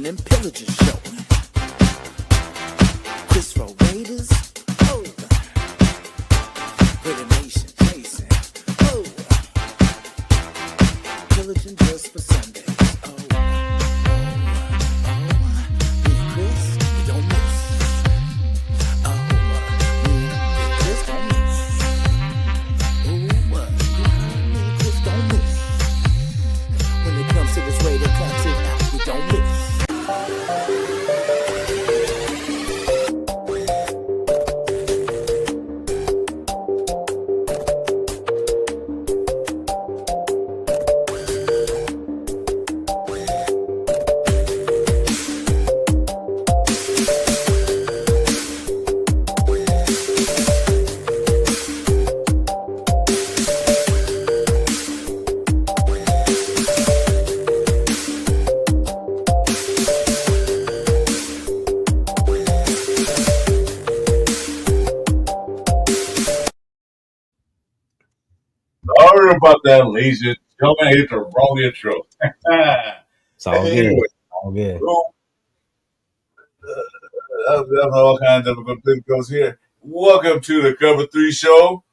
Plundering and pillaging show. Chris for Raiders. Oh, Raider Nation chasing. Oh, pillaging just for Sundays. Oh, me and Chris, we don't miss. Oh, me and Chris don't miss. Oh, me and Chris don't miss. When it comes to this Raider content, we don't miss. Sorry about that, lazy. Tell me I hit the wrong intro. It's all good. Anyway, All good. well, that's all kinds of good goes here. Welcome to the Cover 3 show.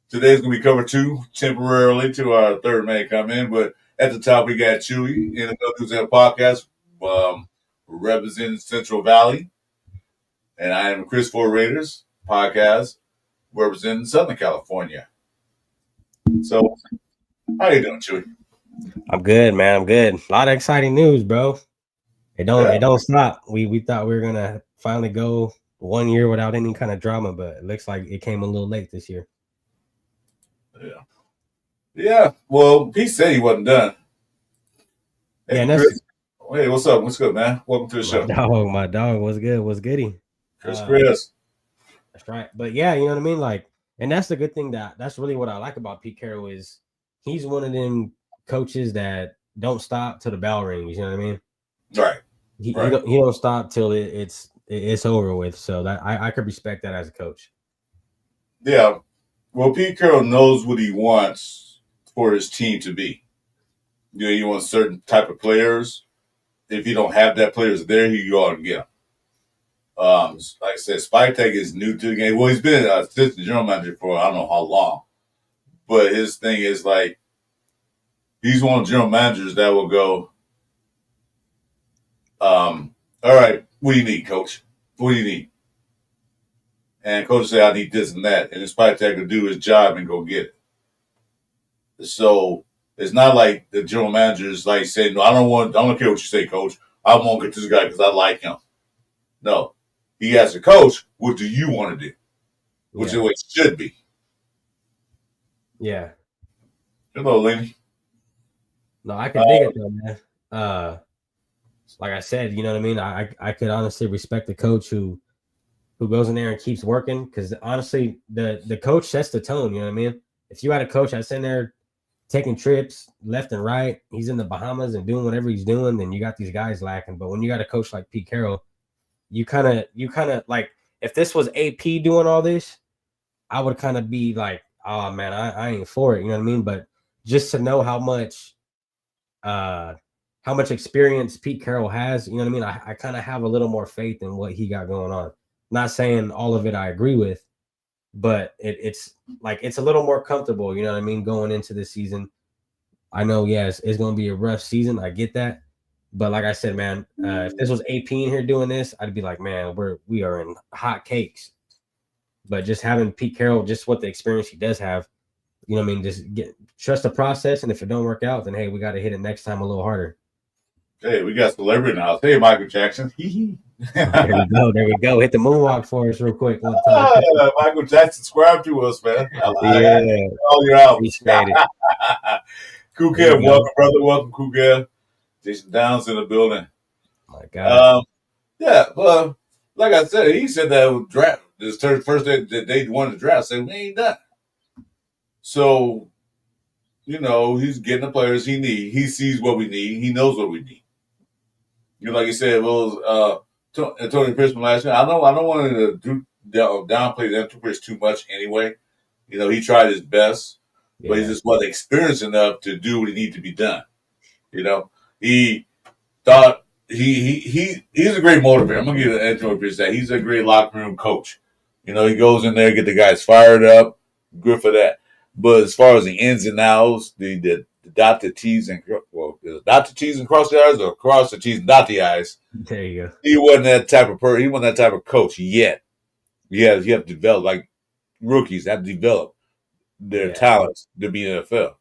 Today's going to be Cover 2, temporarily, to our third man come in. But at the top, we got Chuy, NFL News and Podcast, representing Central Valley. And I am Chris for Raiders Podcast, representing Southern California. So, how you doing, Chuy? I'm good, man. I'm good. A lot of exciting news, bro. It don't stop. We thought we were gonna finally go 1 year without any kind of drama, but it looks like it came a little late this year. Yeah. Well, he said he wasn't done. Hey, Yeah, and that's Chris. Hey, what's up? What's good, man? Welcome to the show. my dog. What's good? What's goody? Chris. That's right. But yeah, you know what I mean? Like, and that's the good thing that's really what I like about Pete Carroll is he's one of them coaches that don't stop till the bell rings. You know what I mean? Right. He don't stop till it's over with. So that I could respect that as a coach. Yeah. Well, Pete Carroll knows what he wants for his team to be. You know, he wants certain type of players. If you don't have that players there, you go out and get them. Like I said, Spytek is new to the game. Well, he's been an assistant general manager for I don't know how long. But his thing is like, he's one of the general managers that will go, all right, what do you need, coach? What do you need? And coach say, I need this and that. And Spytek will do his job and go get it. So it's not like the general manager is like saying, no, I don't care what you say, coach. I won't get this guy because I like him. No. He asks the coach, what do you want to do? Which is what it should be. Yeah. Hello, Lenny. No, I can dig it though, man. Like I said, you know what I mean? I could honestly respect the coach who goes in there and keeps working because honestly, the coach sets the tone, you know what I mean? If you had a coach that's in there taking trips left and right, he's in the Bahamas and doing whatever he's doing, then you got these guys lacking. But when you got a coach like Pete Carroll, you kind of like, if this was AP doing all this, I would kind of be like, oh man, I ain't for it, you know what I mean? But just to know how much experience Pete Carroll has, you know what I mean? I kind of have a little more faith in what he got going on. Not saying all of it I agree with, but it's like it's a little more comfortable, you know what I mean, going into this season. I know, yes, it's going to be a rough season. I get that. But like I said, man, if this was AP in here doing this, I'd be like, man, we are in hot cakes. But just having Pete Carroll, just what the experience he does have, you know what I mean, just trust the process. And if it don't work out, then, hey, we got to hit it next time a little harder. Hey, we got celebrity now. Hey, Michael Jackson. There we go. Hit the moonwalk for us real quick one time. Michael Jackson, subscribe to us, man. Yeah. All your albums. Appreciate it. Cool Kev, welcome, brother. Welcome, Cool Kev. Jason Downs in the building. My God. Yeah, well, like I said, he said that draft, this first day that they wanted to draft, said we ain't done. So, you know, he's getting the players he needs. He sees what we need. He knows what we need. You know, like you said, well, Tony Prisman last year. I don't want to downplay the Empress too much anyway. You know, he tried his best, but he just wasn't experienced enough to do what he needed to be done. You know, he thought he's a great motivator. I'm gonna give Andrew Pitch that he's a great locker room coach. You know, he goes in there, get the guys fired up. Good for that. But as far as the ins and outs, the dot the T's and dot the T's and cross the I's or cross the T's and dot the I's. There you go. He wasn't that type of person. He wasn't that type of coach yet. You have to develop like rookies have to develop their talents to be in the NFL.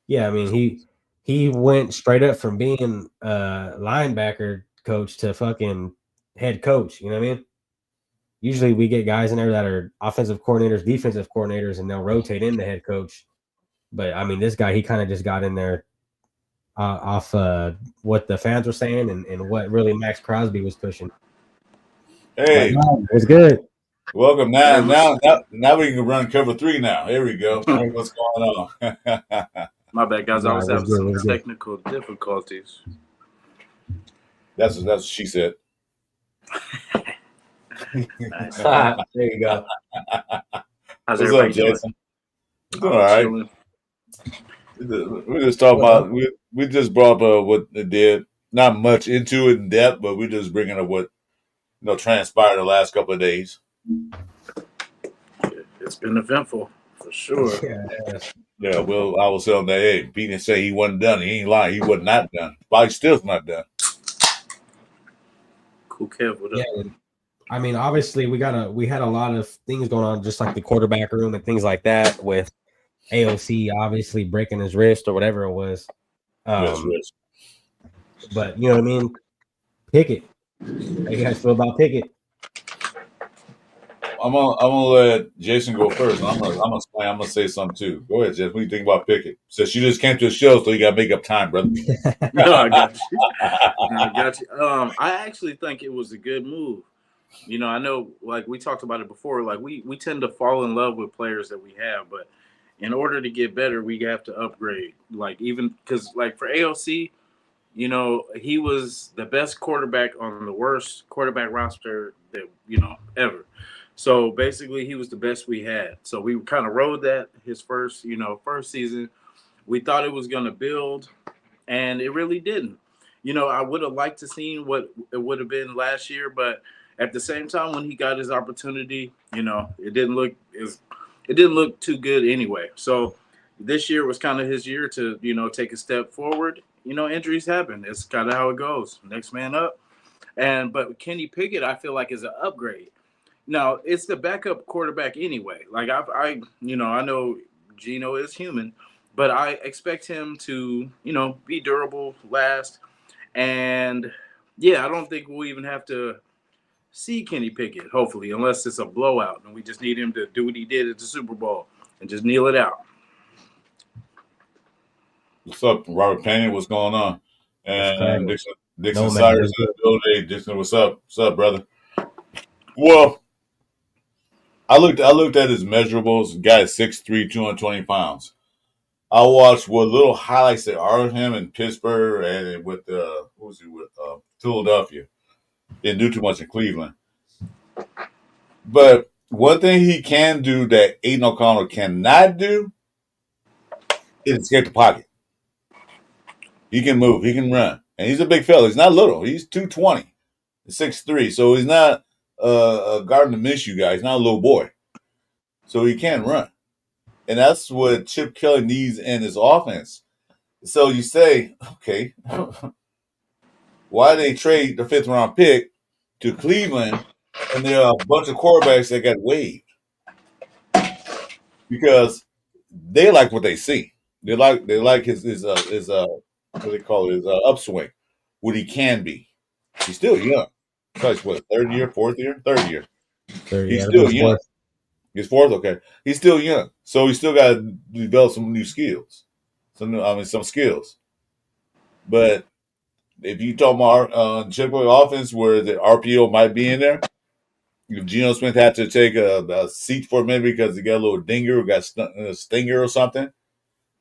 Yeah, I mean he went straight up from being a linebacker coach to fucking head coach. You know what I mean? Usually we get guys in there that are offensive coordinators, defensive coordinators, and they'll rotate into head coach. But I mean, this guy, he kind of just got in there off what the fans were saying and what really Max Crosby was pushing. Hey, it was good. Welcome now we can run cover 3 now. Here we go. What's going on? My bad, guys. I was having some technical difficulties. That's what she said. Nice. There you go. How's What's everybody up, doing? Jason? Doing all right. Chilling. We just talking about we just brought up what they did. Not much into it in depth, but we're just bringing up what transpired the last couple of days. It's been eventful for sure. Yeah, well, I was telling that, hey, Pete didn't say he wasn't done. He ain't lying. He was not done. Probably still not done. Cool, Kev. What up? Yeah, I mean, obviously we had a lot of things going on, just like the quarterback room and things like that, with AOC obviously breaking his wrist or whatever it was. Yes. But you know what I mean? Pickett. How you guys feel about Pickett? I'm gonna let Jason go first. I'm gonna say something too. Go ahead, Jason. What do you think about Pickett? Since you just came to the show, so you gotta make up time, brother. No, I got you. I got you. I actually think it was a good move. You know, I know, like we talked about it before. Like we tend to fall in love with players that we have, but in order to get better, we have to upgrade. Like even because, like for AOC, you know, he was the best quarterback on the worst quarterback roster that ever. So basically, he was the best we had. So we kind of rode that his first season. We thought it was going to build, and it really didn't. You know, I would have liked to seen what it would have been last year, but at the same time, when he got his opportunity, it didn't look too good anyway. So this year was kind of his year to take a step forward. Injuries happen. It's kind of how it goes. Next man up. But Kenny Pickett, I feel like is an upgrade. Now, it's the backup quarterback anyway. Like I know Geno is human, but I expect him to, be durable, last. And yeah, I don't think we'll even have to see Kenny Pickett, hopefully, unless it's a blowout and we just need him to do what he did at the Super Bowl and just kneel it out. What's up, Robert Payne? What's going on? And Dixon No, Cyrus in the building. Dixon, what's up? What's up, brother? Well, I looked at his measurables. Guy is 6'3", 220 pounds. I watched what little highlights there are of him in Pittsburgh and with Philadelphia. Didn't do too much in Cleveland. But one thing he can do that Aiden O'Connell cannot do is escape the pocket. He can move. He can run. And he's a big fella. He's not little. He's 220, 6'3". So he's not a Gardner Minshew guy. He's not a little boy. So he can run. And that's what Chip Kelly needs in his offense. So you say, okay, why they trade the 5th round pick to Cleveland and there are a bunch of quarterbacks that got waived? Because they like what they see. They like his what do they call it, his upswing, what he can be. He's still young. He's what, 3rd year, 4th year? 3rd year. He's still young. He's 4th, okay. He's still young. So he's still got to develop some new skills. Some skills. But if you talk about Chicago offense where the RPO might be in there, if Geno Smith had to take a seat for a minute because he got a little dinger or got a stinger or something,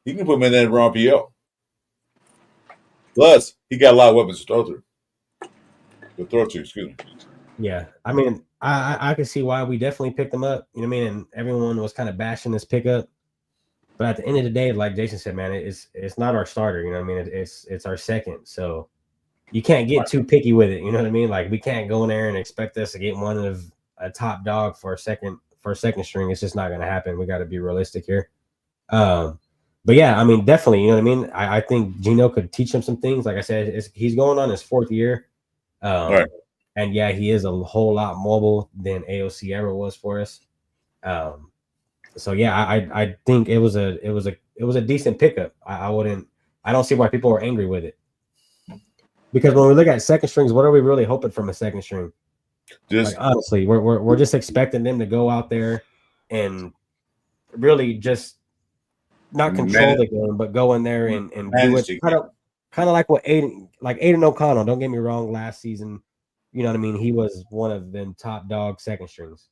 he can put him in that RPO. Plus, he got a lot of weapons to throw to. Excuse me. Yeah, I mean, I can see why we definitely picked him up. You know what I mean? And everyone was kind of bashing this pickup, but at the end of the day, like Jason said, man, it's not our starter. You know what I mean? It's our second. So you can't get too picky with it. You know what I mean? Like we can't go in there and expect us to get one of a top dog for a second string. It's just not going to happen. We got to be realistic here. But yeah, I mean, definitely, you know what I mean? I think Gino could teach him some things. Like I said, he's going on his 4th year. Right. And yeah, he is a whole lot mobile than AOC ever was for us. So yeah, I think it was a decent pickup. I don't see why people are angry with it. Because when we look at second strings, what are we really hoping from a second string? Just like, honestly, we're just expecting them to go out there and really just not control the game, but go in there and do it kind of like what Aiden O'Connell. Don't get me wrong, last season, you know what I mean? He was one of them top dog second strings.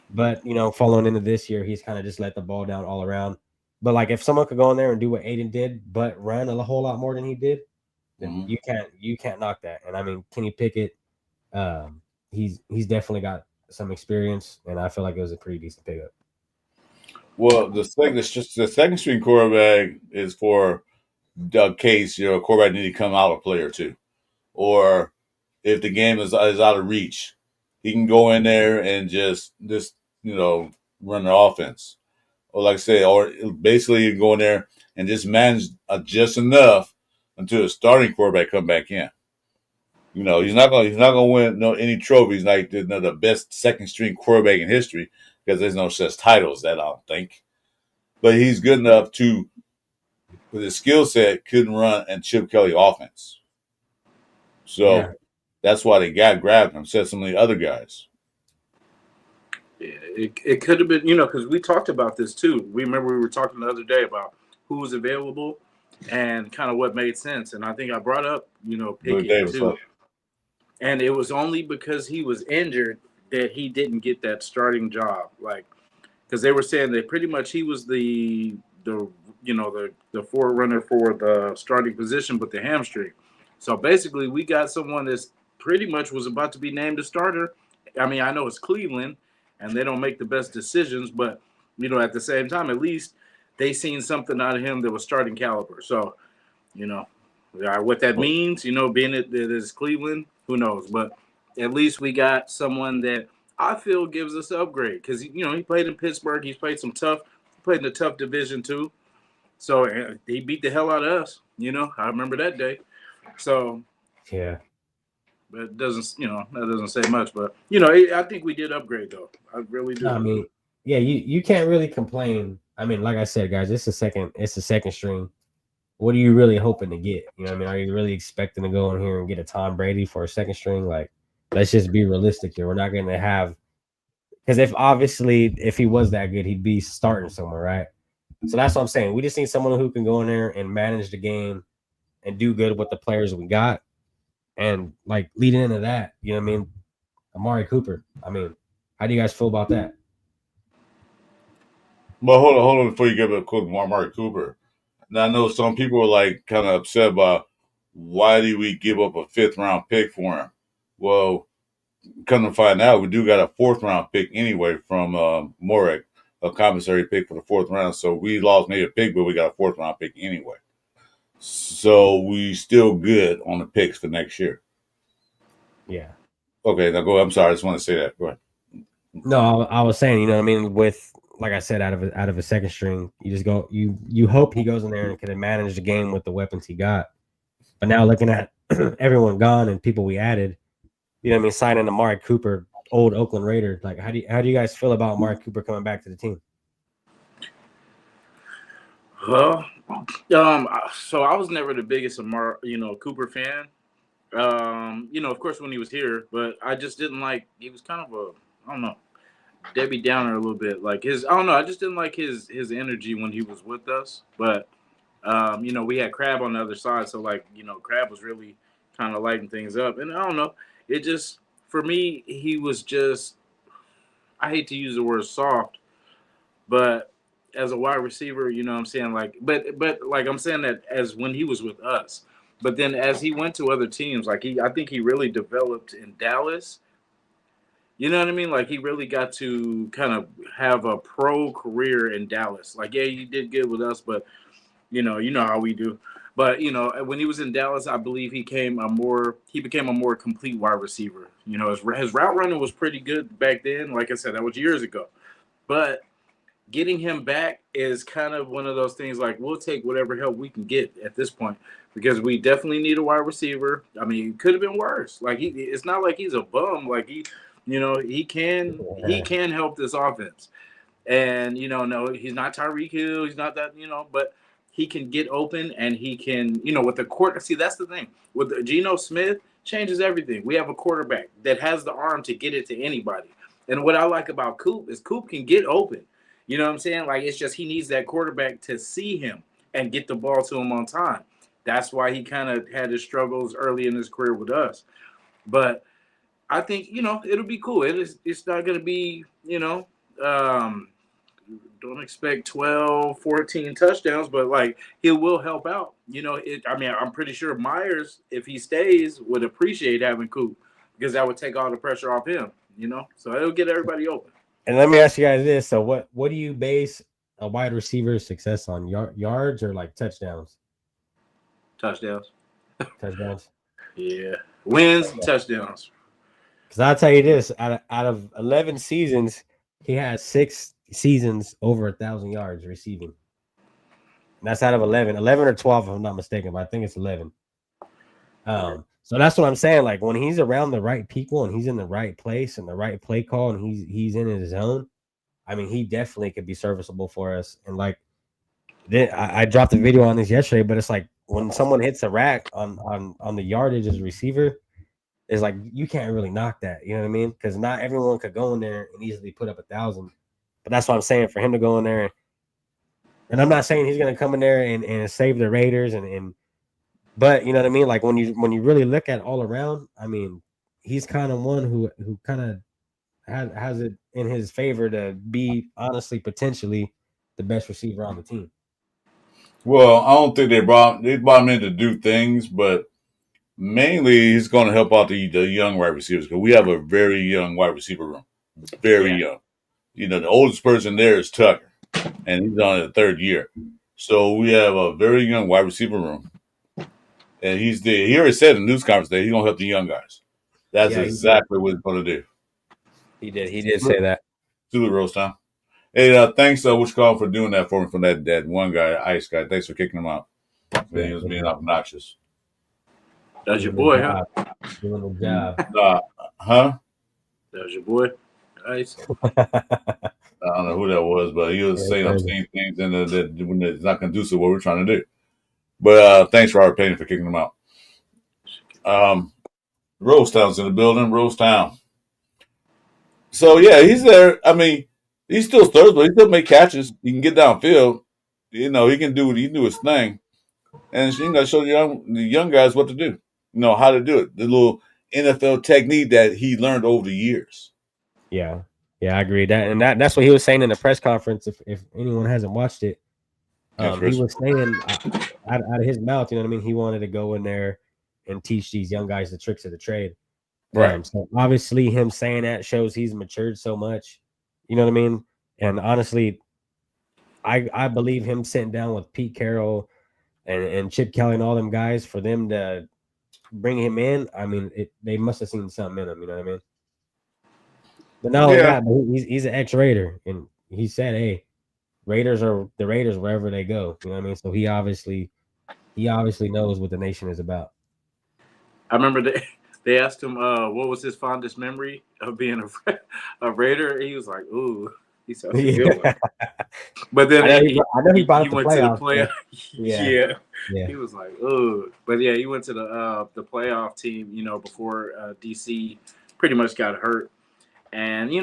But following into this year, he's kind of just let the ball down all around. But like if someone could go in there and do what Aiden did, but run a whole lot more than he did, then you can't knock that. And I mean, Kenny Pickett, he's definitely got some experience, and I feel like it was a pretty decent pickup. well, the second string quarterback is for the case a quarterback need to come out a play or two, or if the game is out of reach, he can go in there and just run the offense, or like I say, or basically you go in there and just manage just enough until the starting quarterback come back in. He's not gonna win any trophies like the best second string quarterback in history because there's no such titles that I don't think. But he's good enough to, with his skill set, couldn't run and Chip Kelly offense. So that's why they grabbed him. Said some of the other guys. Yeah, it could have been, because we talked about this too. We were talking the other day about who was available and kind of what made sense. And I think I brought up, Pickett too. And it was only because he was injured that he didn't get that starting job. Like, because they were saying that pretty much he was the forerunner for the starting position, but the hamstring. So basically, we got someone that's pretty much was about to be named a starter. I mean, I know it's Cleveland, and they don't make the best decisions, but at the same time, at least they seen something out of him that was starting caliber. So, what that means, being that it is Cleveland, who knows? But at least we got someone that I feel gives us an upgrade because he played in Pittsburgh. He's played played in a tough division too. So he beat the hell out of us. I remember that day. So yeah, but it doesn't that doesn't say much. But I think we did upgrade though. I really do. I mean, yeah, you can't really complain. I mean, like I said, guys, it's a second string. What are you really hoping to get? You know what I mean? Are you really expecting to go in here and get a Tom Brady for a second string? Like, let's just be realistic here. We're not going to have – because if he was that good, he'd be starting somewhere, right? So that's what I'm saying. We just need someone who can go in there and manage the game and do good with the players we got. And, like, leading into that, you know what I mean? Amari Cooper. I mean, how do you guys feel about that? Well, hold on before you give a quick Amari Cooper. Now, I know some people are like kind of upset about why did we give up a 5th round pick for him? Well, come to find out, we do got a 4th round pick anyway from Morek, a commissary pick for the 4th round. So we lost maybe a pick, but we got a 4th round pick anyway. So we still good on the picks for next year. Yeah. Okay, now go ahead. I'm sorry, I just want to say that. Go ahead. No, I was saying, you know what I mean, with like I said, out of a second string, you just go you hope he goes in there and can manage the game with the weapons he got. But now looking at everyone gone and people we added, you know what I mean, signing Amari Cooper, old Oakland Raider, like how do you guys feel about Amari Cooper coming back to the team? Well, so I was never the biggest Cooper fan. Of course when he was here, but I just didn't like. He was kind of I don't know, Debbie Downer a little bit. Like I don't know. I just didn't like his energy when he was with us. But we had Crab on the other side, so Crab was really kind of lighting things up. And I don't know. It just for me, he was just. I hate to use the word soft, but as a wide receiver, I'm saying but I'm saying that as when he was with us, but then as he went to other teams, I think he really developed in Dallas. You know what I mean? Like he really got to kind of have a pro career in Dallas. Like, yeah, he did good with us, but you know how we do. But when he was in Dallas, I believe he became a more complete wide receiver. His route running was pretty good back then. Like I said, that was years ago. But getting him back is kind of one of those things. Like, we'll take whatever help we can get at this point because we definitely need a wide receiver. I mean, it could have been worse. Like, it's not like he's a bum. Like, he can help this offense. And no, he's not Tyreek Hill. He's not that. But he can get open, and he can, with the court. See, that's the thing with Geno Smith changes everything. We have a quarterback that has the arm to get it to anybody. And what I like about Coop is Coop can get open. You know what I'm saying? Like, it's just he needs that quarterback to see him and get the ball to him on time. That's why he kind of had his struggles early in his career with us. But I think, it'll be cool. It's not going to be, don't expect 12, 14 touchdowns, but, like, he will help out. I'm pretty sure Myers, if he stays, would appreciate having Coop because that would take all the pressure off him, So it'll get everybody open. And let me ask you guys this. So what do you base a wide receiver's success on? Yards or like touchdowns? Touchdowns. Touchdowns. Yeah. Wins and touchdowns. Because I'll tell you this, out of 11 seasons, he has 6 seasons over 1,000 yards receiving. And that's out of 11. 11 or 12, if I'm not mistaken, but I think it's 11. So that's what I'm saying. Like, when he's around the right people and he's in the right place and the right play call and he's in his zone, I mean, he definitely could be serviceable for us. And like, I dropped a video on this yesterday, but it's like when someone hits a rack on the yardage as a receiver, it's like you can't really knock that. You know what I mean? Because not everyone could go in there and easily put up 1,000. But that's what I'm saying, for him to go in there. And I'm not saying he's going to come in there and save the Raiders but you know what I mean? Like, when you really look at all around, I mean, he's kind of one who kind of has it in his favor to be, honestly, potentially the best receiver on the team. Well, I don't think they brought him in to do things, but mainly he's going to help out the young wide receivers because we have a very young wide receiver room, very young. The oldest person there is Tucker, and he's on his 3rd year. So we have a very young wide receiver room. And he already said in the news conference that he's going to help the young guys. That's exactly what he's going to do. He did say that. To the roast time. Hey, thanks, Wishcall, for doing that for me, from that one guy, Ice guy. Thanks for kicking him out. He was being obnoxious. That's your boy, huh? Doing the job. Huh? That was your boy, Ice. I don't know who that was, but he was saying obscene things and that when it's not conducive to what we're trying to do. But thanks, Robert Payne, for kicking him out. Rose Town's in the building. Rose Town. So yeah, he's there. I mean, he still stirs, but he still make catches. He can get downfield. He can do his thing, and he's got to show the young guys what to do. How to do it. The little NFL technique that he learned over the years. Yeah, I agree. That's what he was saying in the press conference. If anyone hasn't watched it, he was saying out of his mouth, you know what I mean? He wanted to go in there and teach these young guys the tricks of the trade. Right. So obviously him saying that shows he's matured so much. You know what I mean? And honestly, I believe him sitting down with Pete Carroll and Chip Kelly and all them guys for them to bring him in. I mean, they must have seen something in him. You know what I mean? But not only that, but he's an ex-Raider, and he said, "Hey, Raiders are the Raiders wherever they go." You know what I mean? So he obviously knows what the nation is about. I remember they asked him what was his fondest memory of being a Raider. He was like, "Ooh." He said, good one. But then I know he brought he the went playoff, to the playoff. Yeah. He was like, "Ooh." But yeah, he went to the playoff team, before DC pretty much got hurt. And he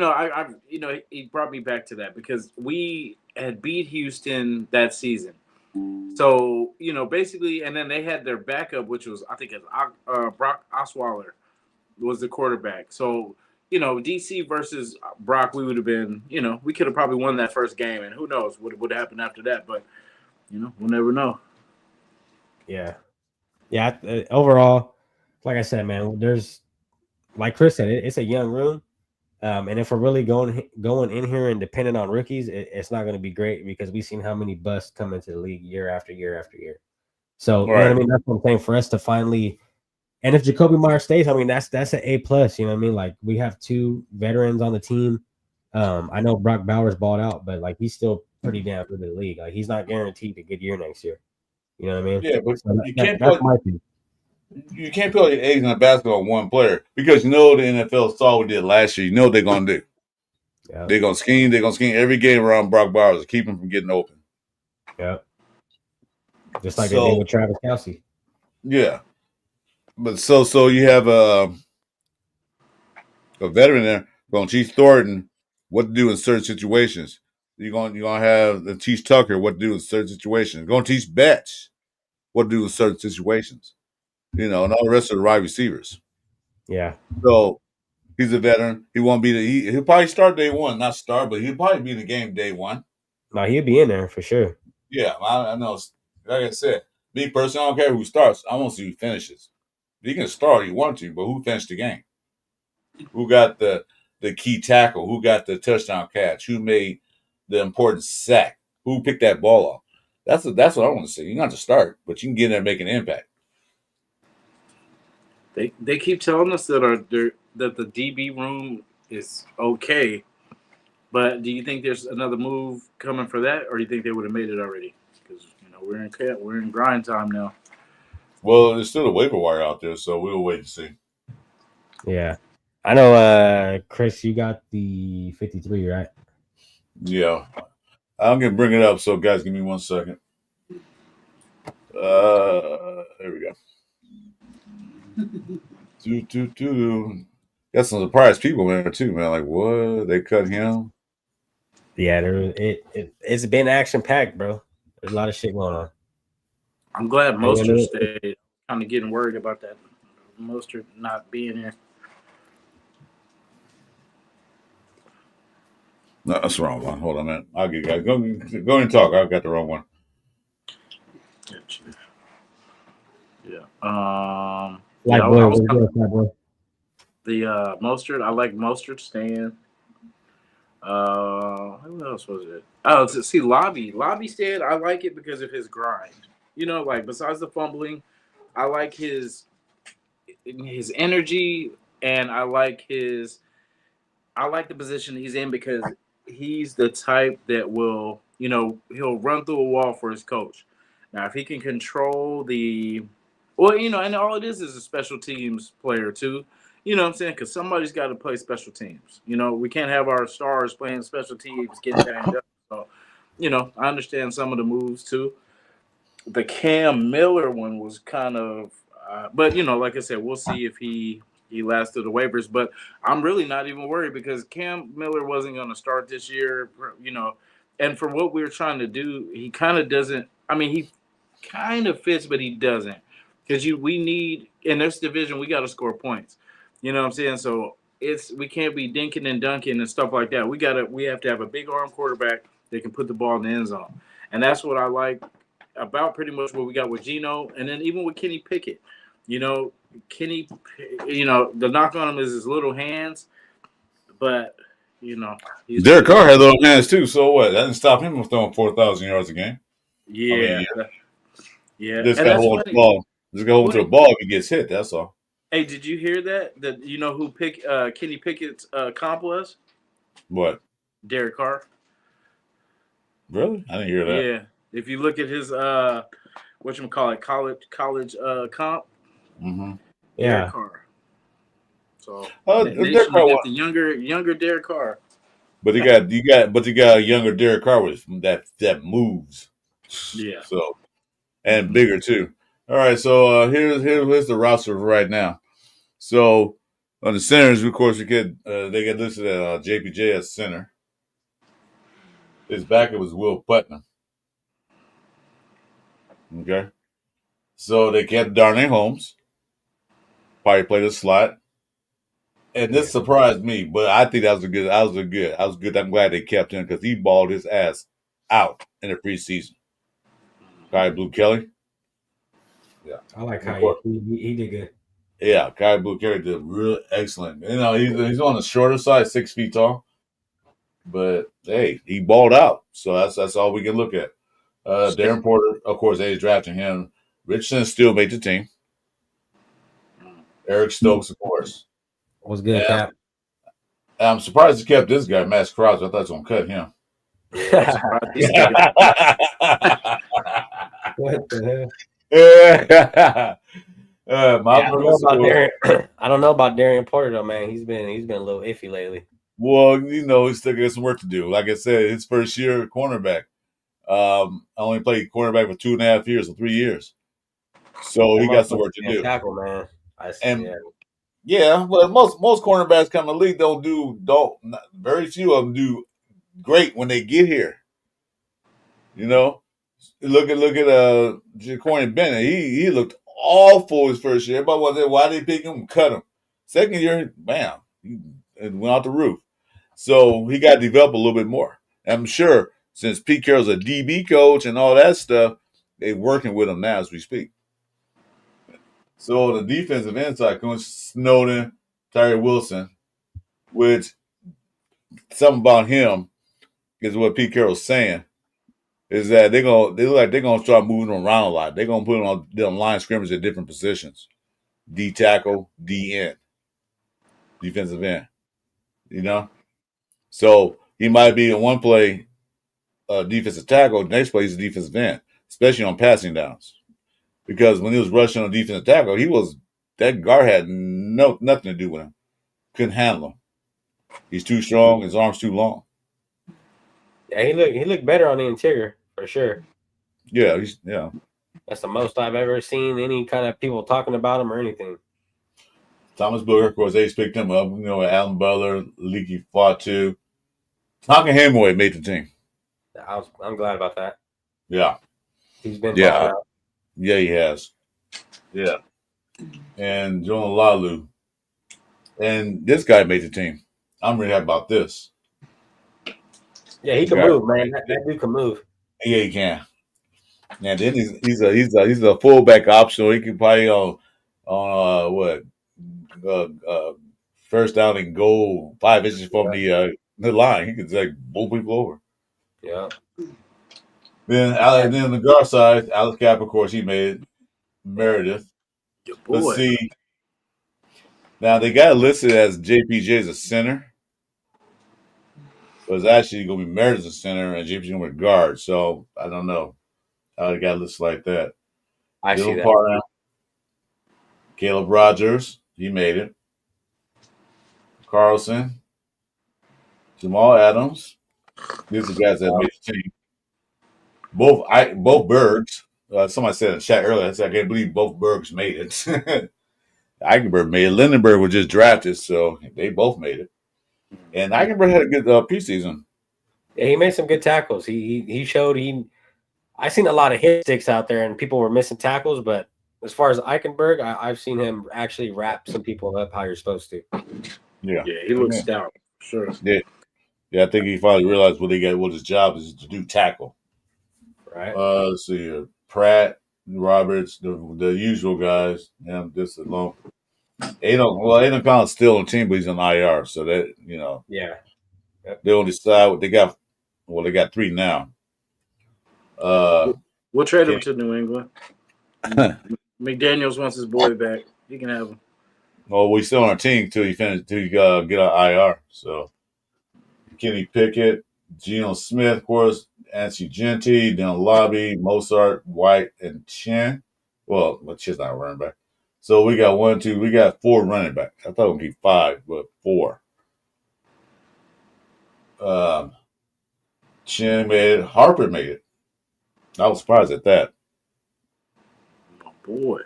brought me back to that because we had beat Houston that season. So basically, and then they had their backup, which was I think Brock Osweiler was the quarterback. So DC versus Brock, we would have been, we could have probably won that first game, and who knows what would happen after that. But we'll never know. Yeah. Overall, like I said, man, there's, like Chris said, it's a young room. And if we're really going in here and dependent on rookies, it's not going to be great because we've seen how many busts come into the league year after year after year. So you know what I mean. That's what I'm saying. For us to finally, and if Jacoby Myers stays, I mean that's an A+. You know what I mean? Like we have 2 veterans on the team. I know Brock Bowers balled out, but like he's still pretty damn good in the league. Like he's not guaranteed a good year next year. You know what I mean? Yeah, but So you can't that's put my thing. you can't put your eggs in a basket on one player because you know the NFL saw what we did last year. You know what they're gonna do. Yeah. They're gonna scheme. They're gonna scheme every game around Brock Bowers to keep him from getting open. Yeah. Just like they did with Travis Kelce. Yeah, but so you have a veteran there going to teach Thornton what to do in certain situations. You're gonna have to teach Tucker what to do in certain situations. You're going to teach Betts what to do in certain situations. You know, and all the rest of the wide receivers. Yeah. So he's a veteran. He won't be he'll probably start day one, not start, but he'll probably be in the game day one. No, he'll be in there for sure. Yeah, I know. Like I said, me personally, I don't care who starts. I want to see who finishes. You can start if you want to, but who finished the game? Who got the key tackle? Who got the touchdown catch? Who made the important sack? Who picked that ball off? That's what I want to see. You don't have to start, but you can get in there and make an impact. They keep telling us that that the DB room is okay, but do you think there's another move coming for that, or do you think they would have made it already? Because we're in grind time now. Well, there's still a waiver wire out there, so we'll wait and see. Yeah. I know, Chris, you got the 53, right? Yeah. I'm going to bring it up, so guys, give me 1 second. There we go. Got some surprised people in there, too, man. Like, what? They cut him? Yeah, it's been action-packed, bro. There's a lot of shit going on. I'm glad Mostert stayed. Kind of getting worried about that Mostert not being here. No, that's the wrong one. Hold on, man. I'll get guys. Go and talk. I've got the wrong one. Yeah. The Mostert. I like Mostert staying. Who else was it? Oh, see, Lobby stayed. I like it because of his grind. You know, like besides the fumbling, I like his energy, and I like the position he's in because he's the type that will, he'll run through a wall for his coach. Now, if he can control and all it is a special teams player too. You know what I'm saying? Because somebody's got to play special teams. We can't have our stars playing special teams getting banged up. So, I understand some of the moves too. The Cam Miller one was kind of, but like I said, we'll see if he lasts through the waivers. But I'm really not even worried because Cam Miller wasn't going to start this year. And for what we're trying to do, he kind of doesn't. I mean, he kind of fits, but he doesn't. Because we need in this division, we got to score points. You know what I'm saying? So we can't be dinking and dunking and stuff like that. We have to have a big arm quarterback that can put the ball in the end zone, and that's what I like about pretty much what we got with Geno, and then even with Kenny Pickett. Kenny, the knock on him is his little hands, but Derek Carr had little hands too. So what? That didn't stop him from throwing 4,000 yards a game. Yeah, yeah. Just got to hold the ball. Just got to hold to the ball if he gets hit. That's all. Hey, did you hear that? That you know who Kenny Pickett's comp was? What? Derek Carr. Really? I didn't hear that. Yeah. If you look at his college comp. Mm-hmm. Yeah. Derek Carr. So Derek Carr get the younger Derek Carr. But you got a younger Derek Carr with that moves. Yeah. So and bigger too. All right, so here's the roster right now. So on the centers, of course, they get listed at JPJ as center. His backer was Will Putnam. Okay, so they kept Darnay Holmes. Probably played a slot, and this surprised me, but I think that was good. I'm glad they kept him because he balled his ass out in the preseason. Kai Blue Kelly. Yeah, I like how he did good. Yeah, Kai Blue Kelly did real excellent. He's on the shorter side, 6 feet tall, but hey, he balled out. So that's all we can look at. Darren Porter, of course, they drafted him Richardson still made the team. Eric Stokes, of course. What's good, And Cap? I'm surprised he kept this guy, Max Crosby. I thought he was going to cut him. Yeah, I'm surprised he still got What the hell? Yeah. Yeah, I don't know about Darian Porter though, man. He's been a little iffy lately. Well, he's still got some work to do. Like I said, his first year cornerback. I only played cornerback for 2.5 years or 3 years, so he got some work to do. Tackle, man. Well, most cornerbacks come in the league very few of them do great when they get here. Look at Jaquan Bennett. He looked awful his first year. Everybody was there. Why they pick him? Cut him. Second year, bam, it went out the roof. So he got to develop a little bit more. I'm sure since Pete Carroll's a DB coach and all that stuff, they're working with him now as we speak. So the defensive end side, Coach Snowden, Tyree Wilson, which something about him is what Pete Carroll's saying, is that they look like they're gonna start moving them around a lot. They're gonna put them on the line scrimmage at different positions. D tackle, D end, defensive end. So he might be in one play defensive tackle, the next play he's a defensive end, especially on passing downs. Because when he was rushing on defensive tackle, that guard had nothing to do with him. Couldn't handle him. He's too strong, his arm's too long. Yeah, he looked better on the interior for sure. Yeah, That's the most I've ever seen any kind of people talking about him or anything. Thomas Booker, of course, they picked him up. Alan Butler, Leaky Fatu. Tonka Hemingway made the team. I'm glad about that. Yeah. He's been out. Yeah, he has. Yeah. And Jonah Lalu. And this guy made the team. I'm really happy about this. Yeah, he can move, man. That dude can move. Yeah, he can. And then he's a fullback option. He can probably on first down and goal 5 inches from the line. He can take both people over. Yeah. Then on the guard side, Alex Cap, of course, he made it. Meredith. Let's see. Now they got it listed as JPJ as a center, but it's actually going to be Meredith as a center and JPJ going to be guard. So I don't know how they got it listed like that. I see that. Partner, Caleb Rogers, he made it. Carlson, Jamal Adams. These are the guys that made the team. Both Bergs. Somebody said in the chat earlier, I can't believe both Bergs made it. Eichenberg made it. Lindenberg was just drafted, so they both made it. And Eichenberg had a good preseason. Yeah, he made some good tackles. He showed I seen a lot of hit sticks out there, and people were missing tackles. But as far as Eichenberg, I've seen him actually wrap some people up how you're supposed to. Yeah, he looks stout. Sure. Yeah. I think he finally realized what his job is to do tackle. Right. Let's see here. Pratt, Roberts, the usual guys. Yeah, just alone. Aiden Collins still on the team, but he's on IR. So that Yeah. Yep. They'll decide what they got. Well, they got 3 now. We'll trade him to New England. McDaniels wants his boy back. He can have him. Well, we still on our team till you get on IR. So Kenny Pickett, Geno Smith, of course, Anthony Genti, then Lobby, Mozart, White, and Chen. Well, Chen's not a running back. So we got 4 running backs. I thought it would be 5, but 4. Chen made it. Harper made it. I was surprised at that. Oh, boy.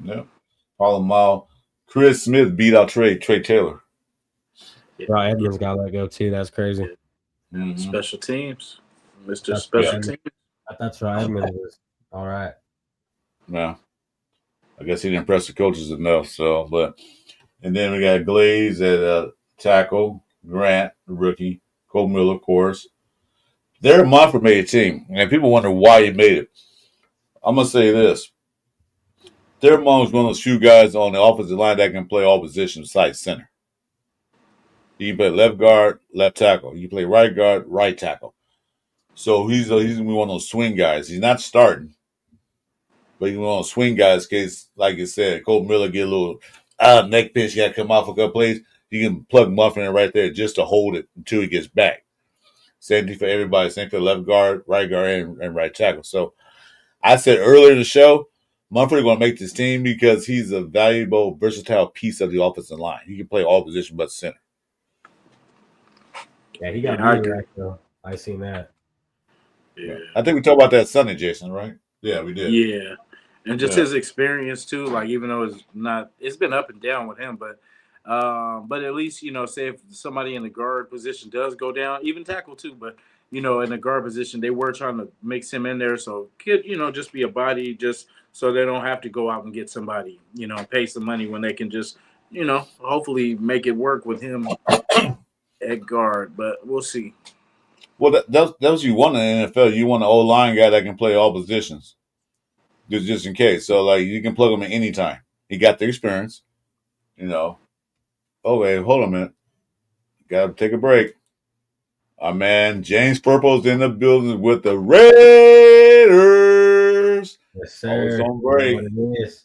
Yeah. Palomar. Chris Smith beat out Trey Taylor. Right, Edmonds got let go too. That's crazy. Mm-hmm. Special teams. Mr. Special Teams. That's right. Edmonds was all right. Yeah. I guess he didn't impress the coaches enough. And then we got Glaze at tackle, Grant, the rookie, Cole Miller, of course. Their Monfort made a team, and people wonder why he made it. I'm going to say this. Their mom was one of those few guys on the offensive line that can play all positions besides center. You can play left guard, left tackle. You can play right guard, right tackle. So he's going to be one of those swing guys. He's not starting, But you want to swing guys, case like you said, Cole Miller get a little neck pinch, you got to come off a couple plays. You can plug Muffin in right there just to hold it until he gets back. Same thing for everybody. Same for left guard, right guard, and right tackle. So I said earlier in the show, Mumford going to make this team because he's a valuable, versatile piece of the offensive line. He can play all positions but center. Yeah, he got I beat agree. right though. I seen that. Yeah. I think we talked about that Sunday, Jason, right? Yeah, we did. Yeah. And just Yeah. his experience too, like even though it's been up and down with him, but at least, say if somebody in the guard position does go down, even tackle too, but in the guard position, they were trying to mix him in there. So could, just be a body just so they don't have to go out and get somebody, pay some money when they can just, hopefully make it work with him at guard, but we'll see. Well, that's you want in the NFL. You want an O-line guy that can play all positions, just in case. So, like, you can plug him in any time. He got the experience, Oh, wait, hold on a minute. Got to take a break. Our man James Purple's in the building with the Raiders. Yes, sir. On break. What it is.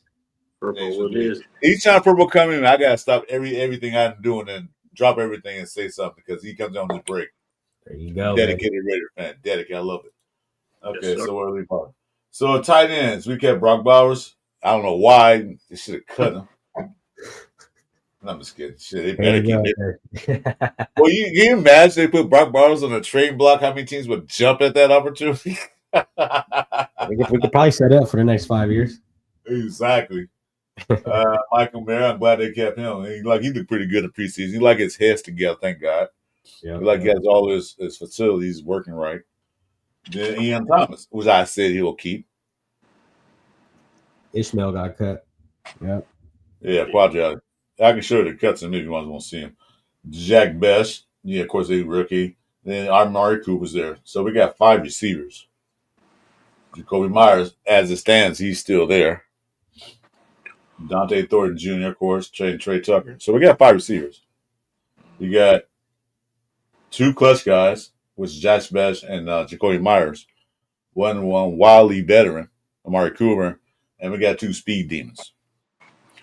Purple, what it is. Each time Purple come in, I gotta stop everything I'm doing and drop everything and say something because he comes on this break. There you go. Dedicated Raider fan. Dedicated. I love it. Okay, Yes, so where are we going? So tight ends, we kept Brock Bowers. I don't know why they should have cut him. No, I'm just kidding. Shit, they better keep it. Well, you imagine they put Brock Bowers on a trading block? How many teams would jump at that opportunity? we could probably set up for the next 5 years. Exactly. Michael Mayer, I'm glad they kept him. He looked pretty good in preseason. He like his head's together, thank God. Yep, he has all his facilities working right. Then Ian Thomas, which I said he will keep. Ishmael got cut. Yep. Yeah, Quadri. I can show you the cuts and if you want to see him. Jack Best, of course, he's rookie. Then Amari Cooper's there. So we got 5 receivers. Jacoby Myers, as it stands, he's still there. Dante Thornton Jr., of course, Trey Tucker. So we got 5 receivers. You got 2 clutch guys, which is Jack Best and Jacoby Myers. One wildly veteran, Amari Cooper, and we got 2 speed demons.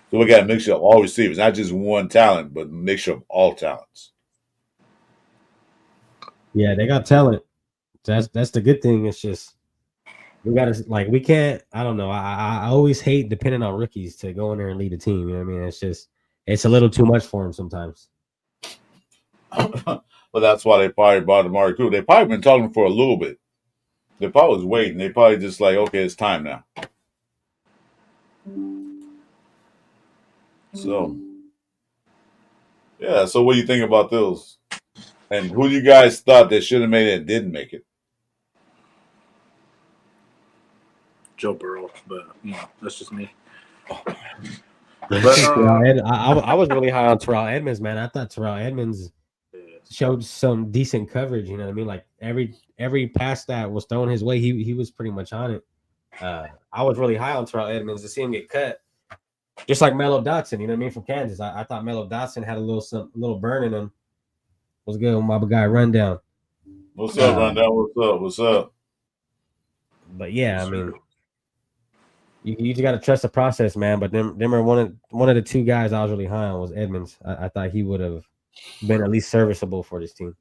So we got a mixture of all receivers, not just one talent, but a mixture of all talents. Yeah, they got talent. That's the good thing. It's just we gotta we can't. I don't know. I always hate depending on rookies to go in there and lead a team. You know what I mean? It's a little too much for them sometimes. Well, that's why they probably bought Amari Cooper. They probably been talking for a little bit. They probably was waiting. They probably just okay, it's time now. So, yeah. So, what do you think about those? And who you guys thought they should have made it and didn't make it? Joe Burrow, but that's just me. But I was really high on Terrell Edmonds, man. I thought Terrell Edmonds showed some decent coverage. You know what I mean? Like every pass that was thrown his way, he was pretty much on it. I was really high on Terrell Edmonds to see him get cut. Just like Mello Dotson, you know what I mean, from Kansas. I thought Mello Dotson had a little burn in him. What's good with my guy Rundown? What's up, Rundown? What's up? But yeah, I mean, you just got to trust the process, man. But them are one of the 2 guys I was really high on was Edmonds. I thought he would have been at least serviceable for this team.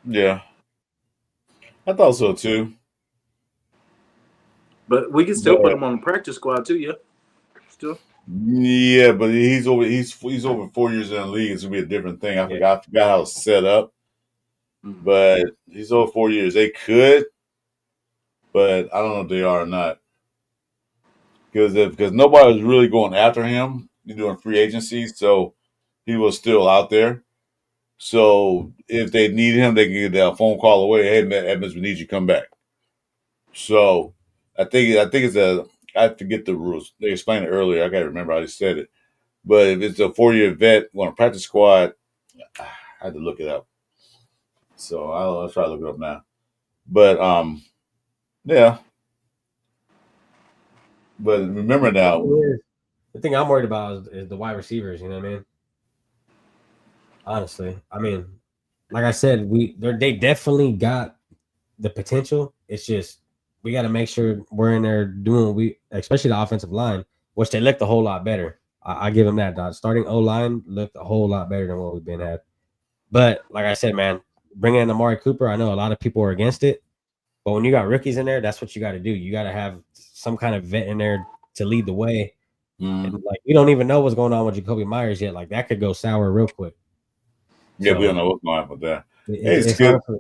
Yeah, I thought so too. But we can still put him on the practice squad too, yeah. Still. Yeah, but he's over 4 years in the league. It's gonna be a different thing. I forgot how it's set up. But he's over 4 years. They could, but I don't know if they are or not. Because nobody was really going after him doing free agency, so he was still out there. So if they need him, they can get that phone call away. Hey, Edmonds, we need you to come back. So I think it's I forget the rules. They explained it earlier. I got to remember how they said it. But if it's a 4-year vet on a practice squad, I had to look it up. So I'll try to look it up now. But yeah. But remember now, the thing I'm worried about is the wide receivers. You know what I mean? Honestly, I mean, like I said, they definitely got the potential. It's just we got to make sure we're in there doing what we, especially the offensive line, which they looked a whole lot better. I give them that. Dog. Starting O line looked a whole lot better than what we've been at. But like I said, man, bringing in Amari Cooper, I know a lot of people are against it, but when you got rookies in there, that's what you got to do. You got to have some kind of vet in there to lead the way. And like we don't even know what's going on with Jacoby Myers yet. Like that could go sour real quick. Yeah, So, we don't know what's going on with that. It's good. honestly,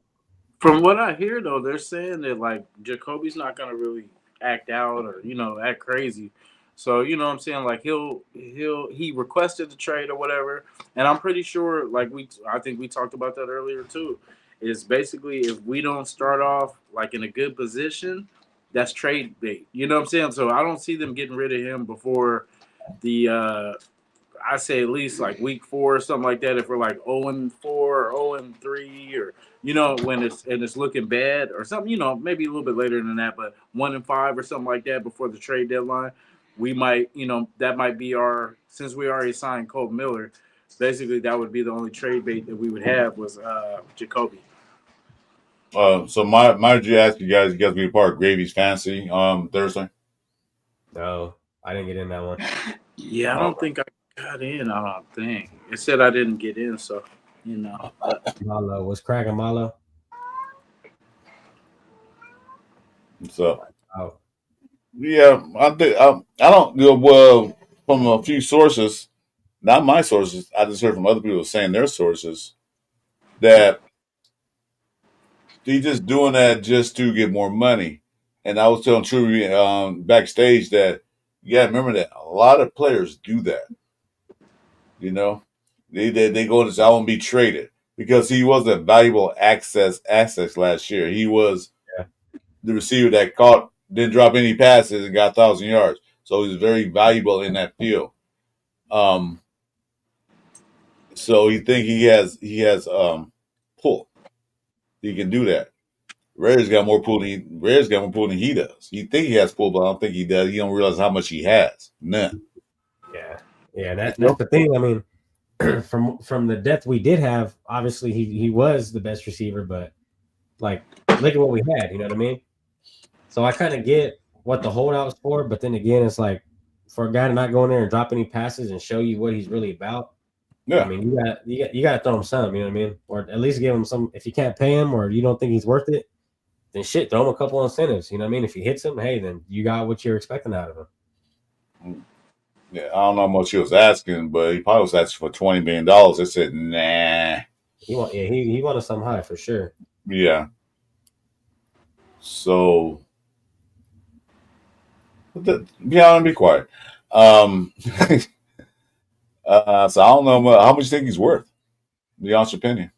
From what I hear, though, they're saying that like Jacoby's not gonna really act out or act crazy. So you know what I'm saying, like he requested the trade or whatever, and I'm pretty sure like I think we talked about that earlier too. Is basically if we don't start off like in a good position, that's trade bait. You know what I'm saying? So I don't see them getting rid of him before the I say at least like week 4 or something like that. If we're like 0-4 or 0-3 or when it's looking bad or something, maybe a little bit later than that, but 1-5 or something like that before the trade deadline, we might, that might be since we already signed Cole Miller, basically that would be the only trade bait that we would have was Jacoby. So my did you ask you guys be a part of Gravy's Fantasy Thursday? no, I didn't get in that one. Yeah, I don't think I got in. I don't think it said I didn't get in, so Malo was cracking Malo. So Oh, yeah, I think I don't well from a few sources, not my sources. I just heard from other people saying their sources that he's just doing that just to get more money. And I was telling Chuy backstage that remember that a lot of players do that. They go to say, I want to be traded because he was a valuable access last year. He was the receiver that didn't drop any passes and got 1,000 yards. So he was very valuable in that field. So you think he has pull. He can do that. Rare's got more pull than he does. You think he has pull, but I don't think he does. You don't realize how much he has. None. Yeah. That's the thing. I mean, from the depth we did have, obviously he was the best receiver, but like look at what we had. You know what I mean? So I kind of get what the holdout was for, but then again, it's like for a guy to not go in there and drop any passes and show you what he's really about. Yeah. I mean, you got to throw him some. You know what I mean? Or at least give him some. If you can't pay him or you don't think he's worth it, then shit, throw him a couple incentives. You know what I mean? If he hits him, hey, then you got what you're expecting out of him. Yeah, I don't know how much he was asking, but he probably was asking for $20 million. They said, nah. He wanted something high for sure. Yeah. So, be quiet. So I don't know how much you think he's worth. Be honest opinion.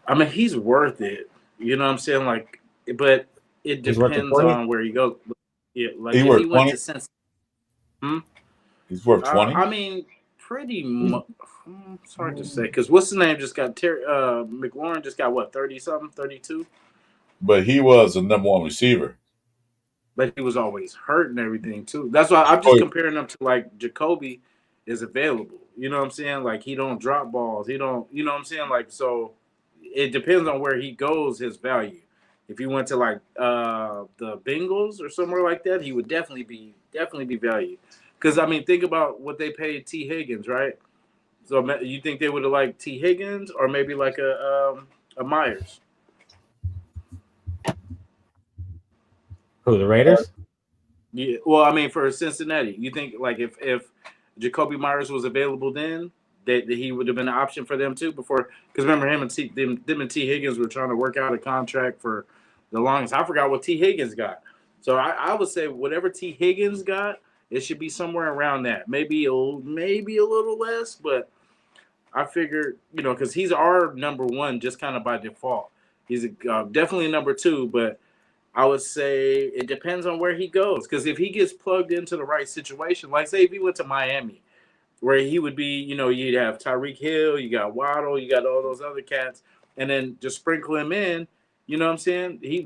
I mean, he's worth it. You know what I'm saying? Like, but it depends on where you go. Yeah, like he if worth he went 20? to Cincinnati. He's worth 20? I mean, pretty much. It's hard to say because what's the name? Just got McLaurin. Just got what 30-something, 32. But he was the number one receiver. But he was always hurt and everything too. That's why I'm just comparing him to like Jacoby is available. You know what I'm saying? Like he don't drop balls. He don't. You know what I'm saying? Like so, it depends on where he goes. His value. If he went to like the Bengals or somewhere like that, he would definitely be valued. Because I mean, think about what they paid T. Higgins, right? So you think they would have liked T. Higgins or maybe like a Myers? Who, the Raiders? Yeah. Well, I mean, for Cincinnati, you think like if Jacoby Myers was available then, that he would have been an option for them too before? Because remember him and them and T. Higgins were trying to work out a contract for the longest. I forgot what T. Higgins got. So I would say whatever T. Higgins got, it should be somewhere around that. Maybe a little less, but I figured, because he's our number one just kind of by default. He's definitely a number two, but I would say it depends on where he goes. Because if he gets plugged into the right situation, like say if he went to Miami, where he would be, you'd have Tyreek Hill, you got Waddle, you got all those other cats, and then just sprinkle him in. You know what I'm saying? He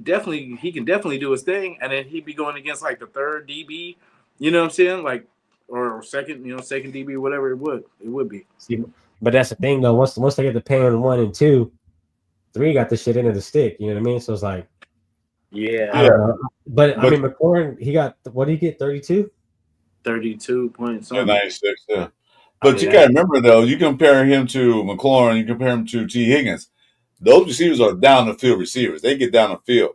can definitely do his thing, and then he'd be going against like the third DB. You know what I'm saying? Like or second, second DB, whatever it would be. See, but that's the thing though. Once they get to paying 1 and 2, 3 got the shit into the stick. You know what I mean? So it's like Yeah, I don't know. But I mean, McLaurin, he got what did he get? 32. 32 points. Yeah, 96. Yeah. I But mean, you gotta remember though, you compare him to McLaurin, you compare him to T. Higgins. Those receivers are down the field receivers. They get down the field.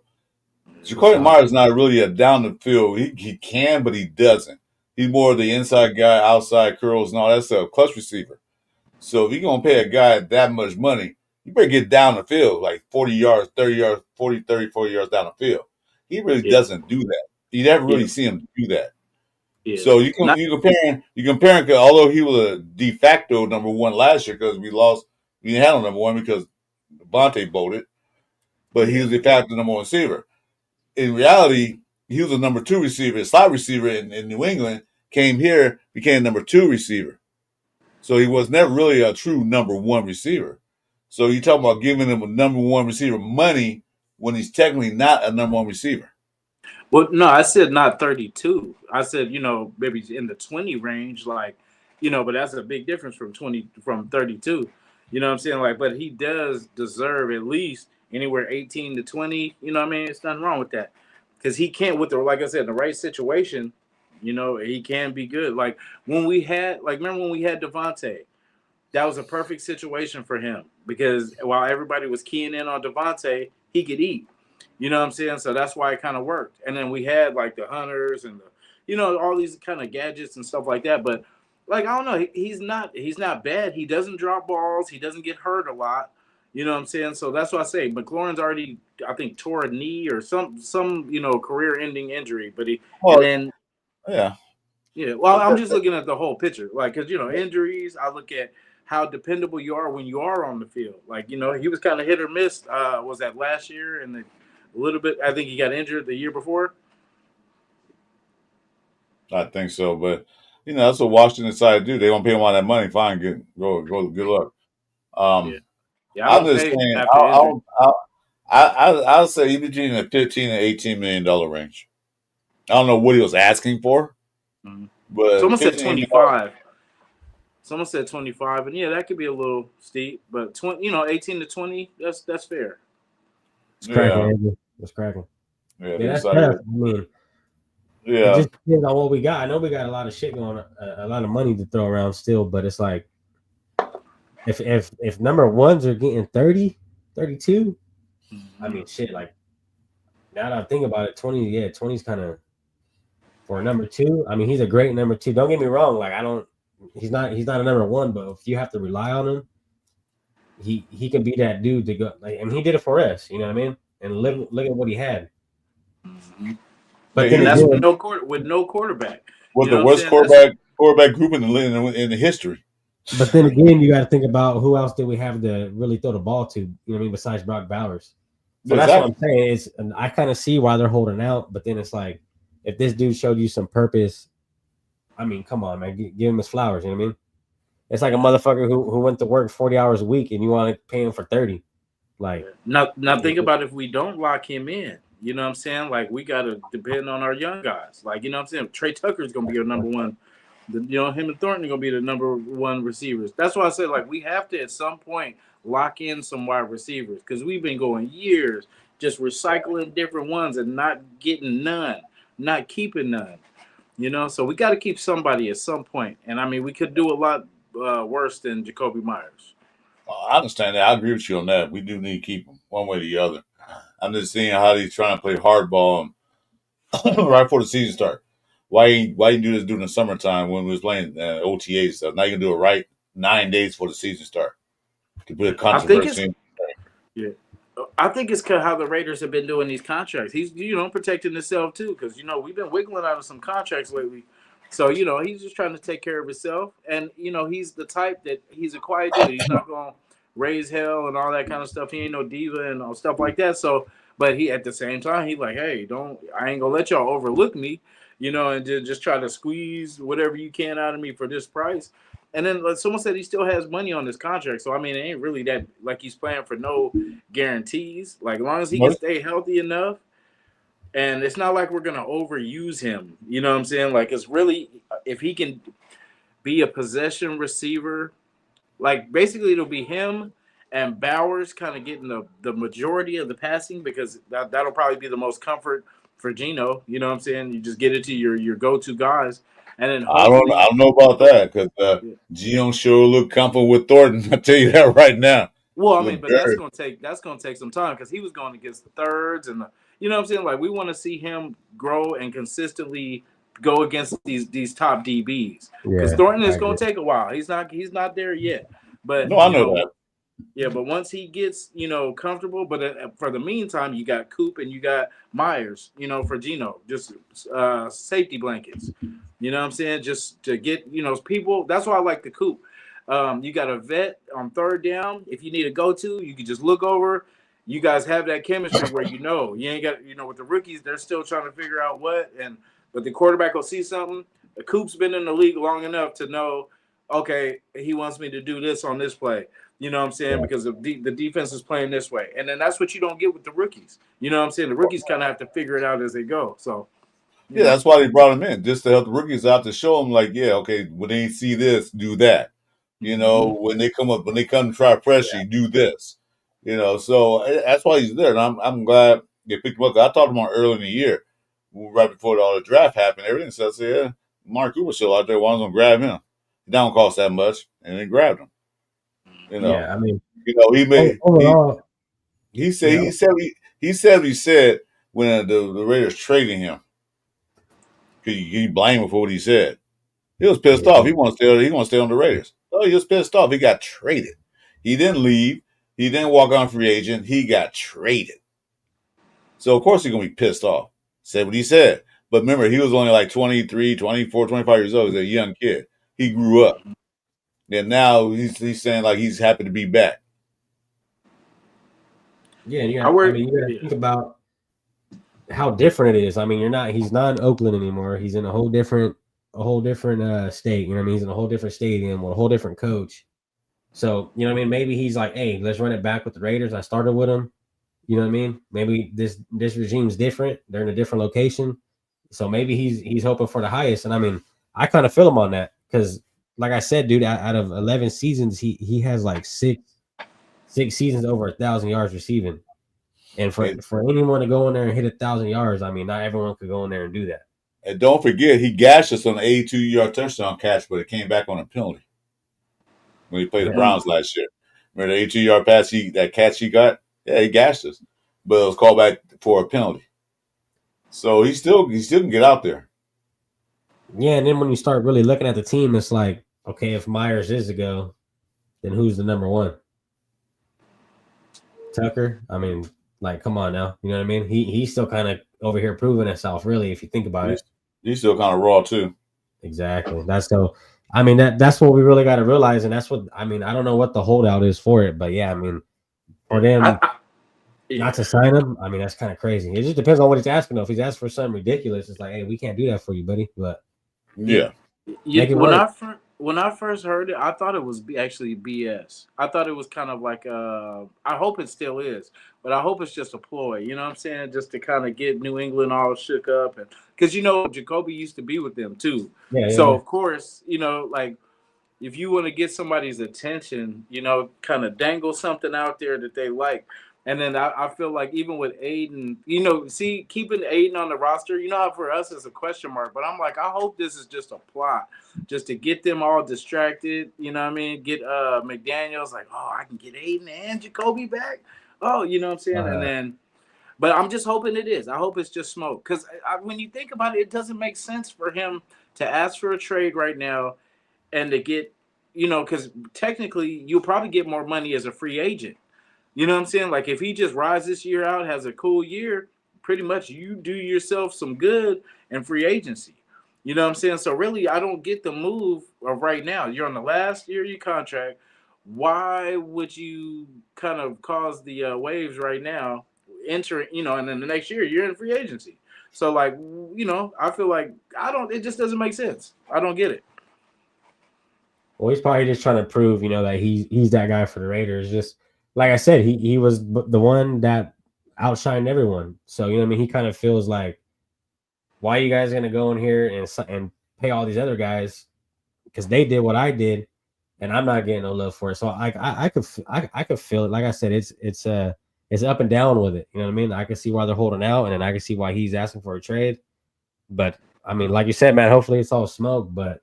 Jacoby Myers is not really a down the field. He can, but he doesn't. He's more of the inside guy, outside curls, and all that stuff. Clutch receiver. So if you're gonna pay a guy that much money, you better get down the field, like 40 yards, 30 yards, 40, 30, 40 yards down the field. He really doesn't do that. You never really see him do that. Yeah. So you comparing, 'cause although he was a de facto number one last year because we didn't have no number one because Devontae bolted, but he was de facto number one receiver. In reality, he was a number two receiver, a slot receiver in New England, came here, became number two receiver. So he was never really a true number one receiver. So you talk about giving him a number one receiver money when he's technically not a number one receiver. Well, no, I said not 32. I said, maybe in the 20 range, but that's a big difference from 32. You know what I'm saying? Like, but he does deserve at least anywhere 18 to 20. You know what I mean? It's nothing wrong with that. Because he can't, like I said, in the right situation, he can be good. Like remember when we had Devontae? That was a perfect situation for him because while everybody was keying in on Devontae, he could eat. You know what I'm saying? So that's why it kind of worked. And then we had like the hunters and all these kind of gadgets and stuff like that. But like I don't know, he's not bad. He doesn't drop balls. He doesn't get hurt a lot. You know what I'm saying? So that's why I say McLaurin's already, I think, tore a knee or some career-ending injury. But Yeah. Well, I'm just looking at the whole picture, like because injuries. I look at how dependable you are when you are on the field. Like he was kind of hit or miss. Was that last year and a little bit? I think he got injured the year before. I think so, but that's what Washington decided to do. They want to pay him all that money. Fine, good luck. I I'm don't just pay saying, after injury. I'll say between the $15 and $18 million range. I don't know what he was asking for, but someone said 25. Someone said 25, and that could be a little steep, but 18 to 20, that's fair. It's cracking. It's cracking. Yeah, that's tough. I mean, it just depends on what we got. I know we got a lot of shit going, a lot of money to throw around still, but it's like if number ones are getting 30, 32, I mean, shit. Like now that I think about it, 20 is kind of for a number two. I mean, he's a great number two. Don't get me wrong. Like he's not a number one, but if you have to rely on him, he can be that dude to go. Like, and he did it for us. You know what I mean? And look at what he had. Mm-hmm. But then that's with no quarterback. With the worst quarterback group in the history. But then again, you got to think about who else did we have to really throw the ball to? You know what I mean? Besides Brock Bowers. So that's what I'm saying. And I kind of see why they're holding out. But then it's like, if this dude showed you some purpose, I mean, come on, man, give him his flowers. You know what I mean? It's like a motherfucker who went to work 40 hours a week and you want to pay him for 30. Like now think about if we don't lock him in. You know what I'm saying? Like we gotta depend on our young guys. Like you know what I'm saying? Trey Tucker's gonna be your number one. Him and Thornton are gonna be the number one receivers. That's why I said like we have to at some point lock in some wide receivers because we've been going years just recycling different ones and not getting none, not keeping none. So we got to keep somebody at some point. And I mean, we could do a lot worse than Jacoby Myers. I understand that. I agree with you on that. We do need to keep him one way or the other. I'm just seeing how he's trying to play hardball right before the season start. Why you do this during the summertime when we was playing OTAs stuff? Now you can do it right 9 days before the season start to put a controversy. I think it's how the Raiders have been doing these contracts. He's protecting himself too because we've been wiggling out of some contracts lately. So he's just trying to take care of himself, and he's the type that he's a quiet dude. He's not going to raise hell and all that kind of stuff. He ain't no diva and stuff like that. So, but he at the same time he's like, hey, I ain't gonna let y'all overlook me, and just try to squeeze whatever you can out of me for this price. And then someone said he still has money on this contract. So, I mean, it ain't really that like he's playing for no guarantees. Like, as long as he can stay healthy enough, and it's not like we're going to overuse him. You know what I'm saying? Like, it's really, if he can be a possession receiver, like, basically it'll be him and Bowers kind of getting the majority of the passing because that'll probably be the most comfort for Geno. You know what I'm saying? You just get it to your go-to guys, and then I hopefully, don't know about that because Gio sure look comfortable with Thornton. I tell you that right now. well, I mean, Look but very that's gonna take some time because he was going against the thirds and you know what I'm saying. Like we want to see him grow and consistently go against these top DBs because Yeah, Thornton I is going agree. to take a while. He's not there yet, but no, I know that. yeah, but once he gets, comfortable, but for the meantime, you got Coop and you got Myers, for Geno, just safety blankets. You know what I'm saying? Just to get, people. That's why I like the Coop. You got a vet on third down. If you need a go-to, you can just look over. You guys have that chemistry where you ain't got, with the rookies, they're still trying to figure out but the quarterback will see something. The Coop's been in the league long enough to know, okay, he wants me to do this on this play. You know what I'm saying? Yeah. Because the defense is playing this way. And then that's what you don't get with the rookies. You know what I'm saying? The rookies kind of have to figure it out as they go. So, Yeah, that's why they brought him in, just to help the rookies out to show them, like, yeah, okay, when they see this, do that. When they come to try to press you, do this. So that's why he's there. And I'm glad they picked him up. I talked to him early in the year, right before all the draft happened, everything. So I said, yeah, Mark Cooper still out there. Why don't grab him? It don't cost that much, and they grabbed him. Yeah, I mean, He made overall, he said what he said when the Raiders traded him. He blamed him for what he said. He was pissed off. He want to stay. He want to stay on the Raiders. Oh, he was pissed off. He got traded. He didn't leave. He didn't walk on free agent. He got traded. So of course he's gonna be pissed off. Said what he said. But remember, he was only like 23, 24, 25 years old. He's a young kid. He grew up. And now he's saying like he's happy to be back. Yeah, you gotta think about how different it is. I mean, he's not in Oakland anymore. He's in a whole different state. You know what I mean? He's in a whole different stadium with a whole different coach. So, you know what I mean? Maybe he's like, hey, let's run it back with the Raiders. I started with them. You know what I mean? Maybe this regime's different. They're in a different location. So maybe he's hoping for the highest. And I mean, I kind of feel him on that because, like I said, dude, out of 11 seasons, he has like six seasons over 1,000 yards receiving. And for anyone to go in there and hit 1,000 yards, I mean, not everyone could go in there and do that. And don't forget, he gashed us on an 82-yard touchdown catch, but it came back on a penalty when he played the Browns last year. Remember the 82-yard pass, that catch he got? Yeah, he gashed us, but it was called back for a penalty. So he still can get out there. Yeah, and then when you start really looking at the team, it's like, okay, if Myers is to go, then who's the number one? Tucker? I mean, like, come on now. You know what I mean? He's still kind of over here proving himself, really, if you think about it. He's still kind of raw, too. Exactly. That's what we really got to realize. And that's what, I mean, I don't know what the holdout is for it, but yeah, I mean, for them not to sign him, I mean, that's kind of crazy. It just depends on what he's asking, though. If he's asking for something ridiculous, it's like, hey, we can't do that for you, buddy. But yeah. When I first heard it, I thought it was actually BS. I thought it was kind of like I hope it still is, but I hope it's just a ploy. You know what I'm saying? Just to kind of get New England all shook up, and because Jacoby used to be with them too. So of course, like if you want to get somebody's attention, kind of dangle something out there that they like. And then I feel like even with Aiden, keeping Aiden on the roster, how for us it's a question mark. But I'm like, I hope this is just a plot, just to get them all distracted. You know what I mean? Get McDaniels like, oh, I can get Aiden and Jacoby back. Oh, you know what I'm saying? And then, but I'm just hoping it is. I hope it's just smoke. Because when you think about it, it doesn't make sense for him to ask for a trade right now and to get, because technically you'll probably get more money as a free agent. You know what I'm saying? Like if he just rides this year out, has a cool year, pretty much you do yourself some good in free agency. You know what I'm saying? So really, I don't get the move of right now. You're on the last year of your contract. Why would you kind of cause the waves right now? Enter, and then the next year you're in free agency. So like, I feel like it just doesn't make sense. I don't get it. Well, he's probably just trying to prove, that he's that guy for the Raiders. Just like I said, he was the one that outshined everyone. So, you know what I mean? He kind of feels like, why are you guys going to go in here and pay all these other guys? Because they did what I did, and I'm not getting no love for it. So I could feel it. Like I said, it's up and down with it. You know what I mean? I can see why they're holding out, and then I can see why he's asking for a trade. But I mean, like you said, man, hopefully it's all smoke. But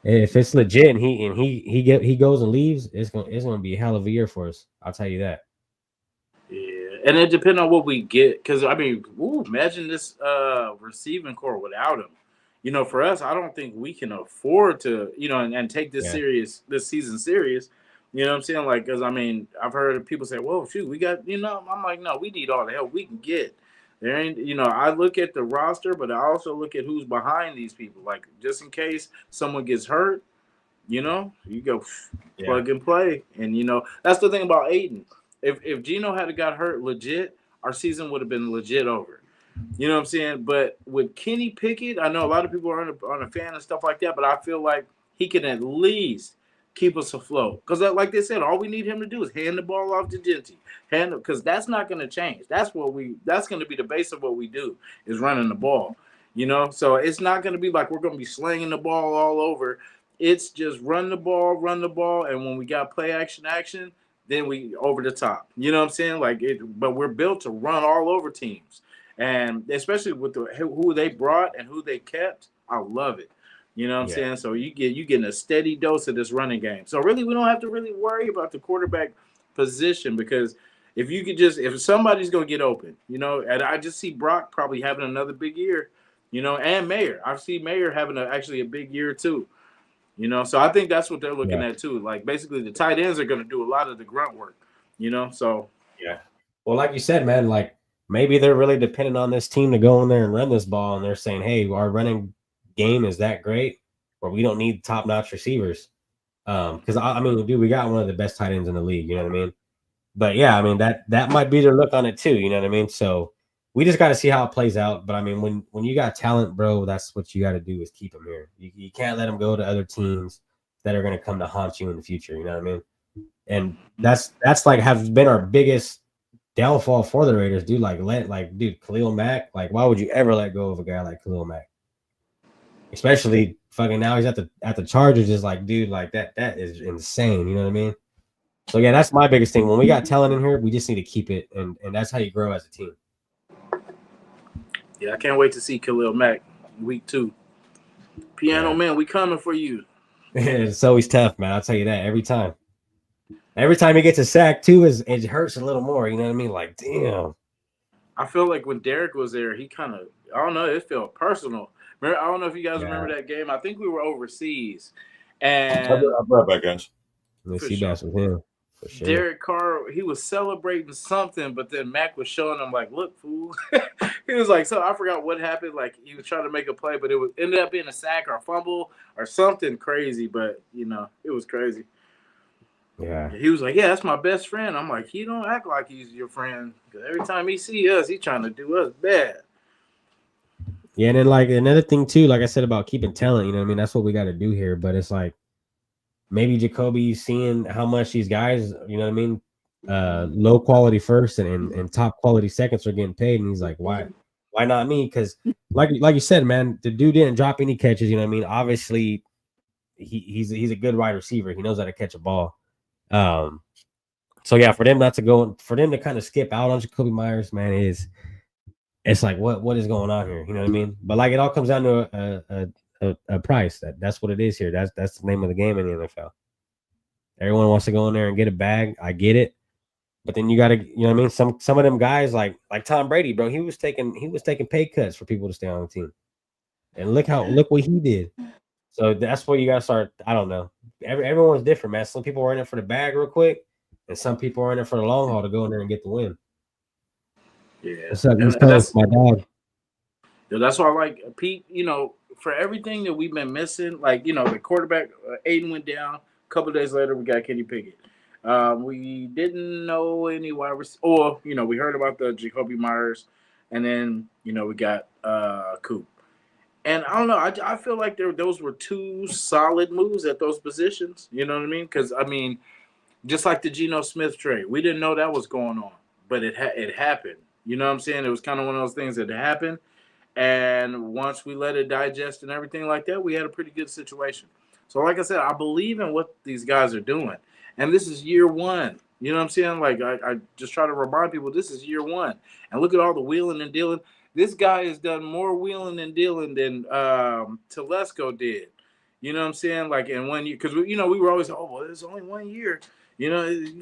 if it's legit and he goes and leaves, it's gonna be a hell of a year for us. I'll tell you that. Yeah, and it depends on what we get. Because I mean, imagine this receiving core without him. You know, for us, I don't think we can afford to, and take this season serious. You know what I'm saying? Like, because I mean, I've heard people say, "Well, shoot, we got," I'm like, no, we need all the help we can get. There ain't, I look at the roster, but I also look at who's behind these people. Like, just in case someone gets hurt, you go plug and play. And that's the thing about Aiden. If Gino had got hurt legit, our season would have been legit over. You know what I'm saying? But with Kenny Pickett, I know a lot of people are on a fan and stuff like that, but I feel like he can at least keep us afloat. Because like they said, all we need him to do is hand the ball off to Genty. Because that's not going to change. That's going to be the base of what we do is running the ball. So it's not going to be like we're going to be slinging the ball all over. It's just run the ball, and when we got play action, then we over the top. You know what I'm saying? But we're built to run all over teams. And especially with who they brought and who they kept, I love it. You know what I'm saying? So you're getting a steady dose of this running game. So really, we don't have to really worry about the quarterback position because if somebody's going to get open, and I just see Brock probably having another big year, and Mayer. I see Mayer having actually a big year too. So I think that's what they're looking at too. Like basically the tight ends are going to do a lot of the grunt work, so. Yeah. Well, like you said, man, like maybe they're really dependent on this team to go in there and run this ball. And they're saying, hey, our running game is that great or we don't need top-notch receivers. Because, I mean, dude, we got one of the best tight ends in the league. You know what I mean? But, yeah, I mean, that might be their look on it too. You know what I mean? So we just got to see how it plays out. But, I mean, when you got talent, bro, that's what you got to do is keep them here. You can't let them go to other teams that are going to come to haunt you in the future. You know what I mean? And that's like has been our biggest downfall for the Raiders, dude. Dude, Khalil Mack. Like, why would you ever let go of a guy like Khalil Mack? Especially fucking now he's at the Chargers. Is like, dude, like that is insane. You know what I mean? So yeah, that's my biggest thing. When we got talent in here, we just need to keep it, and that's how you grow as a team. Yeah, I can't wait to see Khalil Mack week 2. Piano man, we coming for you. It's always tough, man. I'll tell you that every time. Every time he gets a sack, too, it hurts a little more. You know what I mean? Like, damn. I feel like when Derek was there, he kind of, I don't know, it felt personal. Remember, I don't know if you guys remember that game. I think we were overseas. And I'll be right back, guys. Let's see back with him. For sure. Derek Carr, he was celebrating something, but then Mac was showing him, like, look, fool. He was like, so I forgot what happened. Like, he was trying to make a play, but it ended up being a sack or a fumble or something crazy. But, it was crazy. Yeah. He was like, yeah, that's my best friend. I'm like, he don't act like he's your friend. Because every time he see us, he's trying to do us bad. Yeah, and then, like, another thing, too, like I said about keeping talent, you know what I mean? That's what we got to do here. But it's like, maybe Jacoby's seeing how much these guys, you know what I mean, low quality first and top quality seconds are getting paid. And he's like, why not me? Because, like you said, man, the dude didn't drop any catches, you know what I mean? Obviously, he's a good wide receiver. He knows how to catch a ball. So yeah, for them to kind of skip out on Jacoby Myers, man, it's like what is going on here? You know what I mean? But like it all comes down to a price. That's what it is here. That's the name of the game in the NFL. Everyone wants to go in there and get a bag. I get it, but then you got to, you know what I mean? Some of them guys like Tom Brady, bro. He was taking pay cuts for people to stay on the team, and look what he did. So that's where you got to start. I don't know. Everyone's different, man. Some people are in it for the bag real quick, and some people are in it for the long haul to go in there and get the win. Yeah. What's up, East Coast, my dog? Yeah, that's why I like Pete, for everything that we've been missing, like, the quarterback, Aiden went down. A couple of days later, we got Kenny Pickett. We didn't know any wide receivers. Or, we heard about the Jacoby Myers. And then, we got Coop. And I don't know. I feel like those were 2 solid moves at those positions. You know what I mean? Because, just like the Geno Smith trade, we didn't know that was going on. But it happened. You know what I'm saying? It was kind of one of those things that happened. And once we let it digest and everything like that, we had a pretty good situation. So, like I said, I believe in what these guys are doing, and this is year one. You know what I'm saying? Like I just try to remind people this is year one, and look at all the wheeling and dealing. This guy has done more wheeling and dealing than Telesco did. You know what I'm saying? Like in 1 year, because we were always, oh well, it's only 1 year. You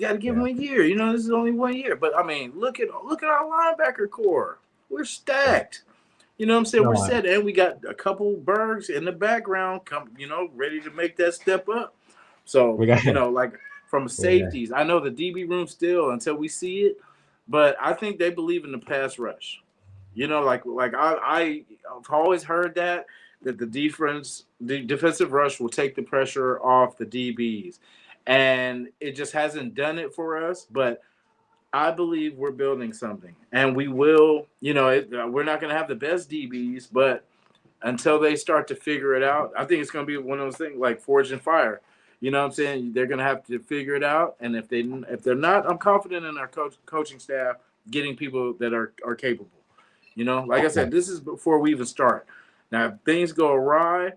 got to give him a year. This is only 1 year. But I mean, look at our linebacker core. We're stacked. You know what I'm saying? No, We're set, and we got a couple Bergs in the background, ready to make that step up. So we got like from safeties, I know the DB room still until we see it, but I think they believe in the pass rush. Like I've always heard that the defensive rush will take the pressure off the DBs, and it just hasn't done it for us. But I believe we're building something, and we will. We're not going to have the best DBs, but until they start to figure it out, I think it's going to be one of those things like Forge and Fire. You know what I'm saying? They're going to have to figure it out, and if they're not, I'm confident in our coaching staff getting people that are capable. Like I said, this is before we even start. Now, if things go awry,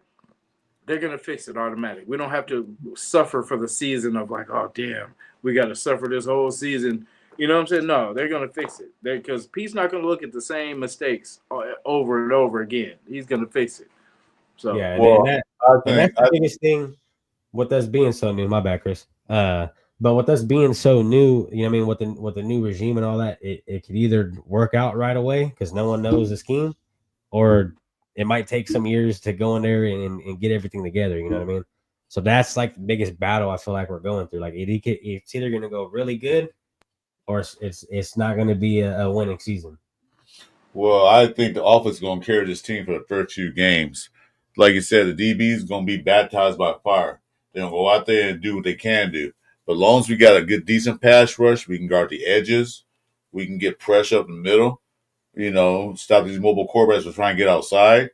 they're going to fix it automatically. We don't have to suffer for the season of like, oh, damn, we got to suffer this whole season. You know what I'm saying? No, they're going to fix it. Because Pete's not going to look at the same mistakes over and over again. He's going to fix it. So, yeah, and that's the biggest thing with us being so new. My bad, Chris. But with us being so new, with the new regime and all that, it could either work out right away because no one knows the scheme, or it might take some years to go in there and get everything together. You know what I mean? So that's like the biggest battle I feel like we're going through. Like it's either going to go really good, or it's not going to be a winning season. Well, I think the offense is going to carry this team for the first 2 games. Like you said, the DBs is going to be baptized by fire. They're going to go out there and do what they can do. But as long as we got a good, decent pass rush, we can guard the edges. We can get pressure up in the middle. Stop these mobile quarterbacks from trying to get outside.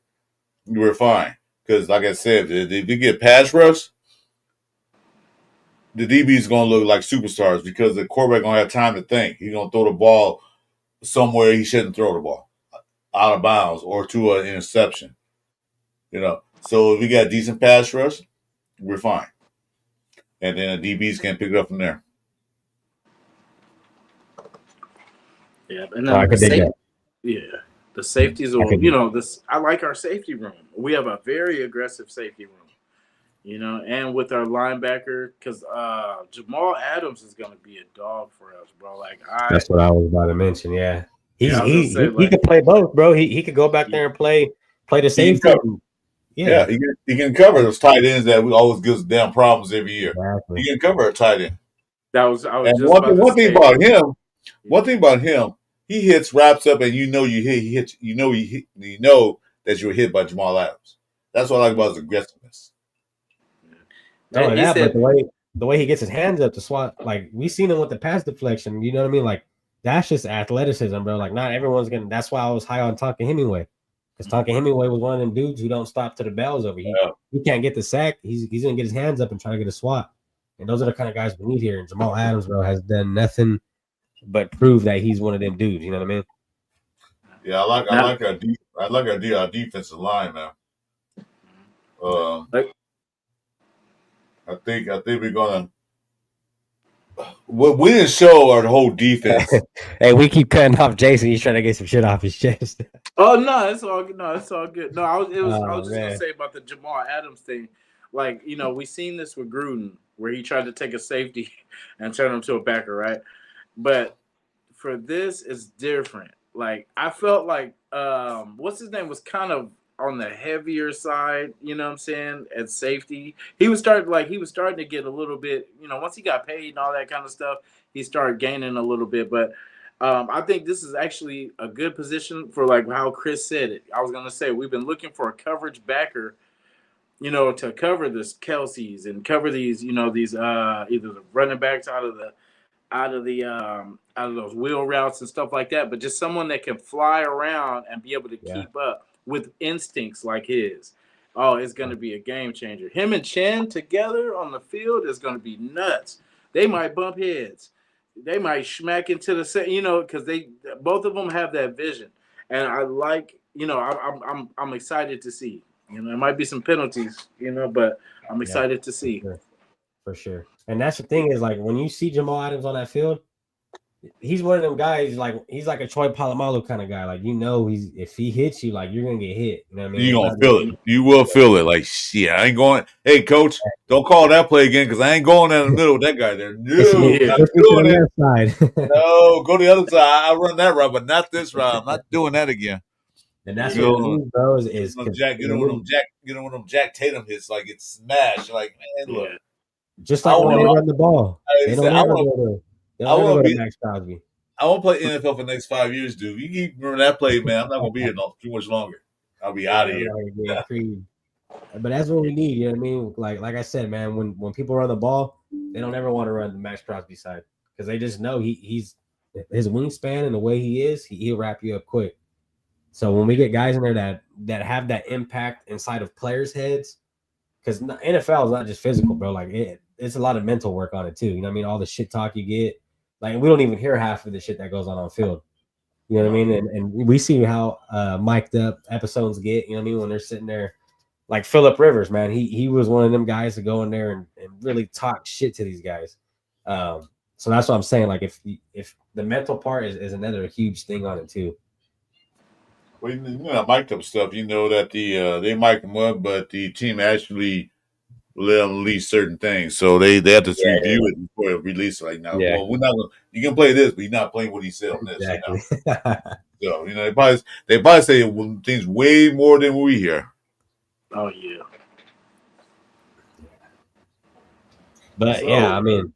We're fine. Because, like I said, if we get pass rush, the DB is going to look like superstars because the quarterback going to have time to think. He's going to throw the ball somewhere he shouldn't throw the ball, out of bounds or to an interception. So if we got a decent pass rush, we're fine. And then the DBs can pick it up from there. Yeah, and then the safeties will, I like our safety room. We have a very aggressive safety room, and with our linebacker, because Jamal Adams is going to be a dog for us, bro. That's what I was about to mention. Yeah, he could play both, bro. He could go back there and play the safety. Yeah, he can cover those tight ends that we always gives damn problems every year. Exactly. He can cover a tight end. One thing about him, he hits, wraps up, and you know that you're hit by Jamal Adams. That's what I like about his aggressiveness. Not only that, but the way he gets his hands up to swat, like we seen him with the pass deflection. You know what I mean? Like that's just athleticism, bro. Like not everyone's gonna. That's why I was high on Tonka Hemingway. Because Tonka Hemingway was one of them dudes who don't stop to the bells over here. He can't get the sack. He's going to get his hands up and try to get a swat. And those are the kind of guys we need here. And Jamal Adams, bro, has done nothing but prove that he's one of them dudes. You know what I mean? Yeah, I like our defensive line, man. I think we're gonna. What we didn't show our whole defense. Hey, we keep cutting off Jason. He's trying to get some shit off his chest. Oh no, it's all good. No, it's all good. No, I was just gonna say about the Jamal Adams thing. Like, we seen this with Gruden, where he tried to take a safety and turn him to a backer, right? But for this, it's different. Like, I felt like what's his name was kind of on the heavier side, you know what I'm saying, at safety. He was starting to get a little bit, once he got paid and all that kind of stuff, he started gaining a little bit. But I think this is actually a good position for like how Chris said it. I was going to say we've been looking for a coverage backer, to cover this Kelsey's and cover these, these either the running backs out of those wheel routes and stuff like that, but just someone that can fly around and be able to keep up with instincts like his. Oh, it's going to be a game changer. Him and Chen together on the field is going to be nuts. They might bump heads. They might smack into the set, because both of them have that vision. And I like, I'm excited to see. You know, there might be some penalties. You know, but I'm Yeah, excited to for see. sure. For sure. And that's the thing is like when you see Jamal Adams on that field, he's one of them guys like he's like a Troy Polamalu kind of guy. Like he's if he hits you, like you're gonna get hit. You know what I mean? You It's gonna not feel it. You will feel it. Like shit, I ain't going. Hey, coach, don't call that play again because I ain't going in the middle with that guy there. No, especially not Yeah, to doing it. the left side. No, go the other side. I'll run that route, but not this route. I'm not doing that again. And that's You what yeah, we know, need, bro. Is get on because Jack, get on one of them Jack, get on one of them Jack Tatum hits like it's smashed. Like man, look, yeah. just I like when they want run the ball, to. they I said, don't I ever want go to they to. I don't ever want go to to be. Max Crosby. I want to play NFL for the next 5 years, dude. You keep remember that play, man. I'm not gonna be here too much longer. I'll be out of Yeah, here. like, yeah, Creed. But that's what we need. You know what I mean? Like I said, man, when people run the ball, they don't ever want to run the Max Crosby side because they just know he's his wingspan and the way he is, he'll wrap you up quick. So when we get guys in there that have that impact inside of players' heads, because NFL is not just physical, bro. Like it's a lot of mental work on it too. You know what I mean? All the shit talk you get, like we don't even hear half of the shit that goes on field. You know what I mean? And we see how mic'd up episodes get. You know what I mean? When they're sitting there, like Phillip Rivers, man, he was one of them guys to go in there and really talk shit to these guys. So that's what I'm saying. Like if the mental part is another huge thing on it too. Well, you know, mic'd up stuff. You know that they mic them up, but the team actually let them release certain things, so they have to Yeah, review it before they release it. Like now, yeah, well, we're not gonna. You can play this, but you're not playing what he said on this. You know, exactly. so they probably say things way more than we hear. Oh yeah. But yeah, So I mean,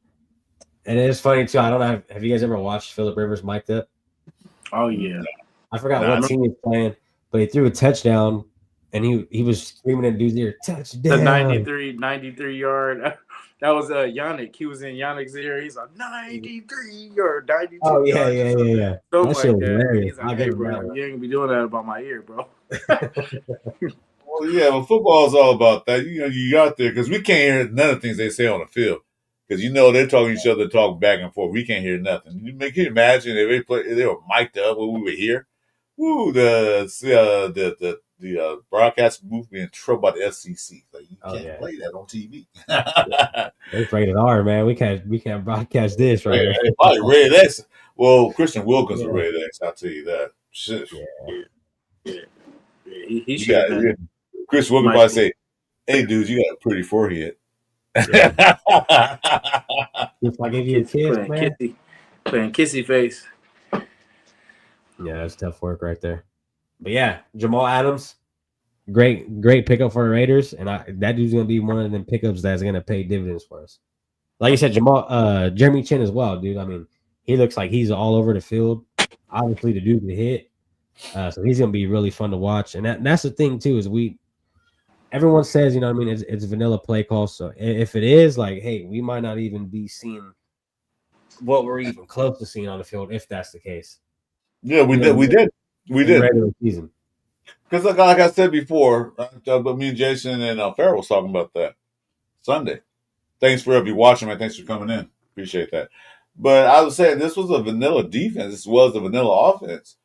and it's funny too. I don't know. Have you guys ever watched Phillip Rivers mic'd up? Oh yeah. I forgot nah, what team he was playing, but he threw a touchdown, and he was screaming in dude's ear, The touchdown. 93 yard. That was Yannick. He was in Yannick's ear. He's like 93 or 92 Oh yeah, yards or yeah, yeah, yeah. something That shit like was that. hilarious. He's like, I'll hey give him that bro, one. you ain't gonna be doing that about my ear, bro. well, yeah, well, football is all about that. You know, you out there because we can't hear none of the things they say on the field because you know they're talking to each other, talk back and forth. We can't hear nothing. Can you imagine if they were mic'd up when we were here? Woo, the broadcast moved me in trouble by the FCC. Like you Oh can't yeah, play that on TV. it's rated R, man. We can't broadcast this right here. Probably Red X. Well, Christian Wilkins was Yeah, Red X. I'll tell you that. Shit, yeah. Yeah, yeah, yeah. He you should have got been. Chris Wilkins Might probably be. say, "Hey, dude, you got a pretty forehead." Yeah. If I give you a kiss, man. Playing kissy face. Yeah, that's tough work right there. But yeah, Jamal Adams, great pickup for the Raiders, and that dude's gonna be one of them pickups that's gonna pay dividends for us. Like you said, Jeremy Chin as well, dude. I mean, he looks like he's all over the field. Obviously, the dude can hit, so he's gonna be really fun to watch. And that's the thing too is everyone says, you know what I mean, it's vanilla play call. So if it is like, hey, we might not even be seeing what we're even close to seeing on the field if that's the case. Yeah, we You know did. what I We mean? did. We In did. regular season. Because like I said before, but me and Jason and Farrell was talking about that Sunday. Thanks for everybody watching, man. Thanks for coming in. Appreciate that. But I was saying this was a vanilla defense as well as a vanilla offense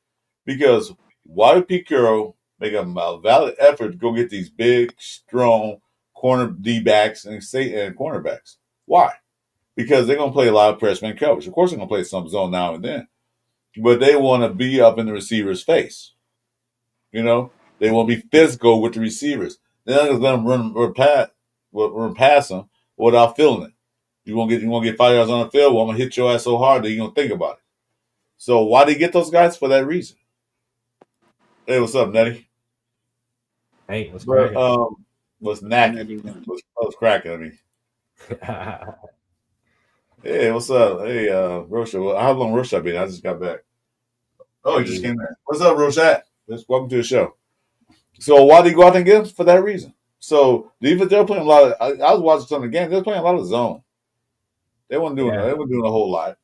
because why did Pete Carroll make a valid effort to go get these big, strong corner D backs and cornerbacks? Why? Because they're gonna play a lot of press man coverage. Of course, they're gonna play some zone now and then, but they want to be up in the receiver's face. You know, they want to be physical with the receivers. They're not going to run past them without feeling it. You want to get 5 yards on the field. Well, I'm gonna hit your ass so hard that you're gonna think about it. So why they get those guys for that reason? Hey, what's up, Nettie? Hey, what's But cracking? what's knacking? Nettie won. What's cracking? I mean, hey, what's up? Hey, Rosha. Well, how long Rosha been? I just got back. Oh, he just came in. What's up, Rosha? Welcome to the show. So why did he go out and get him? For that reason. So even they're playing a lot of. I was watching some of the games. They're playing a lot of zone. They weren't doing. Yeah. They weren't doing a whole lot.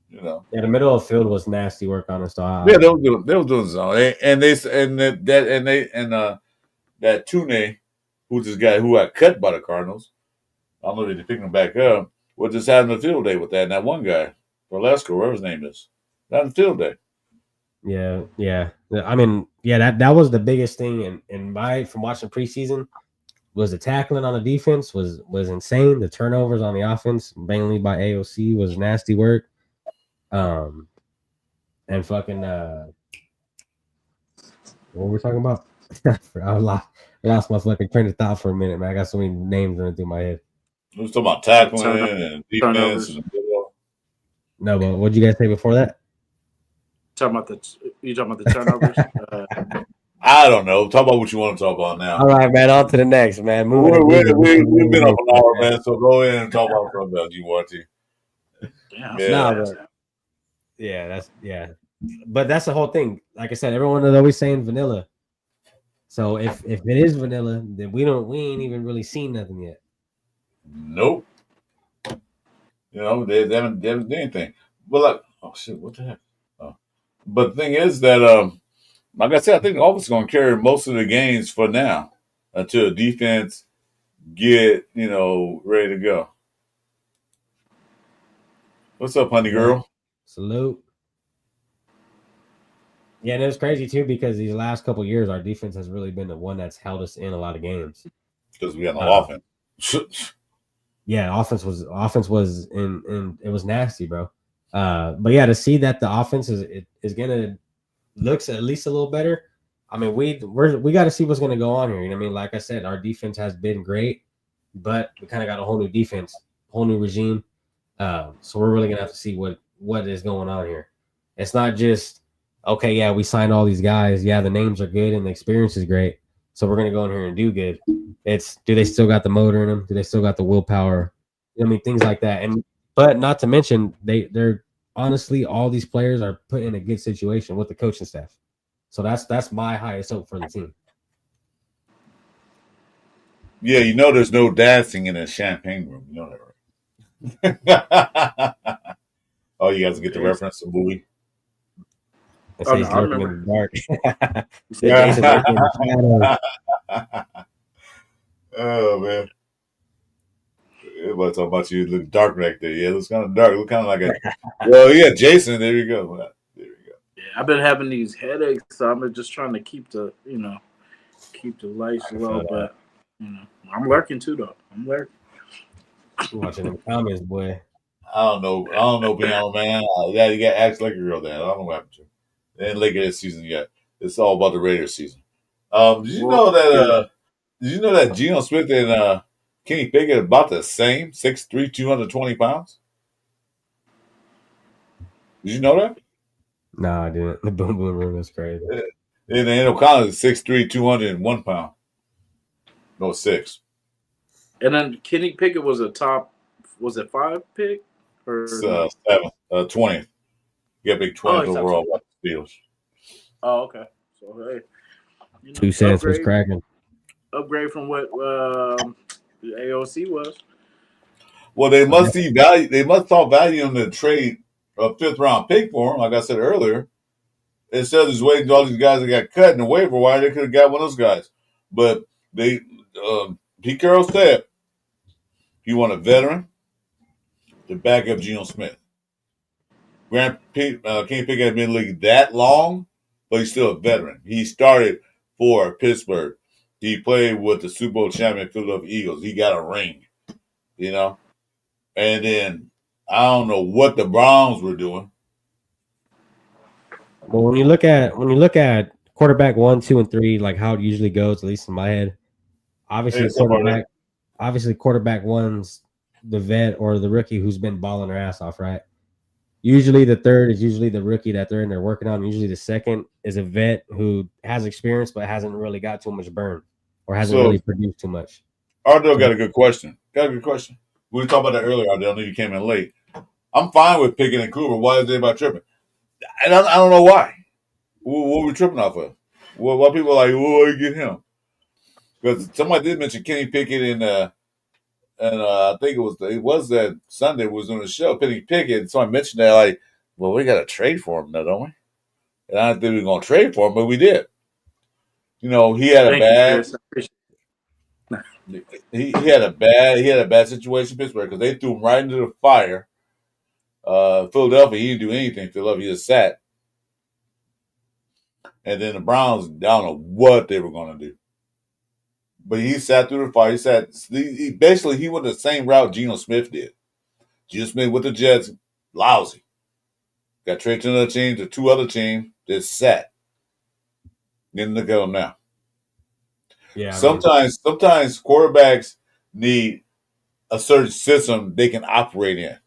You know. Yeah, the middle of the field was nasty work on us. So Yeah, they were doing. They were doing zone. That Tune, who's this guy who got cut by the Cardinals. I don't know if they're picking him back up. Was just having a field day with that. And that one guy, Valesco, whatever his name is, having a field day. Yeah. I mean, yeah, that was the biggest thing in my from watching preseason was the tackling on the defense was insane. The turnovers on the offense, mainly by AOC, was nasty work. And fucking what were we talking about? I lost my fucking train of thought for a minute, man. I got so many names running through my head. We was talking about tackling Turno- and defense. Turnovers. No, but what'd you guys say before that? You talking about the turnovers? I don't know. Talk about what you want to talk about now. All right, man. On to the next, man. We've been up an hour, man. So go ahead and talk about something else you want to. Yeah. Nah, but but that's the whole thing. Like I said, everyone is always saying vanilla. So if it is vanilla, then we ain't even really seen nothing yet. Nope. You know, they haven't done anything. But like, oh shit, what the heck? But the thing is that, like I said, I think the offense is going to carry most of the games for now until defense get ready to go. What's up, honey girl? Salute. Yeah, and it was crazy too because these last couple of years, our defense has really been the one that's held us in a lot of games. Because we got no offense. Yeah, offense was in it was nasty, bro. But yeah, to see that the offense is gonna looks at least a little better. I mean, we got to see what's gonna go on here. You know what I mean? Like I said, our defense has been great, but we kind of got a whole new defense, whole new regime. So we're really gonna have to see what is going on here. It's not just okay. Yeah, we signed all these guys. Yeah, the names are good and the experience is great. So we're gonna go in here and do good. It's do they still got the motor in them? Do they still got the willpower? I mean, things like that. And but not to mention they're honestly all these players are put in a good situation with the coaching staff. So that's my highest hope for the team. Yeah, there's no dancing in a champagne room. You know that, right? Oh, you guys get the reference to the movie? It says I lurking in remember. the dark. Jason's lurking in the shadows. Oh man. Everybody talking about you look dark right there. Yeah, it looks kind of dark. It look kind of like well, yeah, Jason. There you go. There we go. Yeah, I've been having these headaches, so I'm just trying to keep the lights low. But I'm lurking too, though. I'm lurking. Watching them comments, boy. I don't know, Piano Man. Yeah, you got to act like a girl. Then I don't know what happened to him. They didn't like it this season yet. It's all about the Raiders season. Did you know that? Did you know that Geno Smith and Kenny Pickett are about the same, 6'3", 220 pounds? Did you know that? No, I didn't. The boom boom room is crazy. And then O'Connell is 6'3", 201 pounds. No, 6. And then Kenny Pickett was a top, was it 5 pick? Or 7th, 20th. You got big 20th overall by the Steelers. Oh, okay. So, hey. 2 cents was cracking. Upgrade from what the AOC was. Well, they must see value. They must saw value in the trade a 5th round pick for him. Like I said earlier, instead of just waiting until all these guys that got cut in the waiver wire, they could have got one of those guys. But they, Pete Carroll said he want a veteran to back up Geno Smith. Kenny Pickett has been in the league that long, but he's still a veteran. He started for Pittsburgh. He played with the Super Bowl champion Philadelphia Eagles. He got a ring, And then I don't know what the Browns were doing. Well, when you look at quarterback 1, 2, and 3, like how it usually goes, at least in my head, obviously quarterback 1's the vet or the rookie who's been balling their ass off, right? Usually the 3rd is usually the rookie that they're working on. Usually the 2nd is a vet who has experience but hasn't really got too much burn or hasn't really produced too much. Ardell got a good question. We were talking about that earlier, Ardell. I knew you came in late. I'm fine with Pickett and Cooper. Why is anybody tripping? And I don't know why. What are we tripping off of? Why people are like, why you get him? Because somebody did mention Kenny Pickett and I think it was that Sunday was on the show, Kenny Pickett. And somebody mentioned that, like, well, we got to trade for him now, don't we? And I didn't think we were going to trade for him, but we did. He had a bad. He had a bad situation in Pittsburgh because they threw him right into the fire. Philadelphia, he didn't do anything. Philadelphia just sat. And then the Browns, I don't know what they were going to do. But he sat through the fire. He basically he went the same route Geno Smith did. Geno Smith with the Jets, lousy. Got traded to another team, to two other teams, just sat. Then look at him now. Yeah, Sometimes quarterbacks need a certain system they can operate in.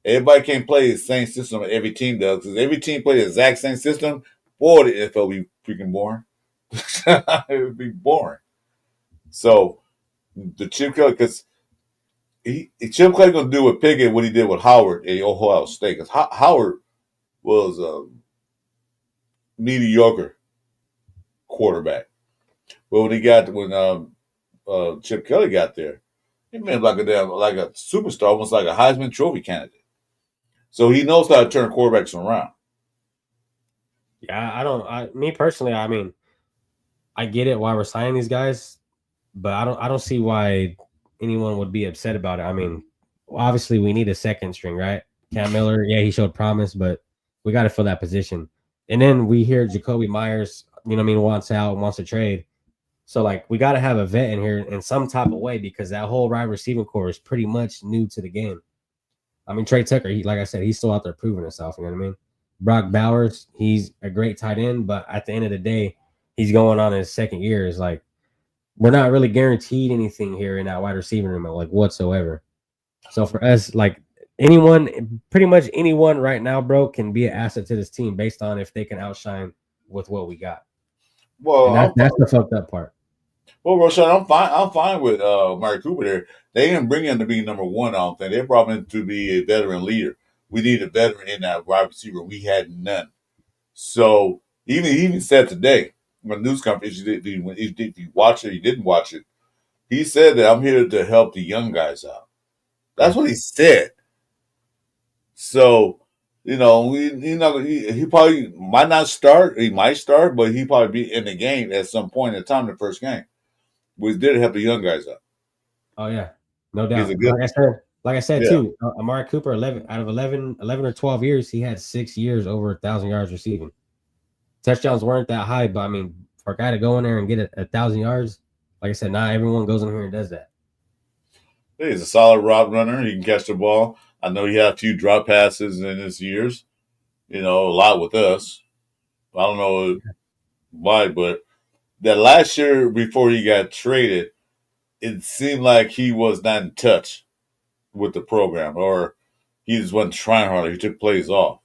Everybody can't play the same system every team does, because every team plays the exact same system. Boy, the NFL would be freaking boring. It would be boring. So the Chip Kelly, because Chip Kelly going to do with Pickett what he did with Howard at Ohio State, because Howard was a mediocre quarterback. But when Chip Kelly got there, he made like a superstar, almost like a Heisman Trophy candidate. So he knows how to turn quarterbacks around. Yeah, me personally, I mean, I get it why we're signing these guys, but I don't see why anyone would be upset about it. I mean, obviously we need a second string, right? Cam Miller, yeah, he showed promise, but we got to fill that position. And then we hear Jacoby Myers, wants out, wants to trade. So like we got to have a vet in here in some type of way, because that whole wide receiving core is pretty much new to the game. I mean, Trey Tucker, like I said, he's still out there proving himself. You know what I mean? Brock Bowers, he's a great tight end, but at the end of the day, he's going on his second year. It's like we're not really guaranteed anything here in that wide receiving room, like whatsoever. So for us, like pretty much anyone right now, bro, can be an asset to this team based on if they can outshine with what we got. Well, and that's the fucked up part. Well, Roshan, I'm fine with Mari Cooper there. They didn't bring him to be number one, I don't think. They brought him to be a veteran leader. We need a veteran in that wide receiver. We had none. So he even said today on the news conference, if you watch it, you didn't watch it, he said that I'm here to help the young guys out. That's what he said. So, he probably might not start. He might start, but he probably be in the game at some point in time in the first game. We did help the young guys out. Oh yeah, no doubt. Good, like I said too, Amari Cooper, 11 out of 11 or 12 years, he had 6 years over 1,000 yards receiving. Touchdowns weren't that high, but I mean, for a guy to go in there and get 1,000 yards, like I said, not everyone goes in here and does that. He's a solid route runner. He can catch the ball. I know he had a few drop passes in his years. A lot with us. I don't know why, but that last year before he got traded, it seemed like he was not in touch with the program, or he just wasn't trying harder. He took plays off.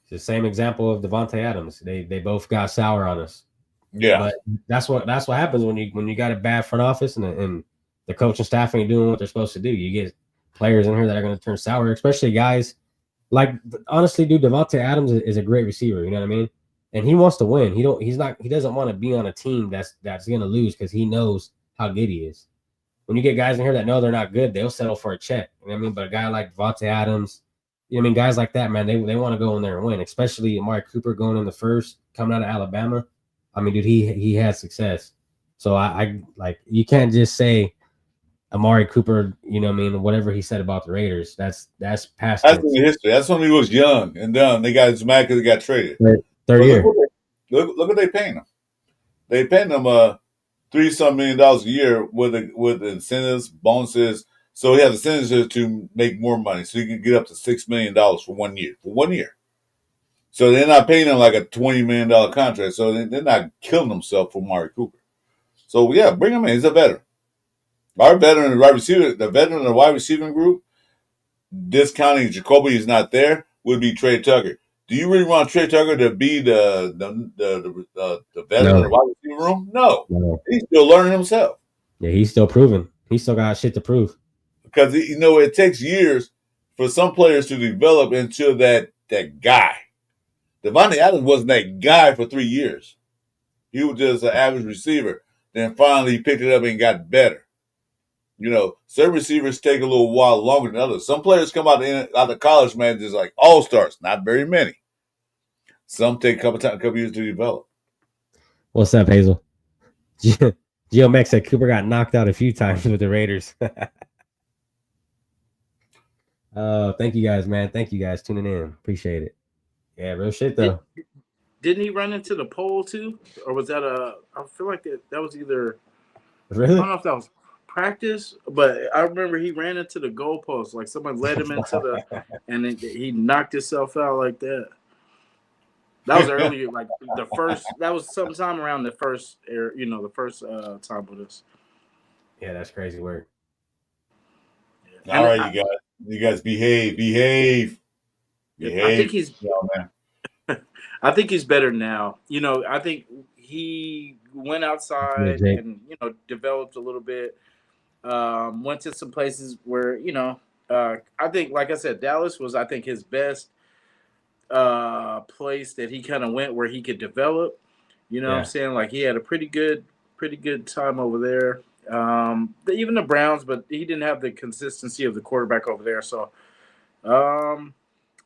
It's the same example of Devontae Adams. They both got sour on us. Yeah, but that's what happens when you got a bad front office and the coaching staff ain't doing what they're supposed to do. You get players in here that are going to turn sour, especially guys like, honestly, dude, Devontae Adams is a great receiver. You know what I mean? And he wants to win. He doesn't want to be on a team that's going to lose, because he knows how good he is. When you get guys in here that know they're not good, they'll settle for a check. You know what I mean? But a guy like Devontae Adams, guys like that, man, they want to go in there and win, especially Amari Cooper going in the first, coming out of Alabama. I mean, dude, he had success. So I like, you can't just say Amari Cooper, whatever he said about the Raiders, that's past. That's in the history. That's when he was young and done. They got mad because he got traded. Third year. Look what they paying him. They paying him $3-some million a year with incentives, bonuses. So he has incentives to make more money, so he can get up to $6 million for 1 year. For 1 year. So they're not paying him like a $20 million contract. So they're not killing themselves for Amari Cooper. So yeah, bring him in. He's a veteran. Our veteran and wide receiver, the veteran of the wide receiving group, discounting Jacoby is not there, would be Trey Tucker. Do you really want Trey Tucker to be the veteran of the wide receiver room? No. He's still learning himself. Yeah, he's still proving. He still got shit to prove. Because it takes years for some players to develop into that guy. Devontae Adams wasn't that guy for 3 years. He was just an average receiver. Then finally he picked it up and got better. Some receivers take a little while longer than others. Some players come out of college, man, just like all-stars. Not very many. Some take a couple years to develop. What's up, Hazel? Geo Max said Cooper got knocked out a few times with the Raiders. Thank you guys, man. Thank you guys tuning in. Appreciate it. Yeah, real shit though. Didn't he run into the pole too, or was that a? I feel like that was either. I Really? don't know if that was practice, but I remember he ran into the goalpost. Like someone led him into the, and then he knocked himself out like that. That was earlier, like the first. That was sometime around the first, the first time with us. Yeah, that's crazy work. All And right, you guys behave. I think he's Yeah, man. I think he's better now. I think he went Yeah, outside Jake. and developed a little bit. Went to some places where I think, like I said, Dallas was I think his best place that he kind of went where he could develop. You know what I'm Yeah. saying? Like he had a pretty good time over there. Even the Browns, but he didn't have the consistency of the quarterback over there. So,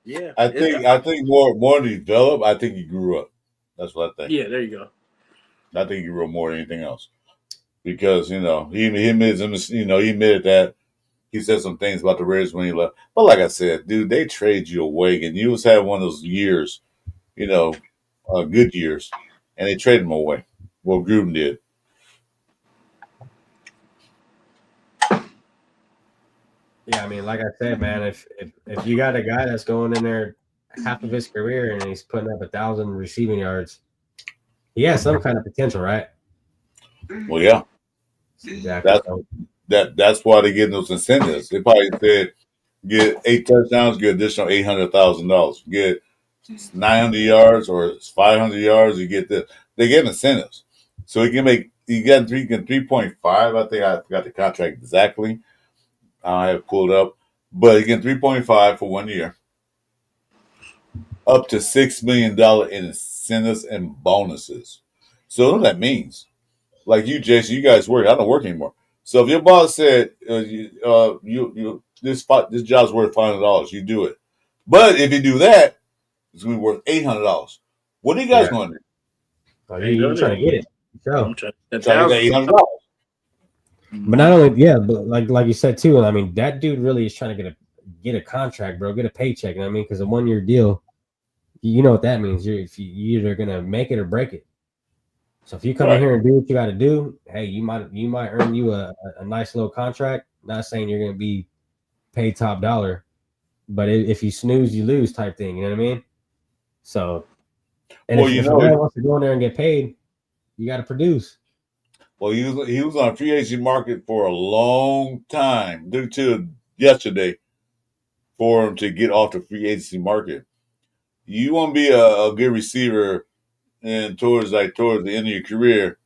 yeah, I think more to develop. I think he grew up. That's what I think. yeah. There you go. I think he grew up more than anything else because he admitted that he said some things about the Raiders when he left. But like I said, dude, they trade you away, and you was having one of those years, good years, and they traded him away. Well, Gruden did. Yeah, I mean, like I said, man, if you got a guy that's going in there half of his career and he's putting up 1,000 receiving yards, he has some kind of potential, right? Well, yeah, Exactly. that's why they get those incentives. They probably said get 8 touchdowns, get additional $800,000. Get 900 yards or 500 yards, you get this. They get incentives, so he got 3.5. I think I forgot the contract exactly. I have pulled up, but he get 3.5 for 1 year, up to $6 million in incentives and bonuses. So what that means, like you, Jason, you guys work. I don't work anymore. So if your boss said this job's worth $500, you do it. But if you do that, it's going to be worth $800. What are you guys Yeah. going to do? Oh, you trying to get it. So, I'm trying to Try to get $800. but not only but like you said too, I mean, that dude really is trying to get a contract, bro, get a paycheck. You know what I mean? Because a 1 year deal, you know what that means. You're either gonna make it or break it. So if you come in here and do what you got to do, hey, you might earn you a nice little contract. Not saying you're gonna be paid top dollar, but if you snooze, you lose type thing. You know what I mean? So, and Well, if a guy wants to go in there and get paid, you got to produce. Well, he was on a free agency market for a long time, due to yesterday, for him to get off the free agency market. You want to be a good receiver and towards the end of your career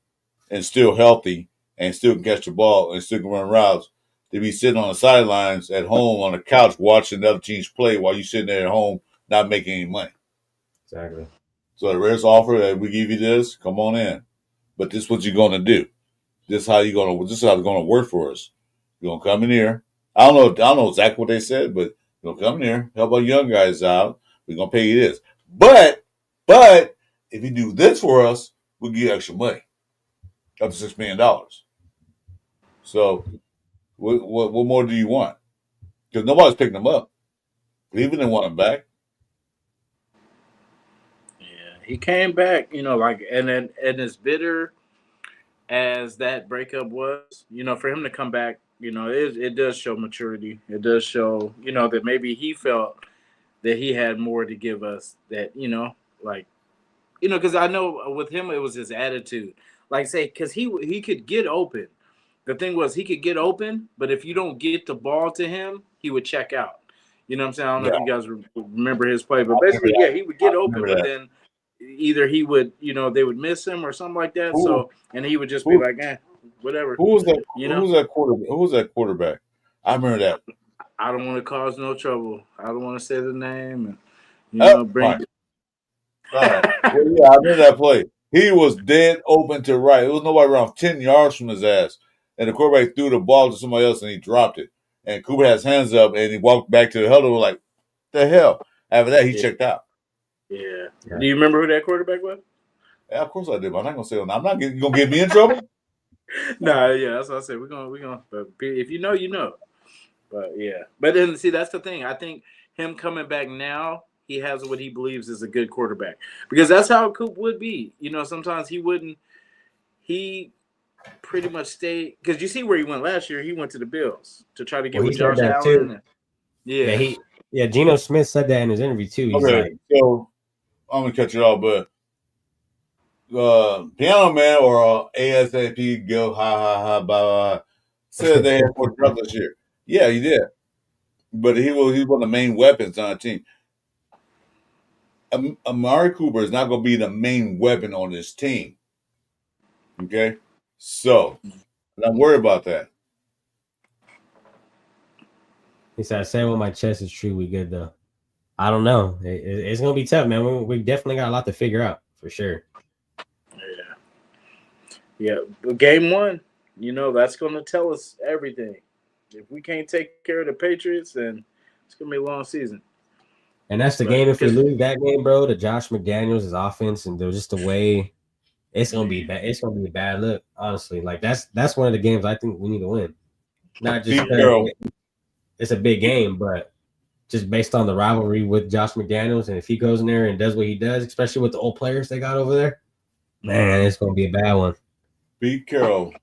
and still healthy and still can catch the ball and still can run routes, to be sitting on the sidelines at home on the couch watching the other teams play while you sitting there at home not making any money. Exactly. So the Reds offer that we give you this, come on in. But this is what you're gonna do. This is how it's gonna work for us. You're gonna come in here. I don't know exactly what they said, but you're gonna come in here, help our young guys out. We're gonna pay you this. But if you do this for us, we'll give you extra money. Up to $6 million. So what more do you want? Because nobody's picking them up. Even they want them back. Yeah, he came back. And as bitter as that breakup was, for him to come back, it does show maturity. It does show, that maybe he felt that he had more to give us. That because I know with him it was his attitude. Like say, because he could get open. The thing was he could get open, but if you don't get the ball to him, he would check out. You know what I'm saying? I don't know if you guys remember his play, but basically, yeah, he would get open, but then either he would, they would miss him or something like that. So, and he would just be like, whatever. Who was that? Who was that quarterback? I remember that. I don't want to cause no trouble. I don't want to say the name, and bring. All right. Well, yeah, I remember that play. He was dead open to right. It was nobody around 10 yards from his ass. And the quarterback threw the ball to somebody else and he dropped it. And Cooper has hands up and he walked back to the huddle like, the hell? After that, he checked out. Yeah. Do you remember who that quarterback was? Yeah, of course I did, but I'm not gonna say it. I'm not you gonna get me in trouble? Nah, yeah, that's what I said. We're gonna but if you know. But yeah. But then see that's the thing. I think him coming back now, he has what he believes is a good quarterback. Because that's how Coop would be. You know, sometimes he wouldn't. He pretty much stayed because you see where he went last year. He went to the Bills to try to get Well, he with said Josh that Allen. too. Yeah. Yeah, Geno Smith said that in his interview too. He's Okay, like, so I'm gonna cut you off, but Piano Man or ASAP go ha ha ha blah blah said they had more drops this year. Yeah, he did, but he's one of the main weapons on the team. Amari Cooper is not going to be the main weapon on this team. Okay, so I'm worried about that. he said, I say with my chest is true. We good though. I don't know. It's gonna be tough, man. We definitely got a lot to figure out for sure. Yeah. But game 1, you know, that's going to tell us everything. If we can't take care of the Patriots, then it's going to be a long season. And that's the game. If we lose that game, bro, to Josh McDaniels' his offense and just the way it's gonna be bad. It's gonna be a bad look, honestly. Like that's one of the games I think we need to win. Not just because it's a big game, but just based on the rivalry with Josh McDaniels, and if he goes in there and does what he does, especially with the old players they got over there, man, it's gonna be a bad one. Pete Carroll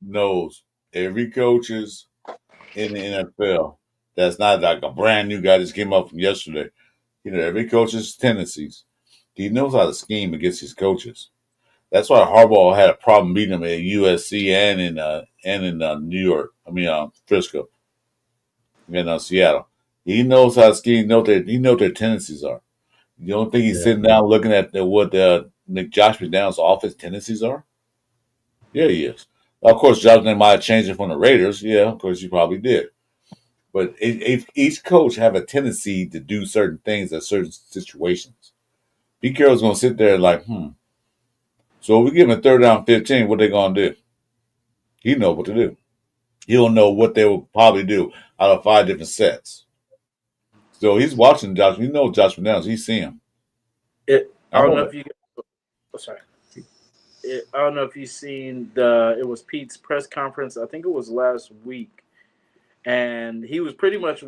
knows every coaches in the NFL. That's not like a brand new guy just came up from yesterday. You know, every coach's tendencies. He knows how to scheme against his coaches. That's why Harbaugh had a problem beating him at USC and in New York. I mean, Frisco, and Seattle. He knows how to scheme. He knows their tendencies are. You don't think he's sitting down looking at what Josh McDaniels' offense tendencies are? Yeah, he is. Of course, Josh McDaniels might have changed it from the Raiders. Yeah, of course, he probably did. But if each coach have a tendency to do certain things at certain situations, Pete Carroll's going to sit there like, So if we give him a 3rd down 15, what they going to do? He know what to do. He'll know what they will probably do out of 5 different sets. So he's watching Josh. You know Josh McDaniels. He's seeing him. I don't know if you. Oh, sorry. I don't know if you've seen it was Pete's press conference. I think it was last week. And he was pretty much,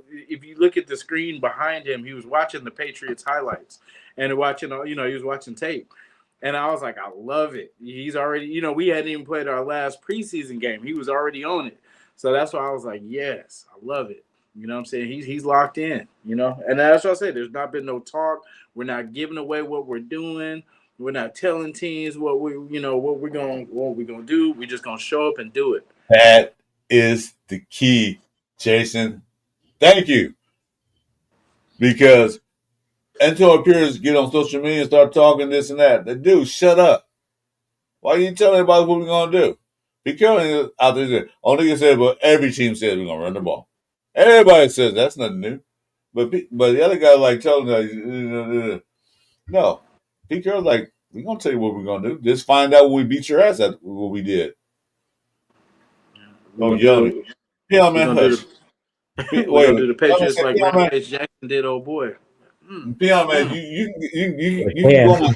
if you look at the screen behind him, he was watching the Patriots highlights and watching, he was watching tape. And I was like, I love it. He's already, we hadn't even played our last preseason game. He was already on it. So that's why I was like, yes, I love it. You know what I'm saying? He's locked in, And that's what I say. There's not been no talk. We're not giving away what we're doing. We're not telling teams what we're gonna do. We're just gonna show up and do it. That is the key, Jason. Thank you. Because until our peers get on social media and start talking this and that, the dude, shut up. Why are you telling everybody what we're gonna do? Be careful out there. Only you said, but every team says we're gonna run the ball. Everybody says that's nothing new. But the other guy like telling us, no. Pete Carroll's like, we're gonna tell you what we're gonna do. Just find out when we beat your ass at what we did. Oh, yelling. Yeah, man, hush. We're gonna do the Patriots like Rampage Jackson did, old boy. Piano man, you can go on my.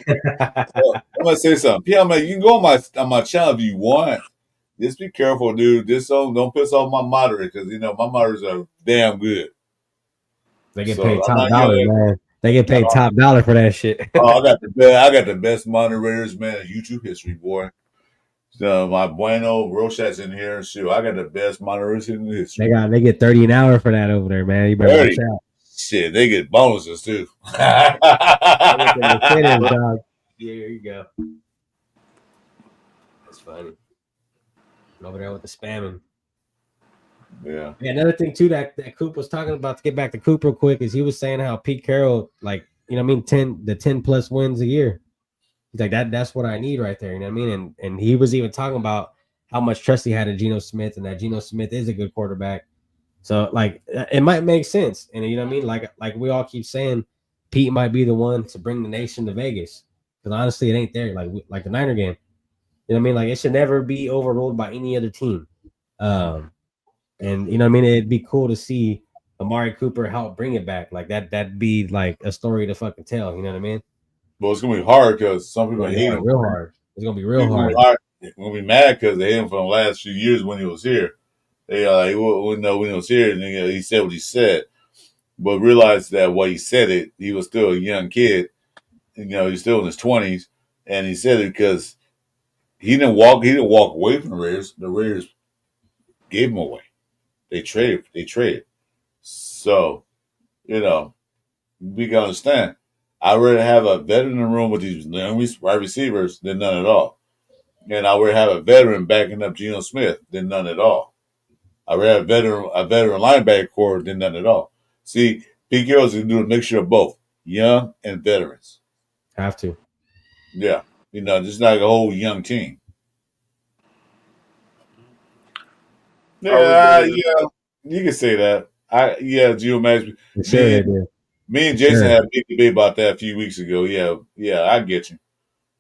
I'm gonna say something. Piano man, you can go on my channel if you want. Just be careful, dude. Just don't piss off my moderators because my moderators are damn good. They get paid top dollar, man. They get paid top dollar for that shit. I got the best moderators, man, in YouTube history, boy. My Bueno Rochat's in here. Shoot, I got the best moderators in history. They get 30 an hour for that over there, man. You better watch out. Shit, they get bonuses too. There you go. That's funny. Over there with the spamming. Yeah. Another thing too that Coop was talking about, to get back to Coop real quick, is he was saying how Pete Carroll, 10 plus wins a year. He's like, that's what I need right there. You know what I mean? And he was even talking about how much trust he had in Geno Smith and that Geno Smith is a good quarterback. So it might make sense. And you know what I mean? Like we all keep saying, Pete might be the one to bring the nation to Vegas. Because honestly, it ain't there. Like the Niner game. You know what I mean? Like it should never be overruled by any other team. And you know what I mean? It'd be cool to see Amari Cooper help bring it back. Like that'd be like a story to fucking tell. You know what I mean? Well, it's gonna be hard because some people hate him. Real hard. It's gonna be real hard. We're gonna be mad because they hate him from the last few years when he was here. They when he was here, and he said what he said. but realized that when he said it, he was still a young kid. He's still in his 20s, and he said it because he didn't walk. He didn't walk away from the Raiders. The Raiders gave him away. They traded. They traded. So we can understand. I'd rather have a veteran in the room with these wide receivers than none at all. And I'd rather have a veteran backing up Geno Smith than none at all. I'd rather have a veteran linebacker core than none at all. See, Pete Carroll's going to do a mixture of both, young and veterans. Have to. Yeah. Just like a whole young team. Yeah, you can say that. Geo Max. Me and Jason had a big debate about that a few weeks ago. Yeah, I get you.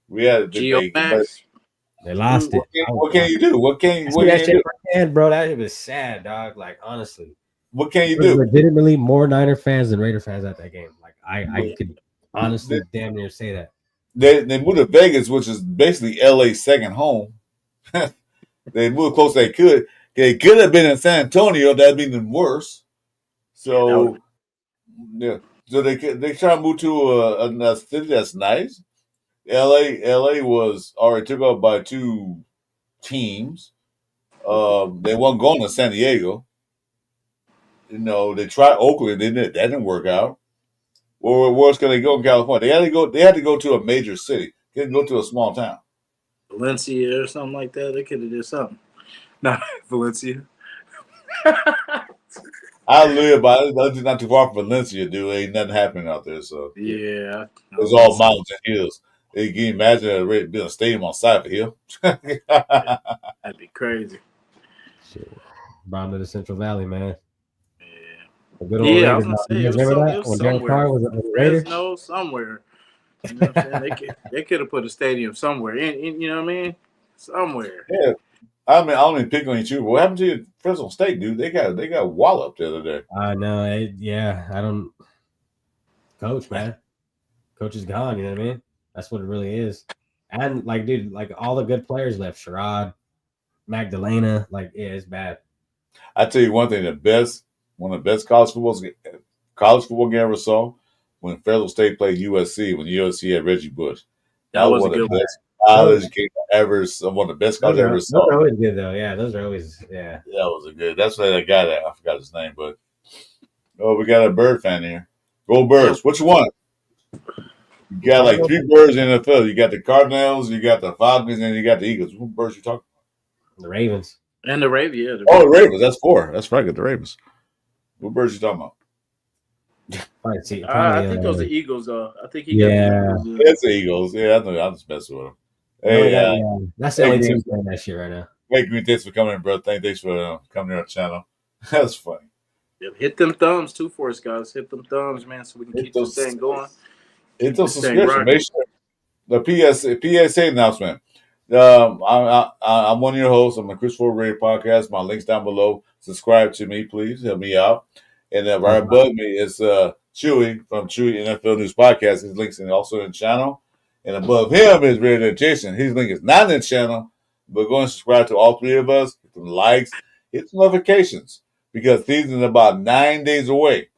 We had a debate. They lost it. What can you do? What can you do? Bro, that was sad, dog. Like, honestly. What can you do? Legitimately more Niner fans than Raider fans at that game. Like, I could honestly damn near say that. They moved to Vegas, which is basically LA's second home. They moved close they could. They could have been in San Antonio. That'd be even worse. So, yeah. So they try to move to a city that's nice. LA was already took over by two teams. They weren't going to San Diego. They tried Oakland. That didn't work out. Where else can they go in California? They had to go to a major city. They didn't go to a small town. Valencia or something like that. They could have did something. Not Valencia. I live by it's not too far from Valencia, dude. Ain't nothing happening out there. So yeah, it's all mountains and hills. Can you imagine building a stadium on Cypher Hill? That'd be crazy. Shit. Bound to the Central Valley, man. Yeah, I was gonna say it was somewhere. Somewhere. You know what I'm saying? They could have put a stadium somewhere. You know what I mean? Somewhere. Yeah. I don't even pick on you, but what happened to your Fresno State, dude? They got walloped the other day. I know. I don't. Coach, man. Coach is gone. You know what I mean? That's what it really is. And dude, all the good players left. Sherrod, Magdalena. It's bad. I tell you one thing: one of the best college football game I ever saw when Fresno State played USC. When USC had Reggie Bush, that was one of the best college games ever. One of the best college I ever saw. Those are always good, though. Yeah, those are always That was a good. That's why that guy I forgot his name, but we got a Bird fan here. Go Birds! Which one? You got 3 birds in the NFL. You got the Cardinals, you got the Falcons, and you got the Eagles. What birds you talking about? The Ravens. And the Ravens, yeah. The Ravens. That's 4. That's right. Got the Ravens. What birds you talking about? I think those are Eagles, though. I think he got the Eagles. It's the Eagles. Yeah, I'm just messing with them. Hey, that's the only team playing that shit right now. Hey, Green, thanks for coming in, bro. Thanks for coming to our channel. That's funny. Yeah, hit them thumbs, too, for us, guys. Hit them thumbs, man, so we can keep this thing going. Hit those subscriptions. Make sure the PSA announcement. I'm one of your hosts. I'm the Chris Ford Radio Podcast. My link's down below. Subscribe to me, please. Help me out. And then right above me is Chuy from Chuy NFL News Podcast. His link's also in the channel. And above him is Radio Jason. His link is not in the channel. But go and subscribe to all 3 of us. Hit some likes. Hit some notifications. Because season's about 9 days away.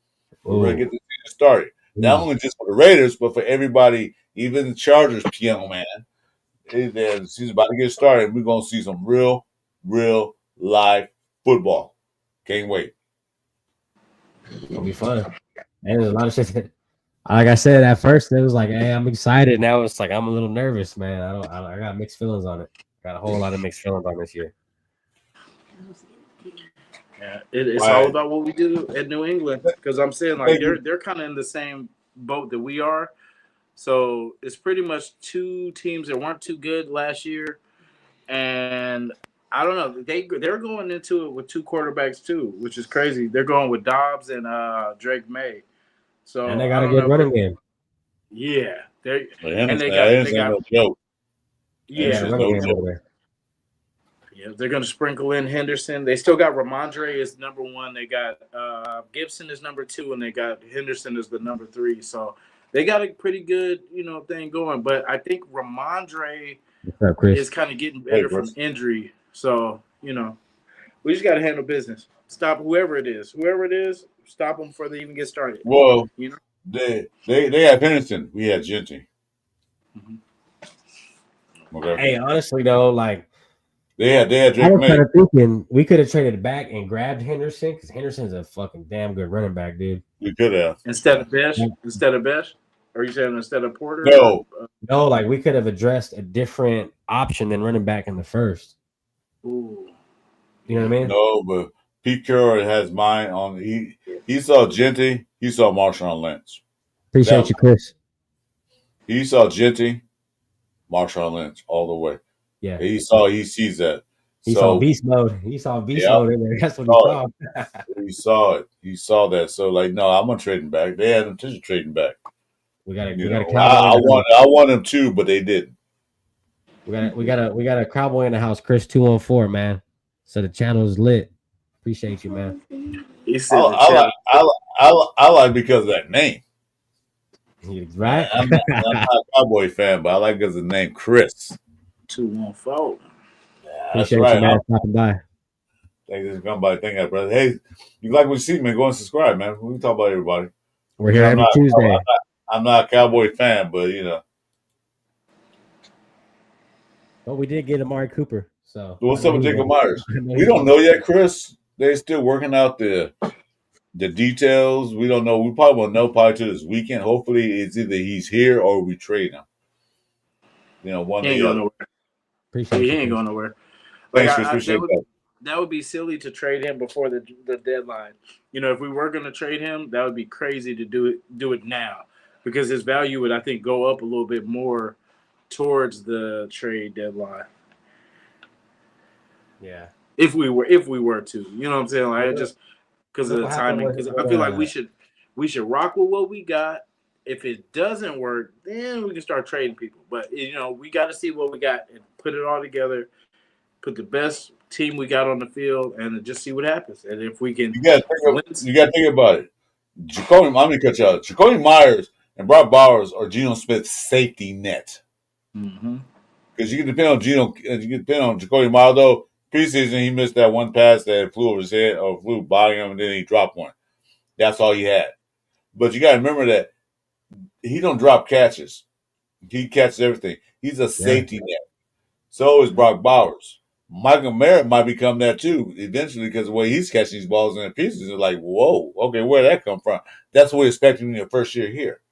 We're going to get the season started. Not only just for the Raiders, but for everybody, even the Chargers, piano man. The season's about to get started. We're going to see some real live football. Can't wait. It'll be fun. And there's a lot of shit. Like I said, at first it was like, hey, I'm excited. Now it's like I'm a little nervous, man. I got mixed feelings on it. Got a whole lot of mixed feelings on this year. Yeah, it's all about what we do at New England. Because I'm saying they're kind of in the same boat that we are. So it's pretty much 2 teams that weren't too good last year, and I don't know. They're going into it with 2 quarterbacks too, which is crazy. They're going with Dobbs and Drake May. So and they got a good running game. Yeah, they got no joke. Yeah, they're going to sprinkle in Henderson. They still got Ramondre as number 1. They got Gibson as number 2, and they got Henderson as the number 3. So they got a pretty good, thing going. But I think Ramondre is kind of getting better from injury. So, we just got to handle business. stop whoever it is. Whoever it is, stop them before they even get started. Well, You know. they have Henderson. We had Genty. Mhm. Okay. Hey, honestly though, like They had I Drake was May. kind of thinking we could have traded back and grabbed Henderson because Henderson's a fucking damn good running back, dude. We could have. Instead of Besh, or you saying instead of Porter? No. No, like we could have addressed a different option than running back in the first. Ooh. You know what I mean? No, but Pete Carroll has mine on. He saw Genty. He saw Marshawn Lynch. Appreciate you, Chris. He saw Genty, Marshawn Lynch all the way. Yeah. He sees that. He saw beast mode. He saw beast Yeah. mode in there. That's what he saw. He saw it. He saw that. So like, no, I'm gonna trade him back. They had him to trade him back. We got You a know, cowboy. I want him too, but they didn't. We got a cowboy in the house, Chris 214, man. So the channel is lit. Appreciate you, man. He said I like because of that name. Right? I'm not a Cowboy fan, but I like because of the name Chris. 214. That's Appreciate right. you, man, stopping by. Thank you for coming by. Thank you, brother. Hey, you like what you see, man? Go and subscribe, man. We can talk about everybody. We're here every Tuesday. I'm not a Cowboy fan, but you know. But we did get Amari Cooper. So What's up with Jacob Myers? We don't know yet, Chris. They're still working out the details. We don't know. We probably won't know probably till this weekend. Hopefully, it's either he's here or we trade him. You know, one He ain't or the going other. nowhere. appreciate He you. ain't going nowhere. Thanks, Like, Chris. Appreciate that. that would be silly to trade him before the deadline. You know, if we were going to trade him, that would be crazy to do it now because his value would, I think, go up a little bit more towards the trade deadline. Yeah. If we were to, you know what I'm saying? Like just because of the timing. Because I feel like we should rock with what we got. If it doesn't work, then we can start trading people. But you know, we got to see what we got and put it all together. Put the best team we got on the field and just see what happens. And if we can, you got to think about it. I'm gonna cut you out. Jacoby Myers and Brock Bowers are Geno Smith's safety net. Because you can depend on Geno. You can depend on Jacoby Myers. Though preseason he missed that one pass that flew over his head or flew by him, and then he dropped one. That's all he had. But you got to remember that he don't drop catches. He catches everything. He's a safety net. So is Brock Bowers. Michael Merritt might become that too eventually because the way he's catching these balls in the pieces are like, whoa, okay, where did that come from? That's what we expected in your first year here.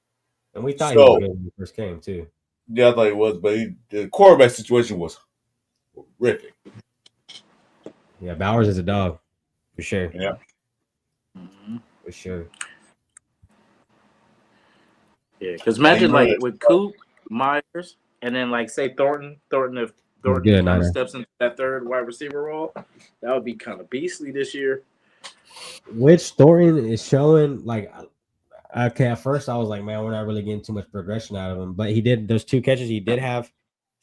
And we thought he was good when he first came too. Yeah, I thought he was, but the quarterback situation was horrific. Yeah, Bowers is a dog for sure. Yeah, for sure. Yeah, because imagine like with Coop, Myers, and then like say Thornton if Thornton kind of steps into that third wide receiver role, that would be kind of beastly this year. Which Thornton is showing like. Okay, at first I was like, man, we're not really getting too much progression out of him. But he did those two catches he did have,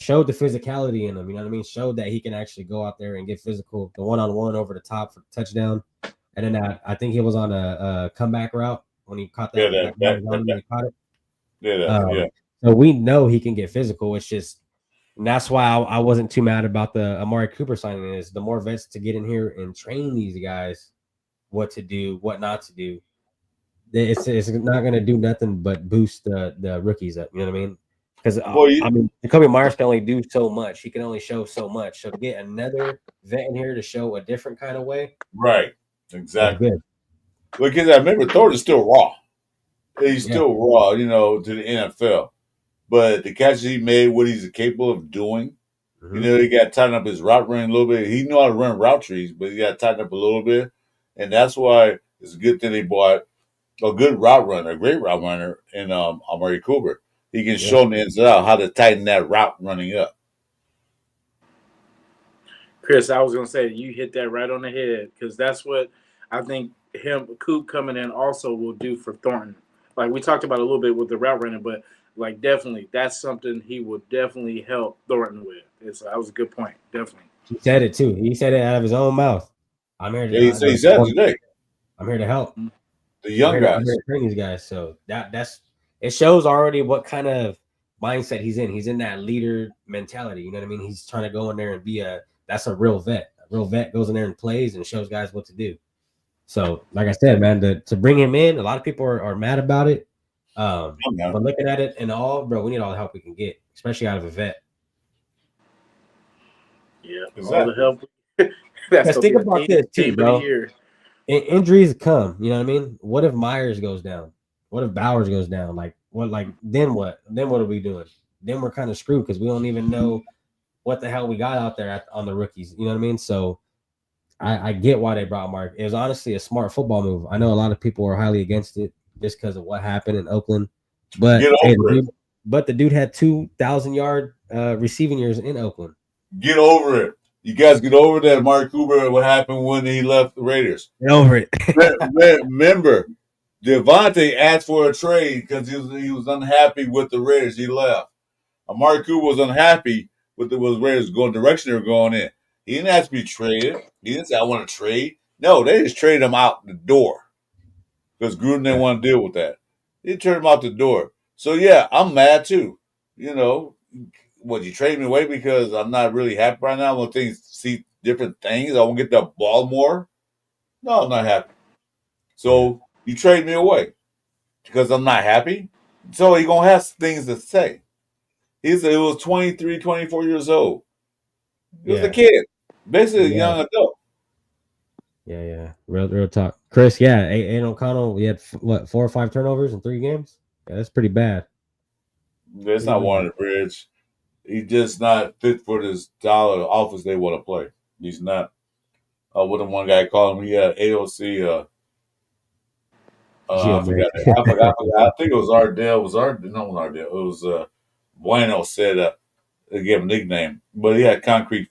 showed the physicality in him. You know what I mean? Showed that he can actually go out there and get physical. The one-on-one over the top for the touchdown. And then I think he was on a comeback route when he caught that. He caught it. Yeah. So we know he can get physical. It's just, and that's why I wasn't too mad about the Amari Cooper signing. Is the more vets to get in here and train these guys what to do, what not to do. It's not going to do nothing but boost the rookies up. You know what I mean? Because I mean, Jacoby Myers can only do so much. He can only show so much. So to get another vet in here to show a different kind of way, right? Exactly. Good. Because I remember Thornton's still raw. He's still raw, you know, to the NFL. But the catches he made, what he's capable of doing, you know, he got to tighten up his route running a little bit. He knew how to run route trees, but he got to tighten up a little bit, and that's why it's a good thing they bought a good route runner, a great route runner in Amari Cooper. He can show them the ins and out how to tighten that route running up. Chris, I was going to say, you hit that right on the head because that's what I think Coop coming in also will do for Thornton. Like we talked about a little bit with the route running, but like definitely that's something he will definitely help Thornton with. That was a good point. Definitely. He said it too. He said it out of his own mouth. I'm here to he said it today. I'm here to help. The young guys. I'm here to train these guys. So that's it shows already what kind of mindset he's in. He's in that leader mentality. You know what I mean? He's trying to go in there and be that's a real vet. A real vet goes in there and plays and shows guys what to do. So, like I said, man, to bring him in, a lot of people are mad about it. Yeah. But looking at it and all, bro, we need all the help we can get, especially out of a vet. Yeah, all the Exactly. help. That's Because gonna think be the about this too, game of the bro. year. Injuries come, you know what I mean? What if Myers goes down? What if Bowers goes down? Then what? Then what are we doing? Then we're kind of screwed because we don't even know what the hell we got out there on the rookies. You know what I mean? So I get why they brought Mark. It was honestly a smart football move. I know a lot of people are highly against it just because of what happened in Oakland. But Get over it. the dude had 2,000-yard receiving years in Oakland. Get over it. You guys get over that, Mark Cooper, what happened when he left the Raiders. Get over it. Remember, Devontae asked for a trade because he was unhappy with the Raiders. He left. Amari Cooper was unhappy with the Raiders going direction they were going in. He didn't ask to be traded. He didn't say, I want to trade. No, they just traded him out the door because Gruden didn't want to deal with that. They turned him out the door. So, yeah, I'm mad too. You know, what, you trade me away because I'm not really happy right now? I want to see different things. I want to get the ball more. No, I'm not happy. So you trade me away because I'm not happy. So he going to have things to say. He was 23, 24 years old. He was a kid, basically a young adult. Yeah. Real talk. Chris, Aiden O'Connell, he had, 4 or 5 turnovers in 3 games? Yeah, that's pretty bad. It's not one on the bridge. He's just not fit for this style of offense they want to play. He's not. What the one guy called him, he had AOC. I forgot. I think it was Ardell. No, Ardell. It was Bueno said they gave him a nickname, but he had concrete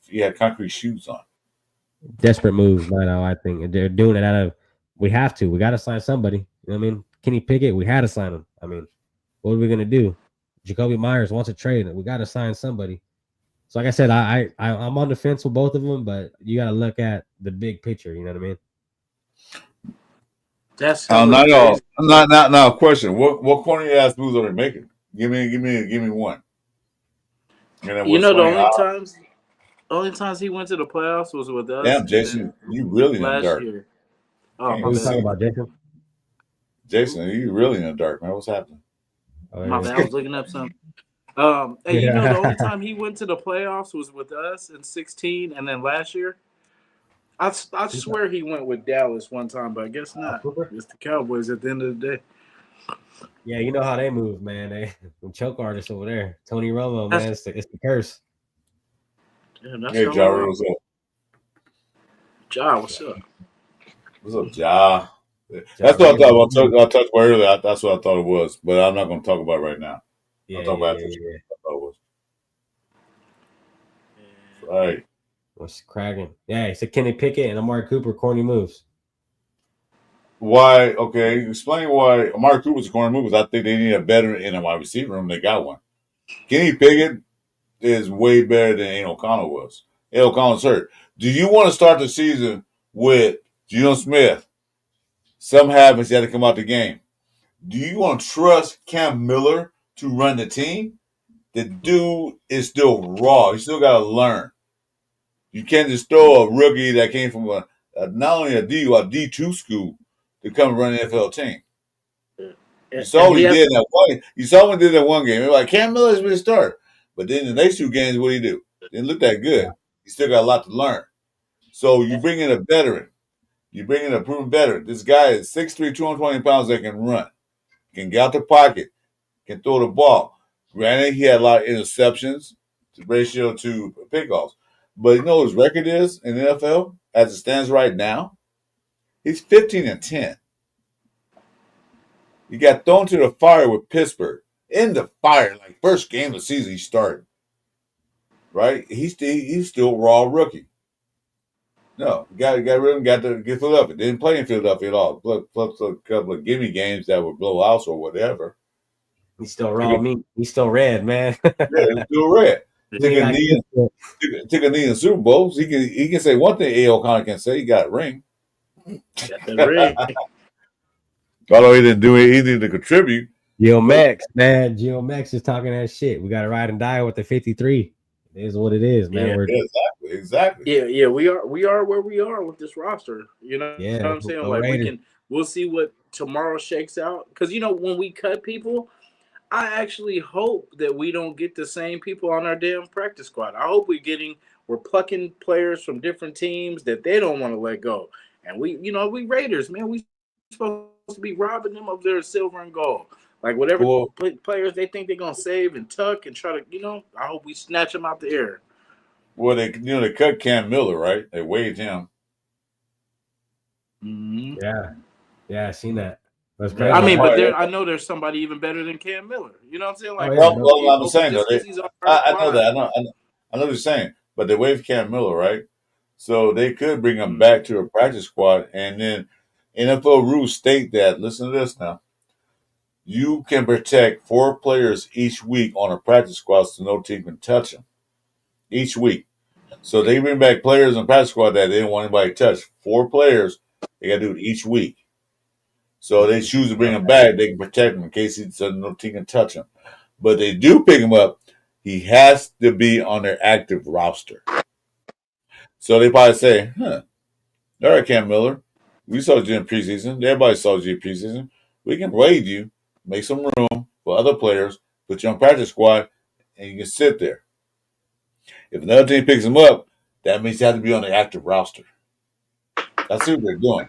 shoes on. Desperate moves right now, I think. And they're doing it out of, we got to sign somebody. You know what I mean? Kenny Pickett, we had to sign him. I mean, what are we going to do? Jacoby Myers wants a trade. We got to sign somebody. So like I said, I'm on the fence with both of them, but you got to look at the big picture. You know what I mean? That's not all. Now, question: What corny ass moves are they making? Give me one. You know, the only times he went to the playoffs was with us. Damn, Jason, you really in the last dark. year. Oh, what are you talking about, Jason? Jason, you really in the dark, man. What's happening? My bad. I was looking up something. And you know, the only time he went to the playoffs was with us in 2016, and then last year, I swear he went with Dallas one time, but I guess not. It's the Cowboys at the end of the day. Yeah, you know how they move, man. They choke artists over there. Tony Romo, man, it's the curse. Yeah, hey, Ja, what's up? Ja, what's up? What's up, Ja? That's what I thought. I touched about earlier. That's what I thought it was, but I'm not going to talk about it right now. I'll talk about it. I thought it was. Right. What's cracking? Yeah, it's a Kenny Pickett and Amari Cooper corny moves. Why? Okay, explain why Amari Cooper's a corny move. Because I think they need a veteran in a wide receiver room. They got one. Kenny Pickett is way better than Aiden O'Connell was. Aiden O'Connell's hurt. Do you want to start the season with Geno Smith? Some happens he had to come out the game. Do you want to trust Cam Miller to run the team? The dude is still raw. You still got to learn. You can't just throw a rookie that came from not only a D2 school to come and run an NFL team. You saw what he did in that one. You saw what he did in that one game. It was like Cam Miller's been a starter. But then the next 2 games, what do you do? Didn't look that good. You still got a lot to learn. So you bring in a veteran. You bring in a proven veteran. This guy is 6'3", 220 pounds that can run, can get out the pocket, can throw the ball. Granted, he had a lot of interceptions, ratio to pickoffs. But you know what his record is in the NFL as it stands right now? He's 15-10. He got thrown to the fire with Pittsburgh. In the fire, like first game of the season he started. Right? He's still raw rookie. No, got rid of him, got to get Philadelphia. Didn't play in Philadelphia at all. Plus a couple of gimme games that were blowouts or whatever. He's still raw meat. He's still red, man. Yeah, he's still red. Took a knee in Super Bowls. He can say one thing A.O. O'Connor can say. He got a ring. Got the ring. Although he didn't do it, he needed to contribute. Geo Max, man. Geo Max is talking that shit. We got to ride and die with the 53. It is what it is, man. Yeah, exactly. exactly. Yeah, we are where we are with this roster. You know Yeah, what I'm saying? go Like Raiders. we'll see what tomorrow shakes out. Because when we cut people, I actually hope that we don't get the same people on our damn practice squad. I hope we're plucking players from different teams that they don't want to let go. And we Raiders, man, we supposed to be robbing them of their silver and gold. Like whatever Well, players they think they're gonna save and tuck and try to, I hope we snatch them out the air. they cut Cam Miller, right? They waived him. Mm-hmm. Yeah, I seen that. That's Yeah, crazy. I so mean, Huh? but probably, I know there's somebody even better than Cam Miller. You know what I'm saying? Oh Like, yeah, no, I'm saying though, just because he's on our I know squad. that. I know what you're saying, but they waived Cam Miller, right? So they could bring him Mm-hmm. back to a practice squad, and then NFL rules state that. Listen to this now. You can protect 4 players each week on a practice squad, so no team can touch them each week. So they bring back players in practice squad that they didn't want anybody to touch. 4 players, they got to do it each week. So they choose to bring him back. They can protect him in case so no team can touch him. But they do pick him up. He has to be on their active roster. So they probably say, all right, Cam Miller, we saw you in preseason. Everybody saw you in preseason. We can waive you, make some room for other players, put you on practice squad, and you can sit there. If another team picks him up, that means you have to be on the active roster. That's what they're doing.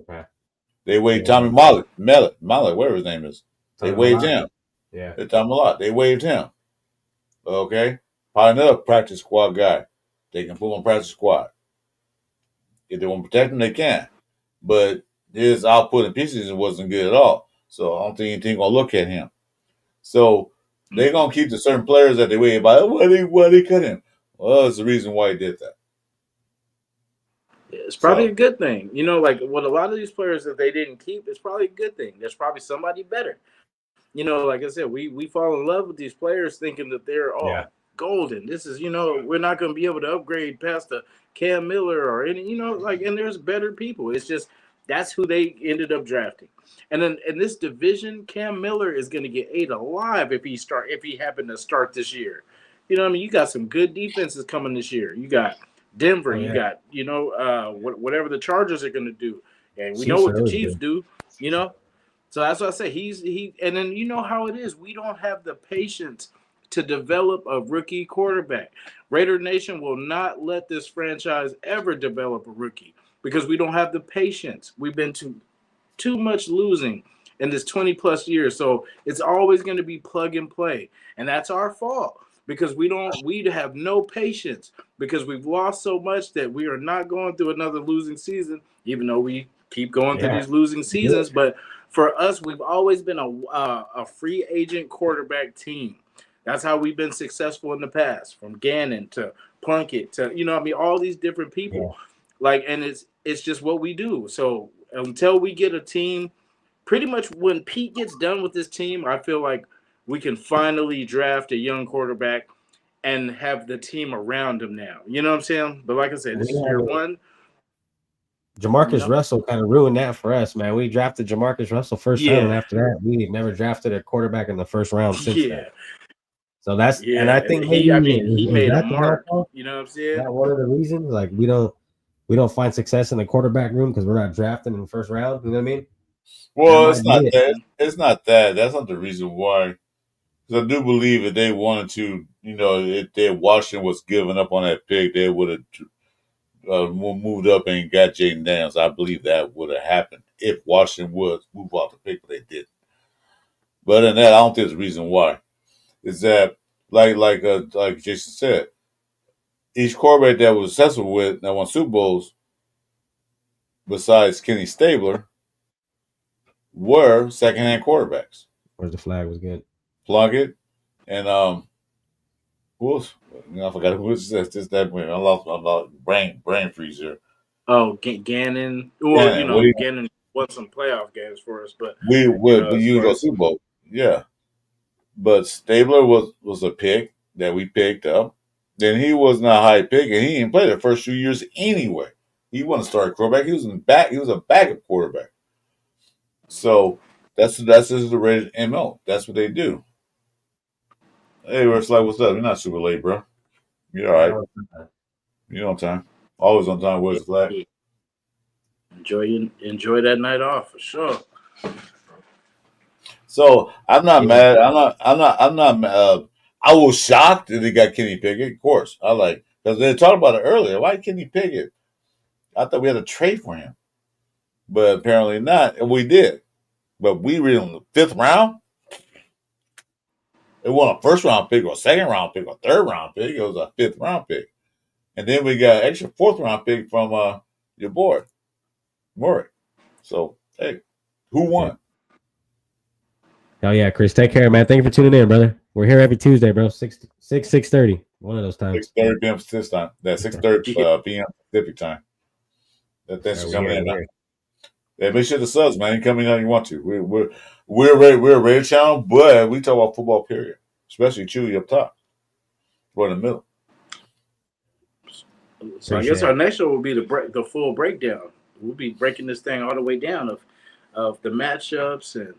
Okay. They waived Yeah, Tommy Mallet, whatever his name is. They Tommy waived Malott. him. Yeah. They Tommy Malott. They waived him. Okay? Probably another practice squad guy. They can put him on practice squad. If they want to protect him, they can. But his output in preseason wasn't good at all. So I don't think anything gonna look at him. So they're gonna keep the certain players that they waive by. Why they cut him? Well, there's the reason why he did that. It's probably a So good thing. Like with a lot of these players that they didn't keep, it's probably a good thing. There's probably somebody better. Like I said, we fall in love with these players thinking that they're Yeah. golden. This is, we're not going to be able to upgrade past the Cam Miller or any, and there's better people. It's just that's who they ended up drafting. And then in this division, Cam Miller is going to get ate alive if he happened to start this year. I mean, you got some good defenses coming this year. You got Denver. Oh You yeah. got whatever the Chargers are going to do, and we know Chiefs what are the always Chiefs good. do. So that's what I say. And then you know how it is. We don't have the patience to develop a rookie quarterback. Raider Nation will not let this franchise ever develop a rookie because we don't have the patience. We've been too much losing in this 20 plus years. So it's always going to be plug and play. And that's our fault because we have no patience because we've lost so much that we are not going through another losing season, even though we keep going through Yeah. these losing seasons. But for us, we've always been a free agent quarterback team. That's how we've been successful in the past, from Gannon to Plunkett to all these different people. Yeah. And it's just what we do. So until we get a team, pretty much when Pete gets done with this team, I feel like we can finally draft a young quarterback and have the team around him now. You know what I'm saying? But like I said, this is year one. Jamarcus Russell kind of ruined that for us, man. We drafted Jamarcus Russell first round, and after that, we had never drafted a quarterback in the first round since then. So that's and I think he is made a that mark. the You know what I'm Is saying? that one of the reasons? Like we don't find success in the quarterback room because we're not drafting in the first round. You know what I mean? well, it's not that. It's not that. That's not the reason why. Because I do believe if they wanted to, if Washington was giving up on that pick, they would have moved up and got Jaden Daniels. I believe that would have happened if Washington would move off the pick, but they didn't. But other than that, I don't think there's a reason why. Is that like Jason said, each quarterback that was successful with that won Super Bowls, besides Kenny Stabler, were second-hand quarterbacks. Where's the flag was good? Plunkett and who else? I forgot who was this. That I lost brain freeze here. Oh, Gannon. Well, Gannon won some playoff games for us, but we used our Super Bowl. Yeah. But Stabler was a pick that we picked up. Then he wasn't a high pick, and he didn't play the first 2 years anyway. He wasn't a starting quarterback. He was He was a backup quarterback. So that's just the rated MO. That's what they do. Hey, Russ, what's up? You're not super late, bro. You're all right. You're on time. Always on time. Where's the flag? Enjoy that night off for sure. So I'm not mad. I'm not. I was shocked that they got Kenny Pickett. Of course, I like because they talked about it earlier. Why Kenny Pickett? I thought we had a trade for him, but apparently not. And we did. But we were in the 5th round. It wasn't a 1st round pick or a 2nd round pick or a 3rd round pick. It was a 5th round pick, and then we got an extra 4th round pick from your boy Murray. So hey, who won? Oh yeah, Chris, take care, man. Thank you for tuning in, brother. We're here every Tuesday, bro. 6:30. One of those times. 6:30 p.m. Pacific time. That 6:30 p.m. Pacific time. Thanks for coming in. Yeah, make sure the subs, man. You come in how you want to. We're ready. We're a radio channel, but we talk about football. Period. Especially Chuy up top, right in the middle. So I guess our next show will be the full breakdown. We'll be breaking this thing all the way down of the matchups and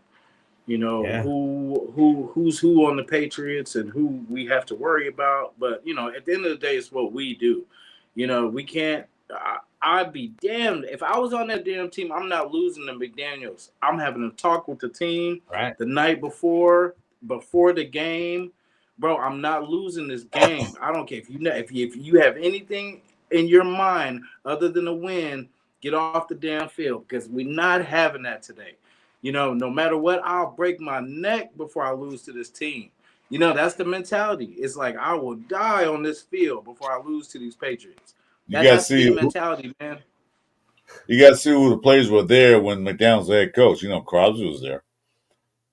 who's who on the Patriots and who we have to worry about. But at the end of the day, it's what we do. We can't. I'd be damned if I was on that damn team. I'm not losing to McDaniels. I'm having a talk with the team the night before the game, bro. I'm not losing this game. I don't care if you have anything in your mind other than a win. Get off the damn field because we're not having that today. No matter what, I'll break my neck before I lose to this team. That's the mentality. It's like I will die on this field before I lose to these Patriots. You got to see the mentality, man. You got to see who the players were there when McDaniels was the head coach. Crosby was there.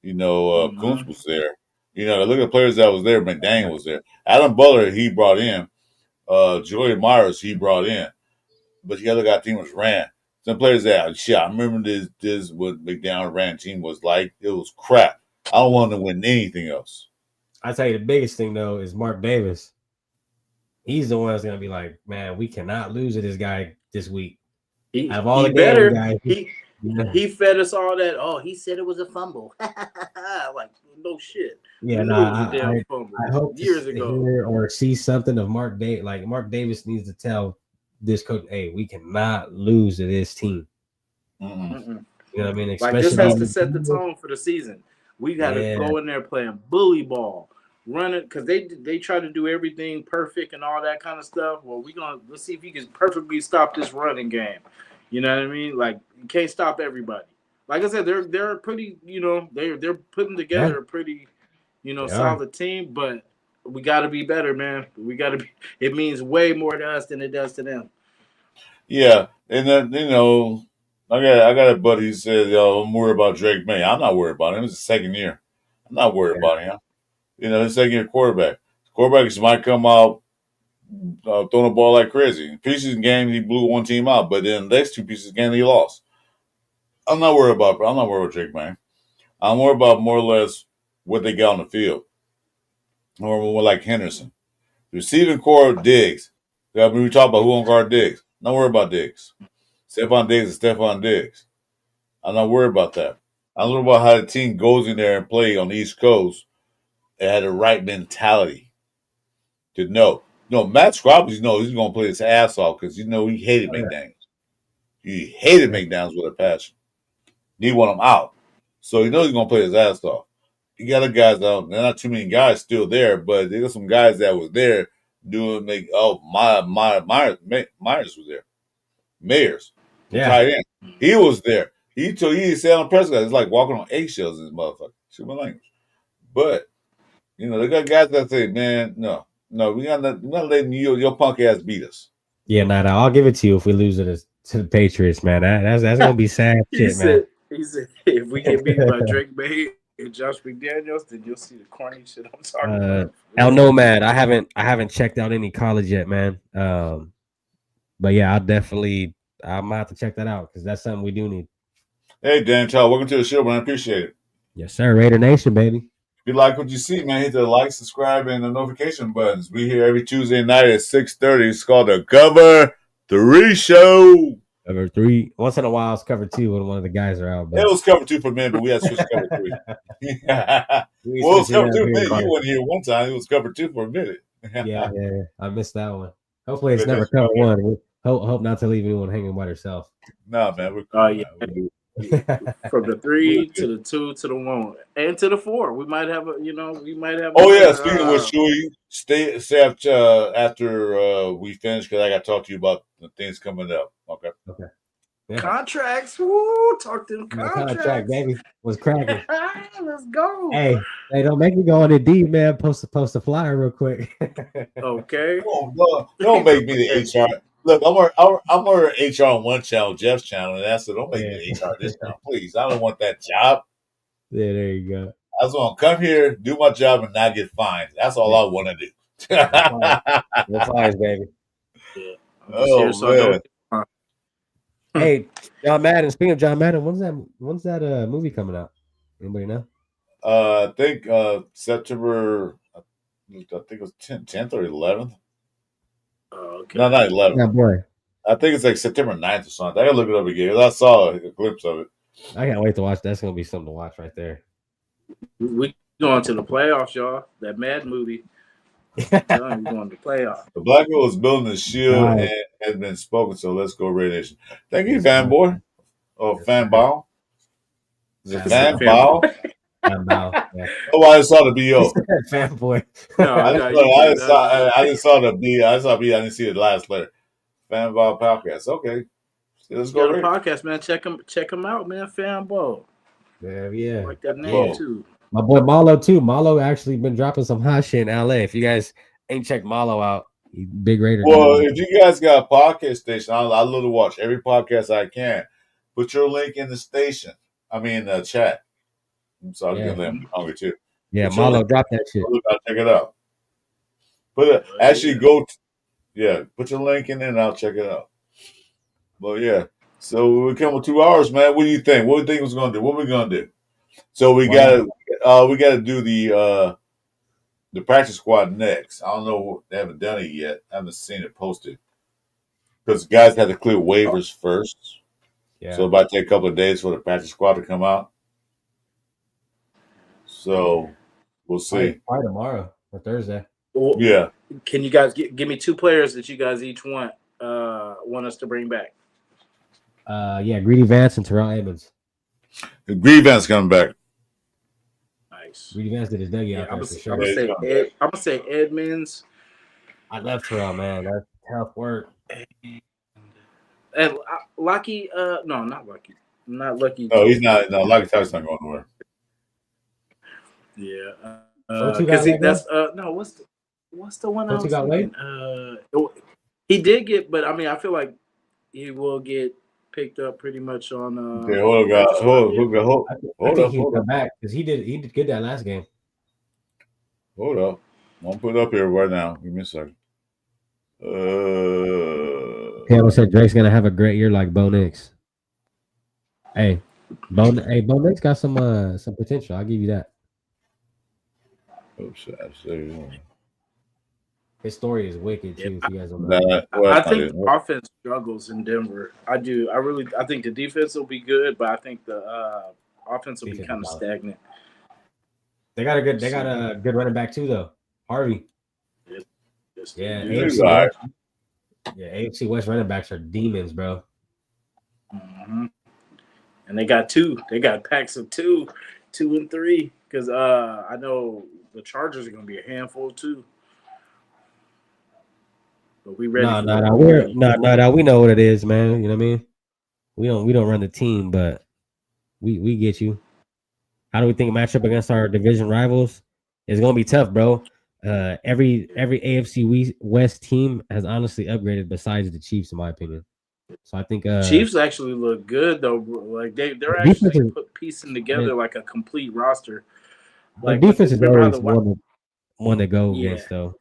Kuntz was there. Look at the players that was there. McDaniel was there. Adam Butler, he brought in. Joey Myers, he brought in. But you got to look at the team was ran. Some players that I remember this what McDaniel ran team was like. It was crap. I don't want to win anything else. I tell you, the biggest thing though is Mark Davis. He's the one that's gonna be like, man, we cannot lose to this guy this week. Out of all the better. Guys, he fed us all that. Oh, he said it was a fumble. Like no shit. Yeah, I hope years ago or see something of Mark Davis. Like Mark Davis needs to tell this coach, hey, we cannot lose to this team. Mm-mm. You know what I mean? Like this has to set the tone for the season. We got to go in there playing bully ball, run it because they try to do everything perfect and all that kind of stuff. Well, let's see if you can perfectly stop this running game. You know what I mean? Like you can't stop everybody. Like I said, they're pretty. They're putting together a pretty, solid team. But we got to be better, man. We got to be. It means way more to us than it does to them. Yeah, and then I got a buddy who says, I'm worried about Drake May. I'm not worried about him. It's his 2nd year. I'm not worried about him. His 2nd year quarterback. Quarterbacks might come out throwing the ball like crazy. In preseason game, he blew one team out, but in the next 2 pieces game, he lost. I'm not worried about Drake May. I'm worried about more or less what they got on the field. Or more like Henderson. Receiving core of Diggs. We talk about who on guard Diggs. Not worried about Diggs. Stephon Diggs is Stephon Diggs. I'm not worried about that. I'm worried about how the team goes in there and play on the East Coast and had the right mentality to know. Matt Scribes, he's going to play his ass off because, he hated McDaniels. He hated McDaniels with a passion. He want him out. So he knows he's going to play his ass off. You got the guys out. There are not too many guys still there, but there are some guys that was there doing Myers was there. Mayers. Tight end. He was there. He said on the press conference, it's like walking on eggshells in this motherfucker. Shoot my language. But, they got guys that say, man, no, we're not letting your punk ass beat us. Yeah, I'll give it to you if we lose it to the Patriots, man. That's gonna be sad shit, man. He said if we get beat by Drake May and Josh McDaniels, then you'll see the corny shit I'm talking about. El Nomad, I haven't checked out any college yet, man. But yeah, I'm gonna have to check that out because that's something we do need. Hey, Dan Child, welcome to the show, man. I appreciate it. Yes, sir. Raider Nation, baby. If you like what you see, man, hit the like, subscribe, and the notification buttons. We here every Tuesday night at 6:30. It's called the Cover 3 Show. Cover 3. Once in a while, it's Cover 2 when one of the guys are out. But... It was Cover 2 for men, but we had to switch to Cover 3. Well, it was Cover 2 for men. You wasn't here one time. It was Cover 2 for a minute. yeah. I missed that one. Hopefully, it's Good never news. cover one. We hope not to leave anyone hanging by herself. Nah, man, we're Oh cool. yeah. Man. We From the we're 3 to good. the 2 to the 1 and to the 4. We might have Oh yeah, another, speaking of which, Chewy, stay after we finish because I got to talk to you about the things coming up. Okay. Okay. Yeah. contracts. Woo, talk them My contract, contracts. baby, was cracking. Let's go. Hey, don't make me go on Indeed, man. Post a flyer real quick. Okay. Don't make me the HR. Look, I'm on HR on one channel, Jeff's channel, and that's it. Don't make me the HR this channel, please. I don't want that job. Yeah, there you go. I just want to come here, do my job, and not get fined. That's all Yeah. I want to do. No fires, baby. Yeah. I'm just here so I man. don't. Hey, John Madden. Speaking of John Madden, when's that movie coming out? Anybody know? I think September. I think it was 10th or 11th. Oh, okay. No, not 11th. Yeah, boy. I think it's like September 9th or something. I gotta look it up again. I saw a glimpse of it. I can't wait to watch. That's gonna be something to watch right there. We going to the playoffs, y'all. That Mad movie. I'm telling you, we're going to the playoffs. The Black Hole is building a shield Nice. and has been spoken. So let's go, Red Nation. Thank you, fanboy. Or Yes, fanball. Is it Fanboy. fanball? Yeah. Oh, I saw the BO. Fanboy. No, I just saw the B. I saw B. I didn't see the last letter. Fanball podcast. Okay. Let's got go, a Red. podcast, man. Check them out, man. Fanbo. Yeah. I like that name Whoa. too. My boy Malo too. Malo actually been dropping some hot shit in LA. If you guys ain't checked Malo out, he big Raider. Well, if you guys got a podcast station, I love to watch every podcast I can. Put your link in the station. I mean, the chat. I'm sorry, Yeah. I'm hungry too. Yeah, Put your Malo link- dropped that shit. I'll check it out. Put your link in there and I'll check it out. But yeah, so we come with 2 hours, man. What do you think? What do you think was gonna do? What we gonna do? So we Wow. gotta do the practice squad next. I don't know, they haven't done it yet. I haven't seen it posted because guys had to clear waivers first. Yeah. So it might take a couple of days for the practice squad to come out. So we'll see. Probably tomorrow or Thursday. Well, Yeah. can you guys give me 2 players that you guys each want us to bring back? Yeah, Greedy Vance and Terrell Edmonds. The Grievance coming back. Nice. Greedy Vance did his Dougie Yeah, out I'm there for gonna sure. say Edmonds. I love Terrell, man. That's tough work. And Lucky, no, not Lucky. Not Lucky. No, he's not. No, Lucky Ty's not going nowhere. Yeah. Don't you Because got that's no, what's the one I Don't you was got thinking? He did get, but I mean, I feel like he will get picked up pretty much on. Okay, hold I think he'll up. come back because he did good that last game. Hold up. I'm gonna put it up here right now. Give me a second. Campbell said Drake's gonna have a great year like Bo Nix. Hey, Bo Nix got some potential. I'll give you that. Oh shit! I see. His story is wicked too. If you guys don't know. I think the offense struggles in Denver. I do. I think the defense will be good, but I think the offense will be kind of stagnant. They got a good running back too, though. Harvey. Yeah, AFC West running backs are demons, bro. Mm-hmm. And they got 2. They got packs of 2 and 3. Because I know the Chargers are going to be a handful too. But we ready? No. We know what it is, man. You know what I mean? We don't run the team, but we get you. How do we think match up against our division rivals? It's gonna be tough, bro. Every AFC West team has honestly upgraded besides the Chiefs, in my opinion. So I think Chiefs actually look good though, bro. Like they're actually piecing together like a complete roster. Like defense is always one to go against, though.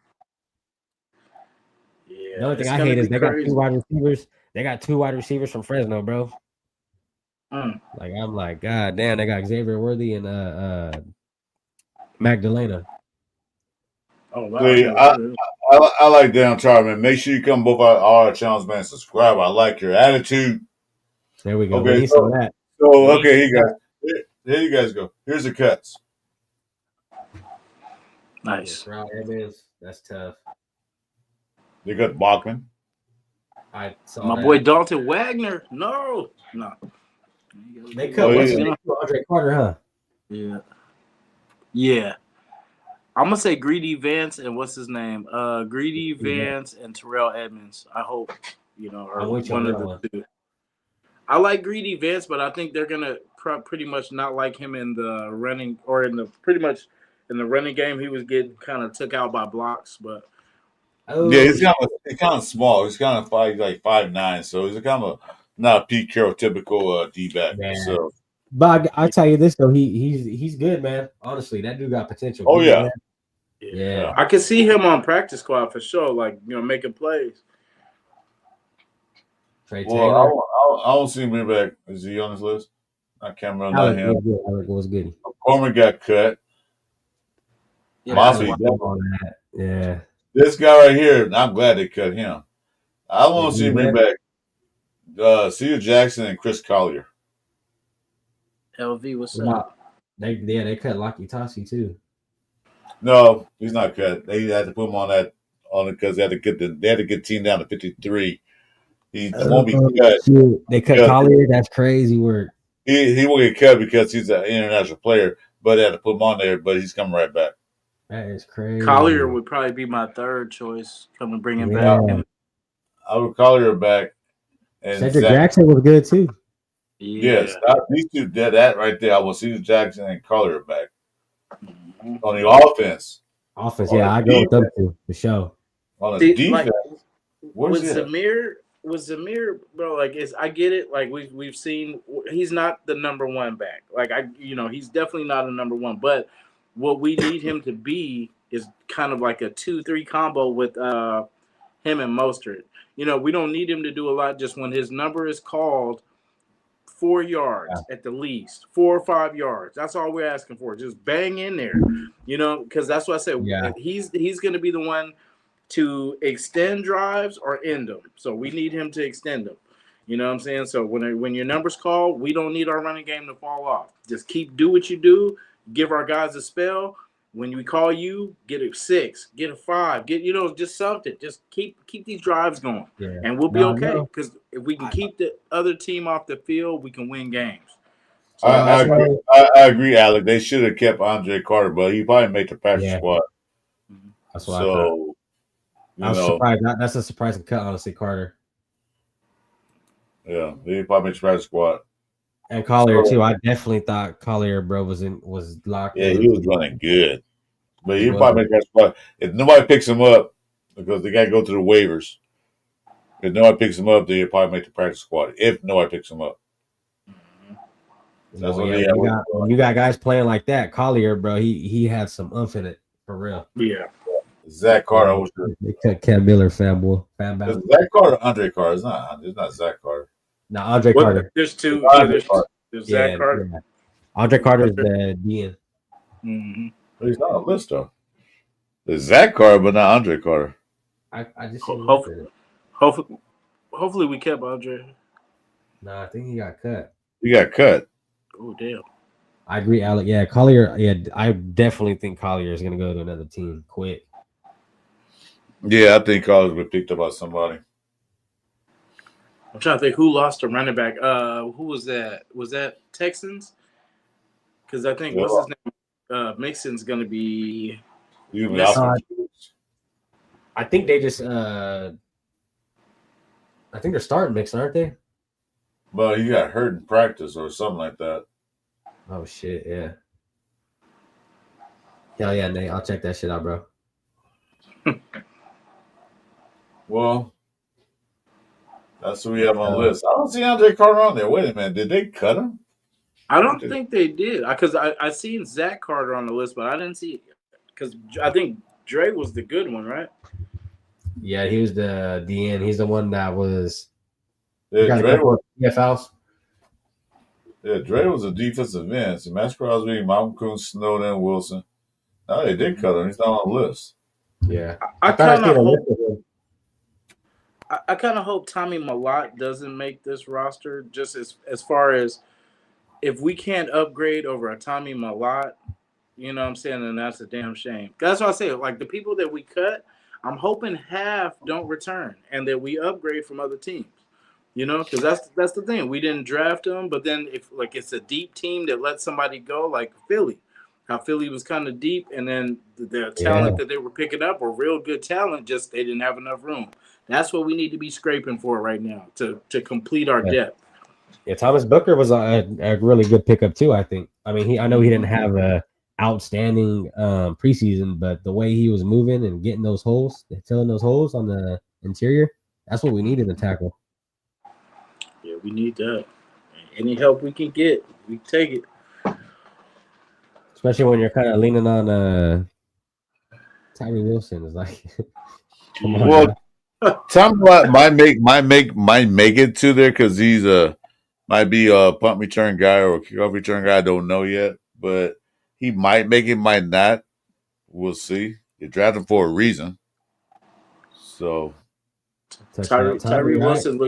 Yeah, the only thing I hate is they got 2 wide receivers. They got 2 wide receivers from Fresno, bro. Like I'm like, God damn, they got Xavier Worthy and Magdalena. Oh wow! See, I like Dan Charlie, man. Make sure you come both our channels, man. Subscribe. I like your attitude. There we go. Okay, here you guys go. Here's the cuts. Nice. Yeah, that's tough. They got Bachman. I saw My that. boy Dalton Wagner. No. They cut Oh, what's his yeah. name? Andre Carter, huh? Yeah. Yeah. I'm gonna say Greedy Vance and what's his name? Greedy Vance and Terrell Edmonds. I hope are I'm with you one on of that one. the two. I like Greedy Vance, but I think they're gonna pretty much not like him in the running or in the running game. He was getting kind of took out by blocks, but Oh, Yeah, he's kind of small. He's kind of 5'9", so he's kind of not a Pete Carroll typical D back. man. So, But I tell you this though, he's good, man. Honestly, that dude got potential. oh Greedy, yeah, man. Yeah. I could see him on practice squad for sure, like making plays. Trey well, Taylor. I don't see him back. Is he on this list? I can't remember. Not Alec him. was good. Alec was good. Coleman got cut. Yeah, Motley that's did. On that. Yeah. This guy right here, I'm glad they cut him. I want to see him bring back Cedar Jackson and Chris Collier. LV, what's Wow. up? They cut Lucky Tassi too. No, he's not cut. They had to put him on it because they had to get the team down to 53. He won't be cut. Shoot. They cut Collier. That's crazy work. He won't get cut because he's an international player, but they had to put him on there. But he's coming right back. That is crazy. Collier would probably be my third choice. Come and bring him back. I would Collier back. And Cedric Jackson was good too. Yes, these two did that right there. I will see Jackson and Collier back. Mm-hmm. On the offense. I go with them two for sure. On the defense, was Zamir, bro? Like, I get it. Like we've seen, he's not the number one back. Like he's definitely not a number one. But what we need him to be is kind of like a 2-3 combo with him and Mostert. We don't need him to do a lot. Just when his number is called, 4 yards at the least, 4 or 5 yards. That's all we're asking for. Just bang in there, because that's what I said. Yeah. He's going to be the one to extend drives or end them. So we need him to extend them. You know what I'm saying? So when your number's called, we don't need our running game to fall off. Just do what you do. Give our guys a spell. When we call you, get a 6, get a 5, get just something. Just keep these drives going, and we'll be okay. Because if we can keep the other team off the field, we can win games. So I agree, Alec. They should have kept Andre Carter, but he probably made the practice squad. That's what I thought. I was surprised. That's a surprising cut, honestly, Carter. Yeah, he probably made the practice squad. And Collier too. I definitely thought Collier, bro, was locked. Yeah, he was running good, but he probably made that spot. If nobody picks him up, because they got to go through the waivers. If nobody picks him up, then he'll probably make the practice squad. If nobody picks him up, that's what you got guys playing like that. Collier, bro, he had some oomph in it for real. Yeah. Zach Carter. They cut Cam Miller, fanboy. Zach Carter, Andre Carter. It's not Zach Carter. No, Andre Carter. There's two. There's Zach Carter. Yeah. Andre Carter is the DN. Mm-hmm. But he's not on the list though. There's Zach Carter, but not Andre Carter. I just hopefully we kept Andre. No, I think he got cut. He got cut. Oh damn. I agree, Alec. Yeah, Collier. Yeah, I definitely think Collier is gonna go to another team quick. Yeah, I think Collier's been picked up by somebody. I'm trying to think who lost a running back. Who was that? Was that Texans? Because I think what's his name? Mixon's gonna be. I think they just. I think they're starting Mixon, aren't they? But he got hurt in practice or something like that. Oh shit! Yeah. Hell yeah, Nate! I'll check that shit out, bro. Well, that's who we have on the list. I don't see Andre Carter on there. Wait a minute, did they cut him? I don't think they did because I seen Zach Carter on the list, but I didn't see because I think Dre was the good one, right? Yeah, he was the DN. He's the one that was. Yeah, Dre was. PFLs. Yeah, Dre was a defensive end. So Max Crosby, Malcolm Coon, Snowden, Wilson. No, they did cut him. He's not on the list. Yeah, I kind of hope Tommy Malott doesn't make this roster. Just as far as if we can't upgrade over a Tommy Malott, you know what I'm saying, then that's a damn shame. That's what I say. Like the people that we cut, I'm hoping half don't return and that we upgrade from other teams. Because that's the thing. We didn't draft them, but then if like it's a deep team that lets somebody go, like Philly, how Philly was kind of deep, and then the talent that they were picking up were real good talent. Just they didn't have enough room. That's what we need to be scraping for right now to complete our depth. Yeah, Thomas Booker was a really good pickup too. I think. I mean, I know he didn't have a outstanding preseason, but the way he was moving and getting those holes, filling those holes on the interior, that's what we needed to tackle. Yeah, we need that. Any help we can get, we take it. Especially when you're kind of leaning on Tyree Wilson. Is like, come on. Well, tell me what might make it to there because he's might be a punt return guy or a kickoff return guy. I don't know yet, but he might make it, might not. We'll see. You drafted him for a reason. So Tyree Wilson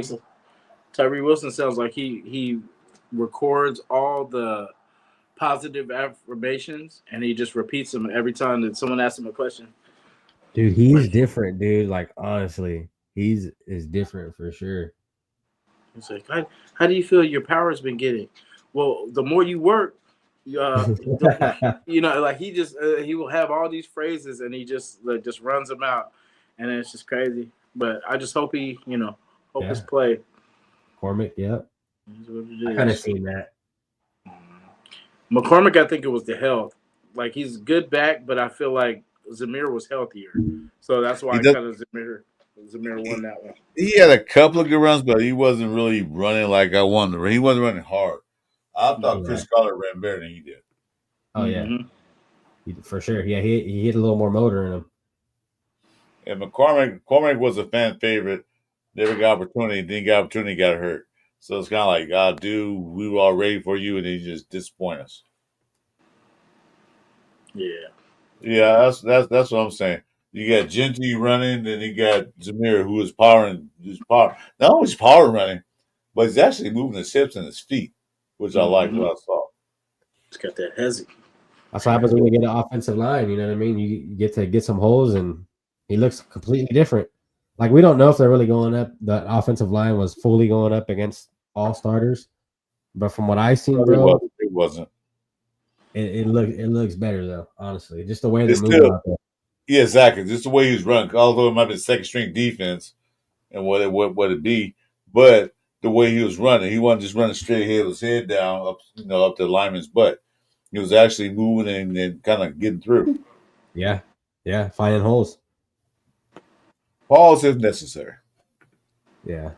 sounds like he records all the positive affirmations and he just repeats them every time that someone asks him a question. Dude, he's different, dude. Like honestly, is different for sure. It's like, how do you feel your power's been getting? Well, the more you work, like he will have all these phrases and he just runs them out, and it's just crazy. But I just hope he, his play. McCormick, yeah. I kind of seen that. McCormick, I think it was the health. Like he's good back, but I feel like Zamir was healthier, so that's why Zamir won that one. He had a couple of good runs, but he wasn't really running like I wanted. He wasn't running hard. I thought Chris Carter ran better than he did. Oh yeah, for sure. Yeah, he hit a little more motor in him. And McCormick was a fan favorite. Never got opportunity. Didn't get opportunity. Got hurt. So it's kind of like, dude, we were all ready for you, and then you just disappoint us. Yeah, that's what I'm saying. You got Genty running, then you got Zamir, who is powering. Not only is power running, but he's actually moving his hips and his feet, which I like what I saw. It's got that hezzy. That's what happens when you get an offensive line. You know what I mean? You get to get some holes, and he looks completely different. Like we don't know if they're really going up. The offensive line was fully going up against all starters, but from what I've seen, bro, it wasn't. It looks better though. Honestly, just the way they move out there. Yeah, exactly. Just the way he was running. Although it might be second string defense and what it be, but the way he was running, he wasn't just running straight ahead with his head down up to the lineman's butt. He was actually moving and kind of getting through. Yeah, finding holes. Pause if necessary. Yeah,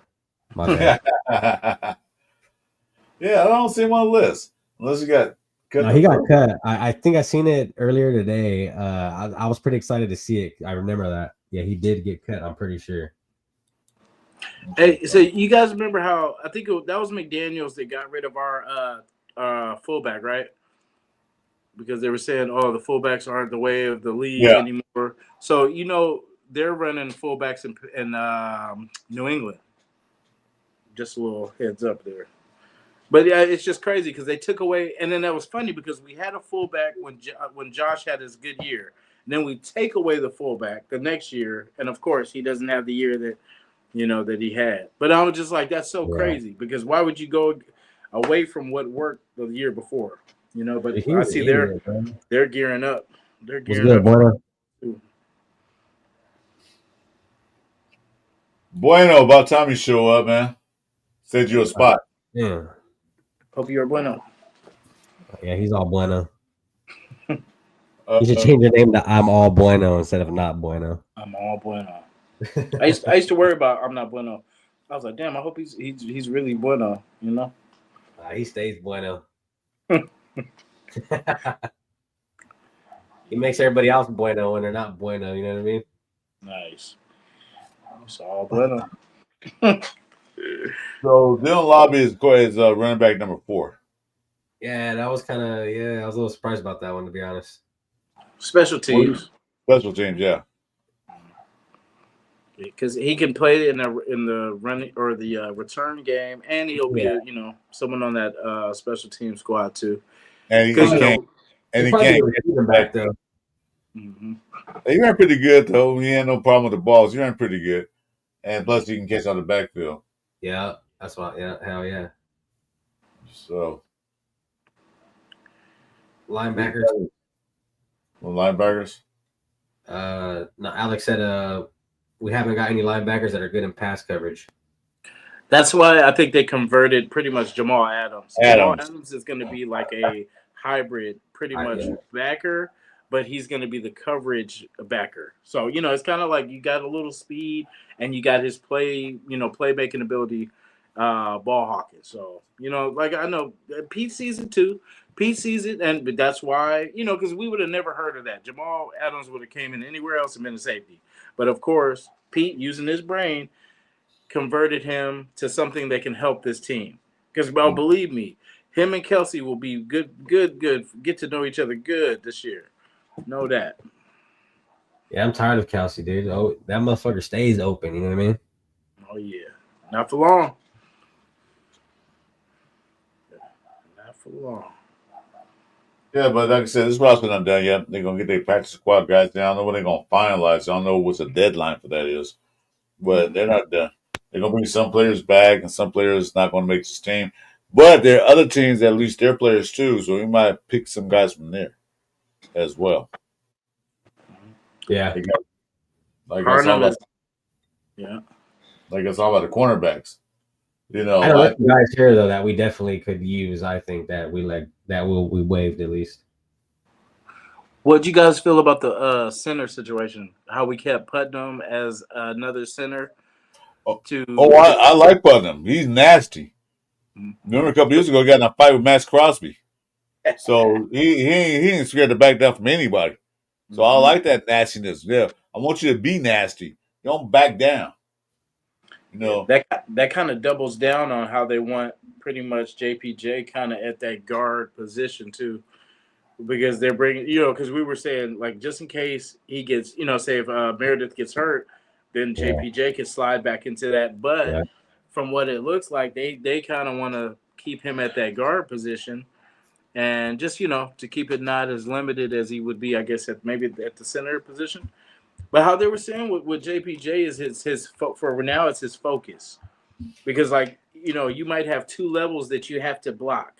my bad. Yeah, I don't see him on the list unless he got cut. No, he got cut. I think I seen it earlier today. I was pretty excited to see it. I remember that. Yeah, he did get cut. I'm pretty sure. Hey, so you guys remember how I think that was McDaniels that got rid of our fullback, right? Because they were saying, "Oh, the fullbacks aren't the way of the league anymore." So they're running fullbacks in New England. Just a little heads up there. But yeah, it's just crazy because they took away, and then that was funny because we had a fullback when Josh had his good year. And then we take away the fullback the next year, and of course he doesn't have the year that that he had. But I was just like, that's so crazy because why would you go away from what worked the year before? But I see they're gearing up. They're gearing up. Bueno, about time you show up, man. Said you a spot. Yeah. Hope you're bueno. Yeah, he's all bueno. You should change your name to I'm all bueno instead of not bueno. I'm all bueno. I used to worry about I'm not bueno. I was like, damn, I hope he's really bueno, He stays bueno. He makes everybody else bueno when they're not bueno, you know what I mean? Nice. It's all bueno. So Dylan Lobby is running back number 4. Yeah, that was kind of I was a little surprised about that one, to be honest. Special teams, yeah. Because he can play in the running or the return game, and he'll be someone on that special team squad too. And he can't get back though. Mm-hmm. He ran pretty good though. He had no problem with the balls. He ran pretty good, and plus he can catch on the backfield. Yeah, that's why. Yeah, hell yeah. So Linebackers. linebackers. No, Alex said we haven't got any linebackers that are good in pass coverage. That's why I think they converted pretty much Jamal Adams. Jamal Adams. Adams is going to be like a hybrid, pretty much Yeah. backer, but he's going to be the coverage backer. So, it's kind of like you got a little speed and you got his playmaking ability, ball hawking. So, like I know Pete sees it too. Pete sees it, but that's why, because we would have never heard of that. Jamal Adams would have came in anywhere else and been a safety. But of course, Pete, using his brain, converted him to something that can help this team. Because, well, believe me, him and Kelsey will be good, get to know each other good this year. Know that. Yeah, I'm tired of Kelsey, dude. Oh, that motherfucker stays open. You know what I mean? Oh, yeah. Not for long. Not for long. Yeah, but like I said, this roster's not done yet. They're gonna get their practice squad guys down. I don't know when they're gonna finalize. I don't know what's the deadline for that is, but they're not done. They're gonna bring some players back, and some players not gonna make this team. But there are other teams that lose their players too, so we might pick some guys from there as well. Yeah. Like I saw about, Yeah. like I saw about the cornerbacks. I know some guys here though that we definitely could use. I think that we waived at least. What do you guys feel about the center situation? How we kept Putnam as another center? I like Putnam. He's nasty. Remember a couple years ago, he got in a fight with Max Crosby. So he ain't scared to back down from anybody. So I like that nastiness. Yeah, I want you to be nasty. Don't back down. That kind of doubles down on how they want pretty much JPJ kind of at that guard position too, because they're bringing because we were saying like just in case he gets say if Meredith gets hurt, then JPJ can slide back into that. But from what it looks like, they kind of want to keep him at that guard position, and just to keep it not as limited as he would be, I guess at the center position. But how they were saying with JPJ is his for now it's his focus, because you might have two levels that you have to block,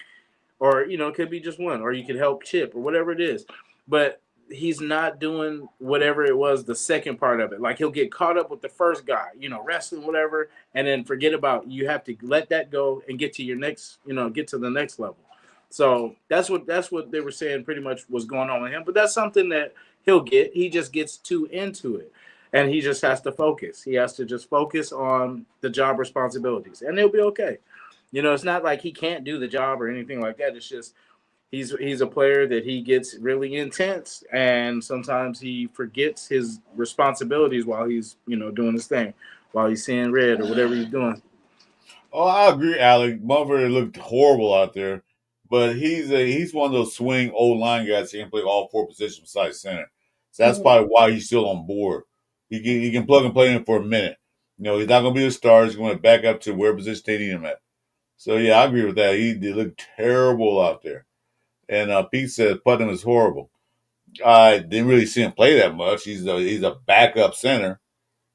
or it could be just one, or you could help chip or whatever it is, but he's not doing whatever it was the second part of it. Like he'll get caught up with the first guy, wrestling whatever, and then forget about you have to let that go and get to your next, get to the next level. So that's what they were saying pretty much was going on with him. But that's something that he'll get. He just gets too into it. And he just has to focus. He has to just focus on the job responsibilities. And he'll be okay. It's not like he can't do the job or anything like that. It's just he's a player that he gets really intense. And sometimes he forgets his responsibilities while he's, doing his thing, while he's seeing red or whatever he's doing. Oh, I agree, Alec. Mumford looked horrible out there. But he's one of those swing old line guys. He can play all four positions besides center. So that's probably why he's still on board. He can plug and play in for a minute. He's not going to be a star. He's going to back up to where position they need him at. So yeah, I agree with that. He look terrible out there. And Pete said Putnam is horrible. I didn't really see him play that much. He's a backup center.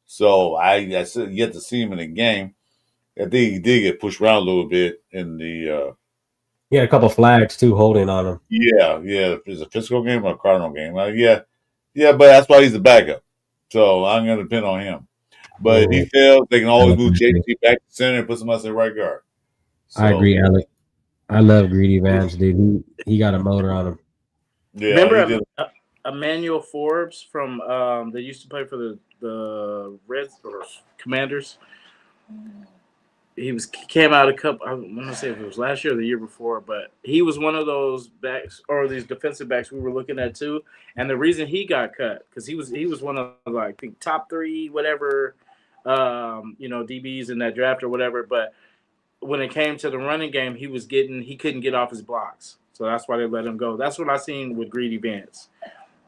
So I still yet to see him in the game. I think he did get pushed around a little bit in the. He had a couple flags too, holding on him. Yeah. It's a physical game or a Cardinal game. Yeah, but that's why he's the backup. So I'm going to depend on him. But if he fails, they can always move JT back to center and put somebody else at right guard. So, I agree, Alec. I love Greedy Vance, dude. He got a motor on him. Yeah, remember Emmanuel Forbes from they used to play for the Reds or Commanders. He came out a couple. I'm gonna say if it was last year or the year before, but he was one of those backs or these defensive backs we were looking at too. And the reason he got cut because he was one of I think top 3 whatever, DBs in that draft or whatever. But when it came to the running game, he couldn't get off his blocks, so that's why they let him go. That's what I seen with Greedy Vance.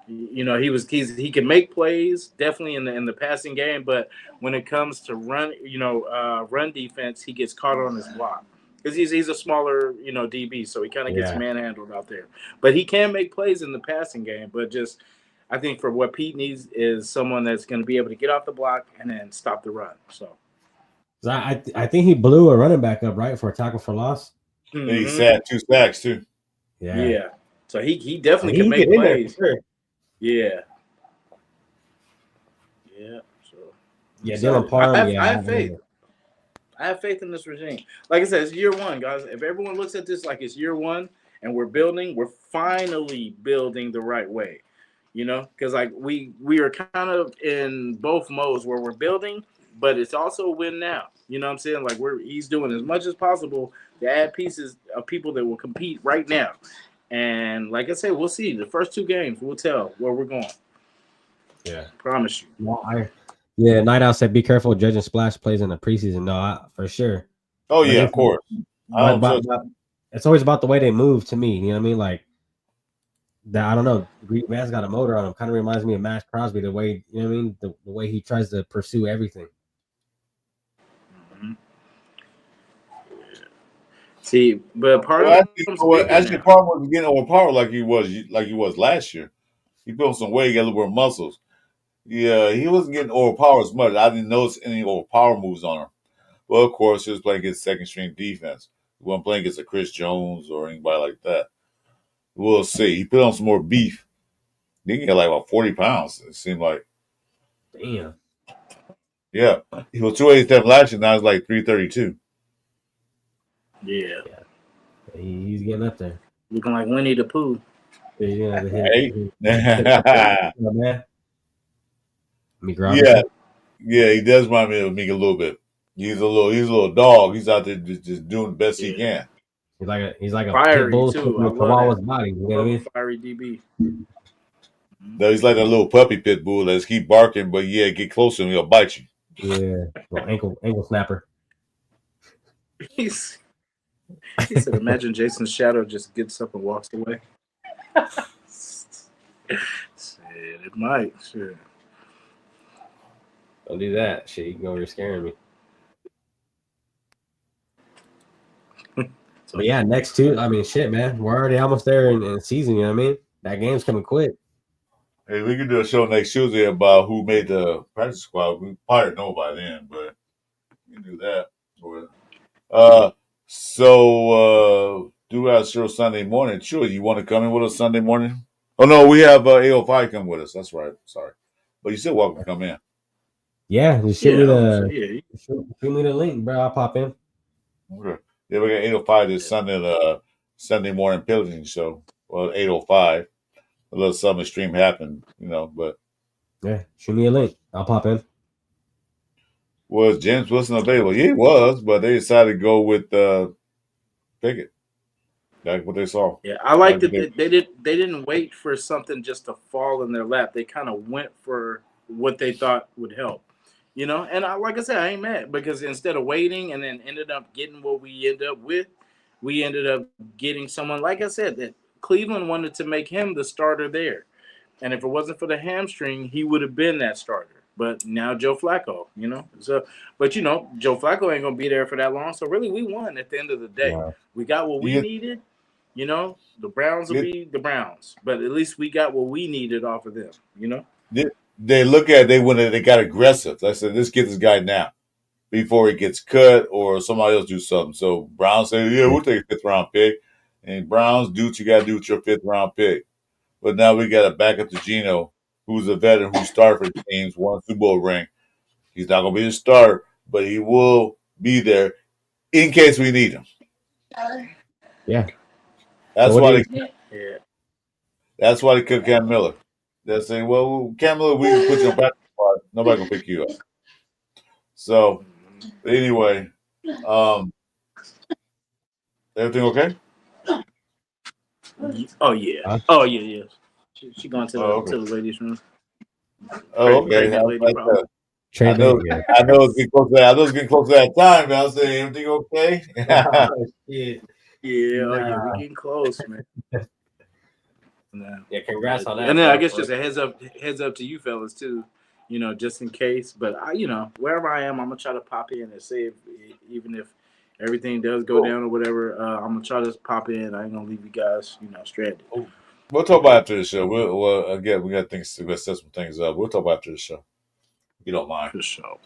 He can make plays definitely in the passing game, but when it comes to run defense, he gets caught on his block because he's a smaller DB, so he kind of gets manhandled out there. But he can make plays in the passing game, but just I think for what Pete needs is someone that's going to be able to get off the block and then stop the run. So I think he blew a running back up, right, for a tackle for loss. And he had 2 sacks too. Yeah. So he definitely He can make get in there plays. for sure. Yeah. Yeah. So Yeah, Dylan Parham. I have faith. I have faith in this regime. Like I said, it's year one, guys. If everyone looks at this like it's year one and we're finally building the right way. You know, because like we are kind of in both modes where we're building, but it's also a win now. You know what I'm saying? Like he's doing as much as possible to add pieces of people that will compete right now. And like I said, we'll see. The first 2 games, we'll tell where we're going. Yeah. Promise you. Well, Night Owl said, be careful judging splash plays in the preseason. No, for sure. Oh, yeah, of course. But it's always about the way they move to me. You know what I mean? Like, I don't know. Greek Man's got a motor on him. Kind of reminds me of Max Crosby, the way, you know what I mean? The way he tries to pursue everything. Mm-hmm. See, but part of actually, Parham wasn't getting overpowered like he was last year. He built some weight, he got a little more muscles. Yeah, he wasn't getting overpowered as much. I didn't notice any overpower moves on him. Well, of course, he was playing against second string defense. He wasn't playing against a Chris Jones or anybody like that. We'll see. He put on some more beef. He got like about 40 pounds, it seemed like. Damn. Yeah. He was 287 last year, now he's like 332. Yeah. He's getting up there. Looking like Winnie the Pooh. Yeah. Yeah, he does remind me of me a little bit. He's a little dog. He's out there just doing the best he can. He's like a fiery pit bull too. with Chihuahua's body. You know what I mean? Fiery DB. No, he's like a little puppy pit bull that just keep barking, but yeah, get close to him, he'll bite you. Yeah, well, ankle snapper. He said, "Imagine Jason's shadow just gets up and walks away." Said it might. Sure. Don't do that. Shit, you can go over here scaring me. But yeah, next 2. I mean, shit, man. We're already almost there in the season. You know what I mean? That game's coming quick. Hey, we can do a show next Tuesday about who made the practice squad. We probably know by then, but we can do that. So do our show Sunday morning. Sure, you want to come in with us Sunday morning? Oh no, we have 805 come with us. That's right. Sorry, but you still welcome to come in. Yeah, just shoot me the link, bro. I'll pop in. Okay. Yeah, we got 805 this Sunday, Sunday morning Pillaging show. Well, 805. A little something extreme happened, you know, but yeah, shoot me a link. I'll pop in. Was James Wilson available? Yeah, he was, but they decided to go with Pickett. That's what they saw. Yeah, I like that they didn't wait for something just to fall in their lap. They kind of went for what they thought would help. You know, and like I said, I ain't mad because instead of waiting and then ended up getting what we ended up with, we ended up getting someone, like I said, that Cleveland wanted to make him the starter there. And if it wasn't for the hamstring, he would have been that starter. But now Joe Flacco, you know. But, you know, Joe Flacco ain't going to be there for that long. So, really, we won at the end of the day. Yeah. We got what we needed. You know, the Browns will be the Browns. But at least we got what we needed off of them, you know. They look at it, they got aggressive. I said, let's get this guy now before he gets cut or somebody else do something. So Browns say, yeah, we'll take a 5th round pick. And Browns do what you got to do with your 5th round pick. But now we got to back up to Geno, who's a veteran who started for the teams, won a Super Bowl ring. He's not going to be the starter, but he will be there in case we need him. Yeah. That's why they took Cam Miller. They're saying, well, Cam Miller, we can put you on practice squad. Nobody can pick you up. So, anyway, everything okay? Oh, yeah. Huh? Oh, yeah. She going to the ladies' room. Oh, okay. I know it's getting close to that. I know it's getting close to that time. Now, saying everything okay? Yeah, we getting close, man. Yeah, congrats on that. And then I guess just a heads up to you fellas too, you know, just in case. But you know, wherever I am, I'm gonna try to pop in and see even if everything does go down or whatever. I'm gonna try to pop in. I ain't gonna leave you guys, you know, stranded. We'll talk about after the show. Well, again, we got things to set some things up. We'll talk about after the show. If you don't mind. For sure.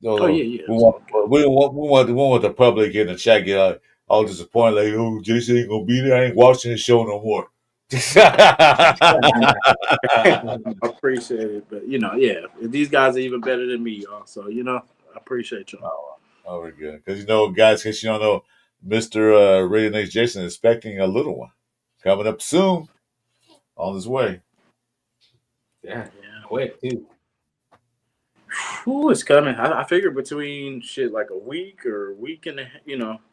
Oh No, yeah, yeah. we It's want all good. we want the public in the chat get all disappointed. Like, oh, Jason ain't gonna be there. I ain't watching the show no more. I appreciate it, but yeah, these guys are even better than me, y'all. So I appreciate y'all. Oh, we're good. Because guys, in case you don't know, Mr. Radio Next Jason is expecting a little one coming up soon, on his way. Yeah, Yeah. quick too. Who is coming? I figure between like a week or a week and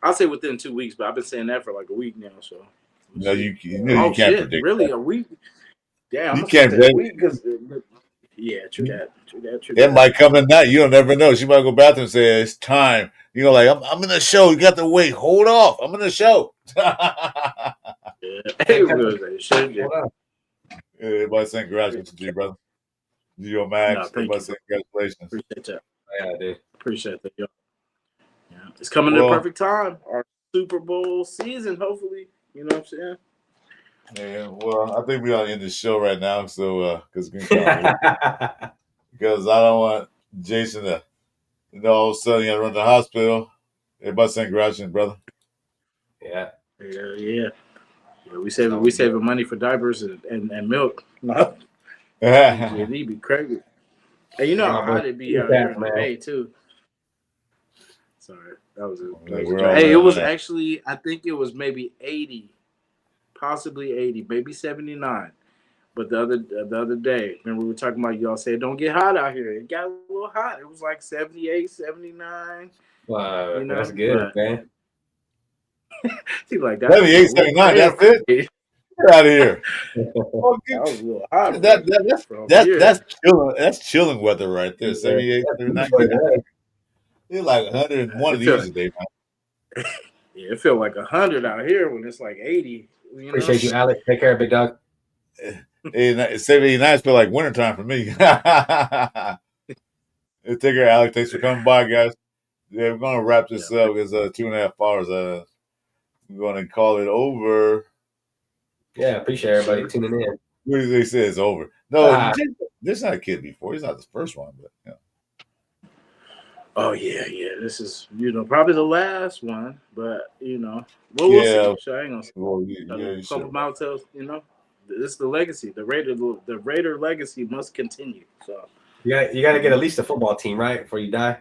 I'll say within 2 weeks, but I've been saying that for like a week now. So No, you oh can't shit, predict. really That. a week? Damn, I'm You gonna can't say a predict. week because yeah, true that. It might come tonight. You don't never know. She might go bathroom and say it's time. Like I'm in the show. You got to wait. Hold off. I'm in the show. Yeah. Hey, Everybody saying congratulations to you, brother. Yo, Max. thank Everybody you. saying congratulations. Appreciate that. Yeah, dude. Appreciate that, y'all. Yeah, it's coming at a perfect time. Our Super Bowl season, hopefully. You know what I'm saying? Yeah, well, I think we ought to end the show right now, so because I don't want Jason to, all of a sudden, run to the hospital. Everybody saying congratulations, brother. Yeah. Yeah. We saving money for diapers and milk. No, it'd be crazy. And how hot it'd be out here in the Bay too. Sorry, that was a joke. Hey, it was actually, I think it was maybe 80, possibly 80, maybe 79. But the other day, remember we were talking about, y'all said don't get hot out here. It got a little hot. It was like 78, 79. Wow, that's good, man. He's like, that 78, 79, that's it? Get out of here. That was a little hot. That's chilling. That's chilling weather right there. 78, 79. It's like 101 of these today, man. Yeah, it felt like 100 out here when it's like 80. Appreciate you, Alex. Take care, big dog. 79 feel like wintertime for me. Take care, Alex. Thanks for coming by, guys. Yeah, we're gonna wrap this up because 2.5 hours. We're gonna call it over. Yeah, appreciate everybody tuning in. What do they say it's over? No, there's not a kid before. He's not the first one, but Oh yeah. This is probably the last one, but we'll yeah. see. So I ain't gonna say a couple mouthtails. This is the legacy. The Raider legacy must continue. So you got to get at least a football team, right, before you die.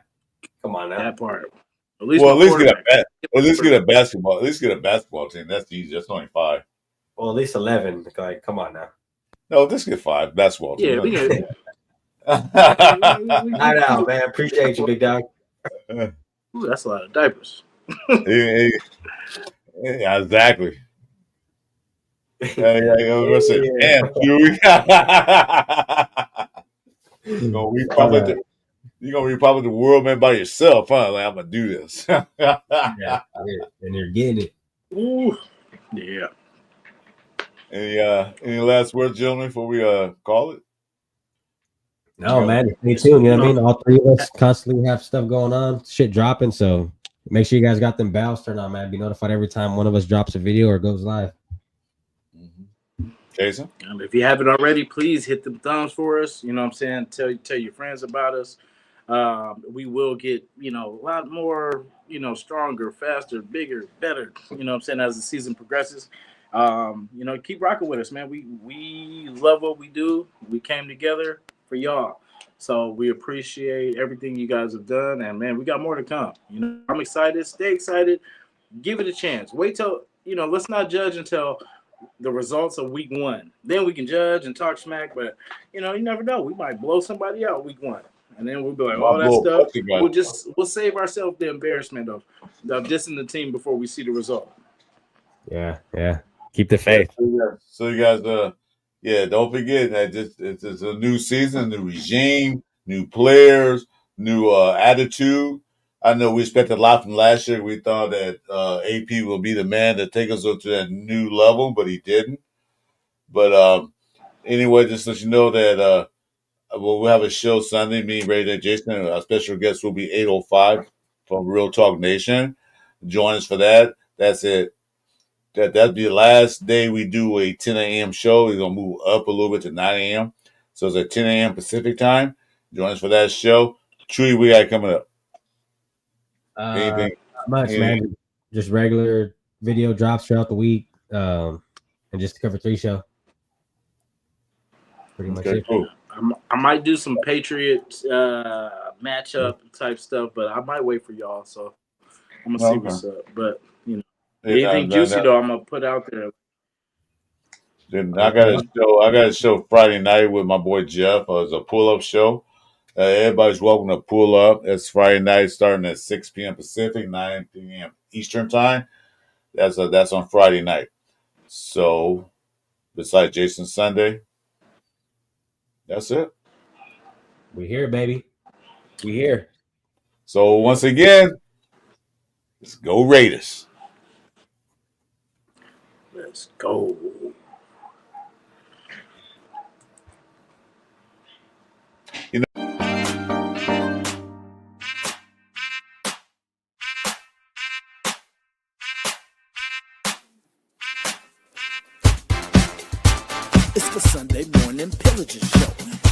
Come on now. That part. At least get a basketball. At least get a basketball team. That's easy. That's only 5. Well, at least 11. Like, come on now. No, let's get 5 basketball team. Yeah, I know, man. Appreciate you, big dog. Ooh, that's a lot of diapers. Yeah, exactly. Damn, Chuy. You're gonna be probably the world man by yourself, huh? Like, I'm gonna do this. Yeah, and you're getting it. Ooh, yeah. Any last words, gentlemen, before we call it? No, man. Stay tuned. You know what I mean? All 3 of us constantly have stuff going on, shit dropping. So make sure you guys got them bells turned on, man. Be notified every time one of us drops a video or goes live. Jason? If you haven't already, please hit them thumbs for us. You know what I'm saying? Tell your friends about us. We will get, a lot more, stronger, faster, bigger, better, you know what I'm saying, as the season progresses. Keep rocking with us, man. We love what we do. We came together for y'all. So we appreciate everything you guys have done. And, man, we got more to come. I'm excited. Stay excited. Give it a chance. Wait till, let's not judge until the results of week 1. Then we can judge and talk smack. But, you never know. We might blow somebody out week 1. And then we'll be like, all that stuff. We'll save ourselves the embarrassment of dissing the team before we see the result. Yeah. Keep the faith. So you guys, don't forget that it's a new season, new regime, new players, new attitude. I know we expected a lot from last year. We thought that AP will be the man to take us up to that new level, but he didn't. But anyway, just let you know that we'll have a show Sunday. Me, Ray, and Jason. Our special guest will be 8:05 from Real Talk Nation. Join us for that. That's it. that'd be the last day we do a 10 a.m. show. We're gonna move up a little bit to 9 a.m. So it's at 10 a.m. Pacific time. Join us for that show. Chuy, we got coming up. Anything? Not much, anything? man. Just regular video drops throughout the week, and just the Cover 3 show. Pretty much Okay, it. cool. I might do some Patriots matchup type stuff, but I might wait for y'all. So I'm gonna see what's up. But anything juicy though, I'm gonna put out there. Then I got a show Friday night with my boy Jeff. It's a pull-up show. Everybody's welcome to pull up. It's Friday night starting at 6 p.m. Pacific, 9 p.m. Eastern time. That's on Friday night. So besides Jason Sunday, that's it. We here, baby. We here. So once again, let's go Raiders. Let's go. It's the Sunday morning pillages show.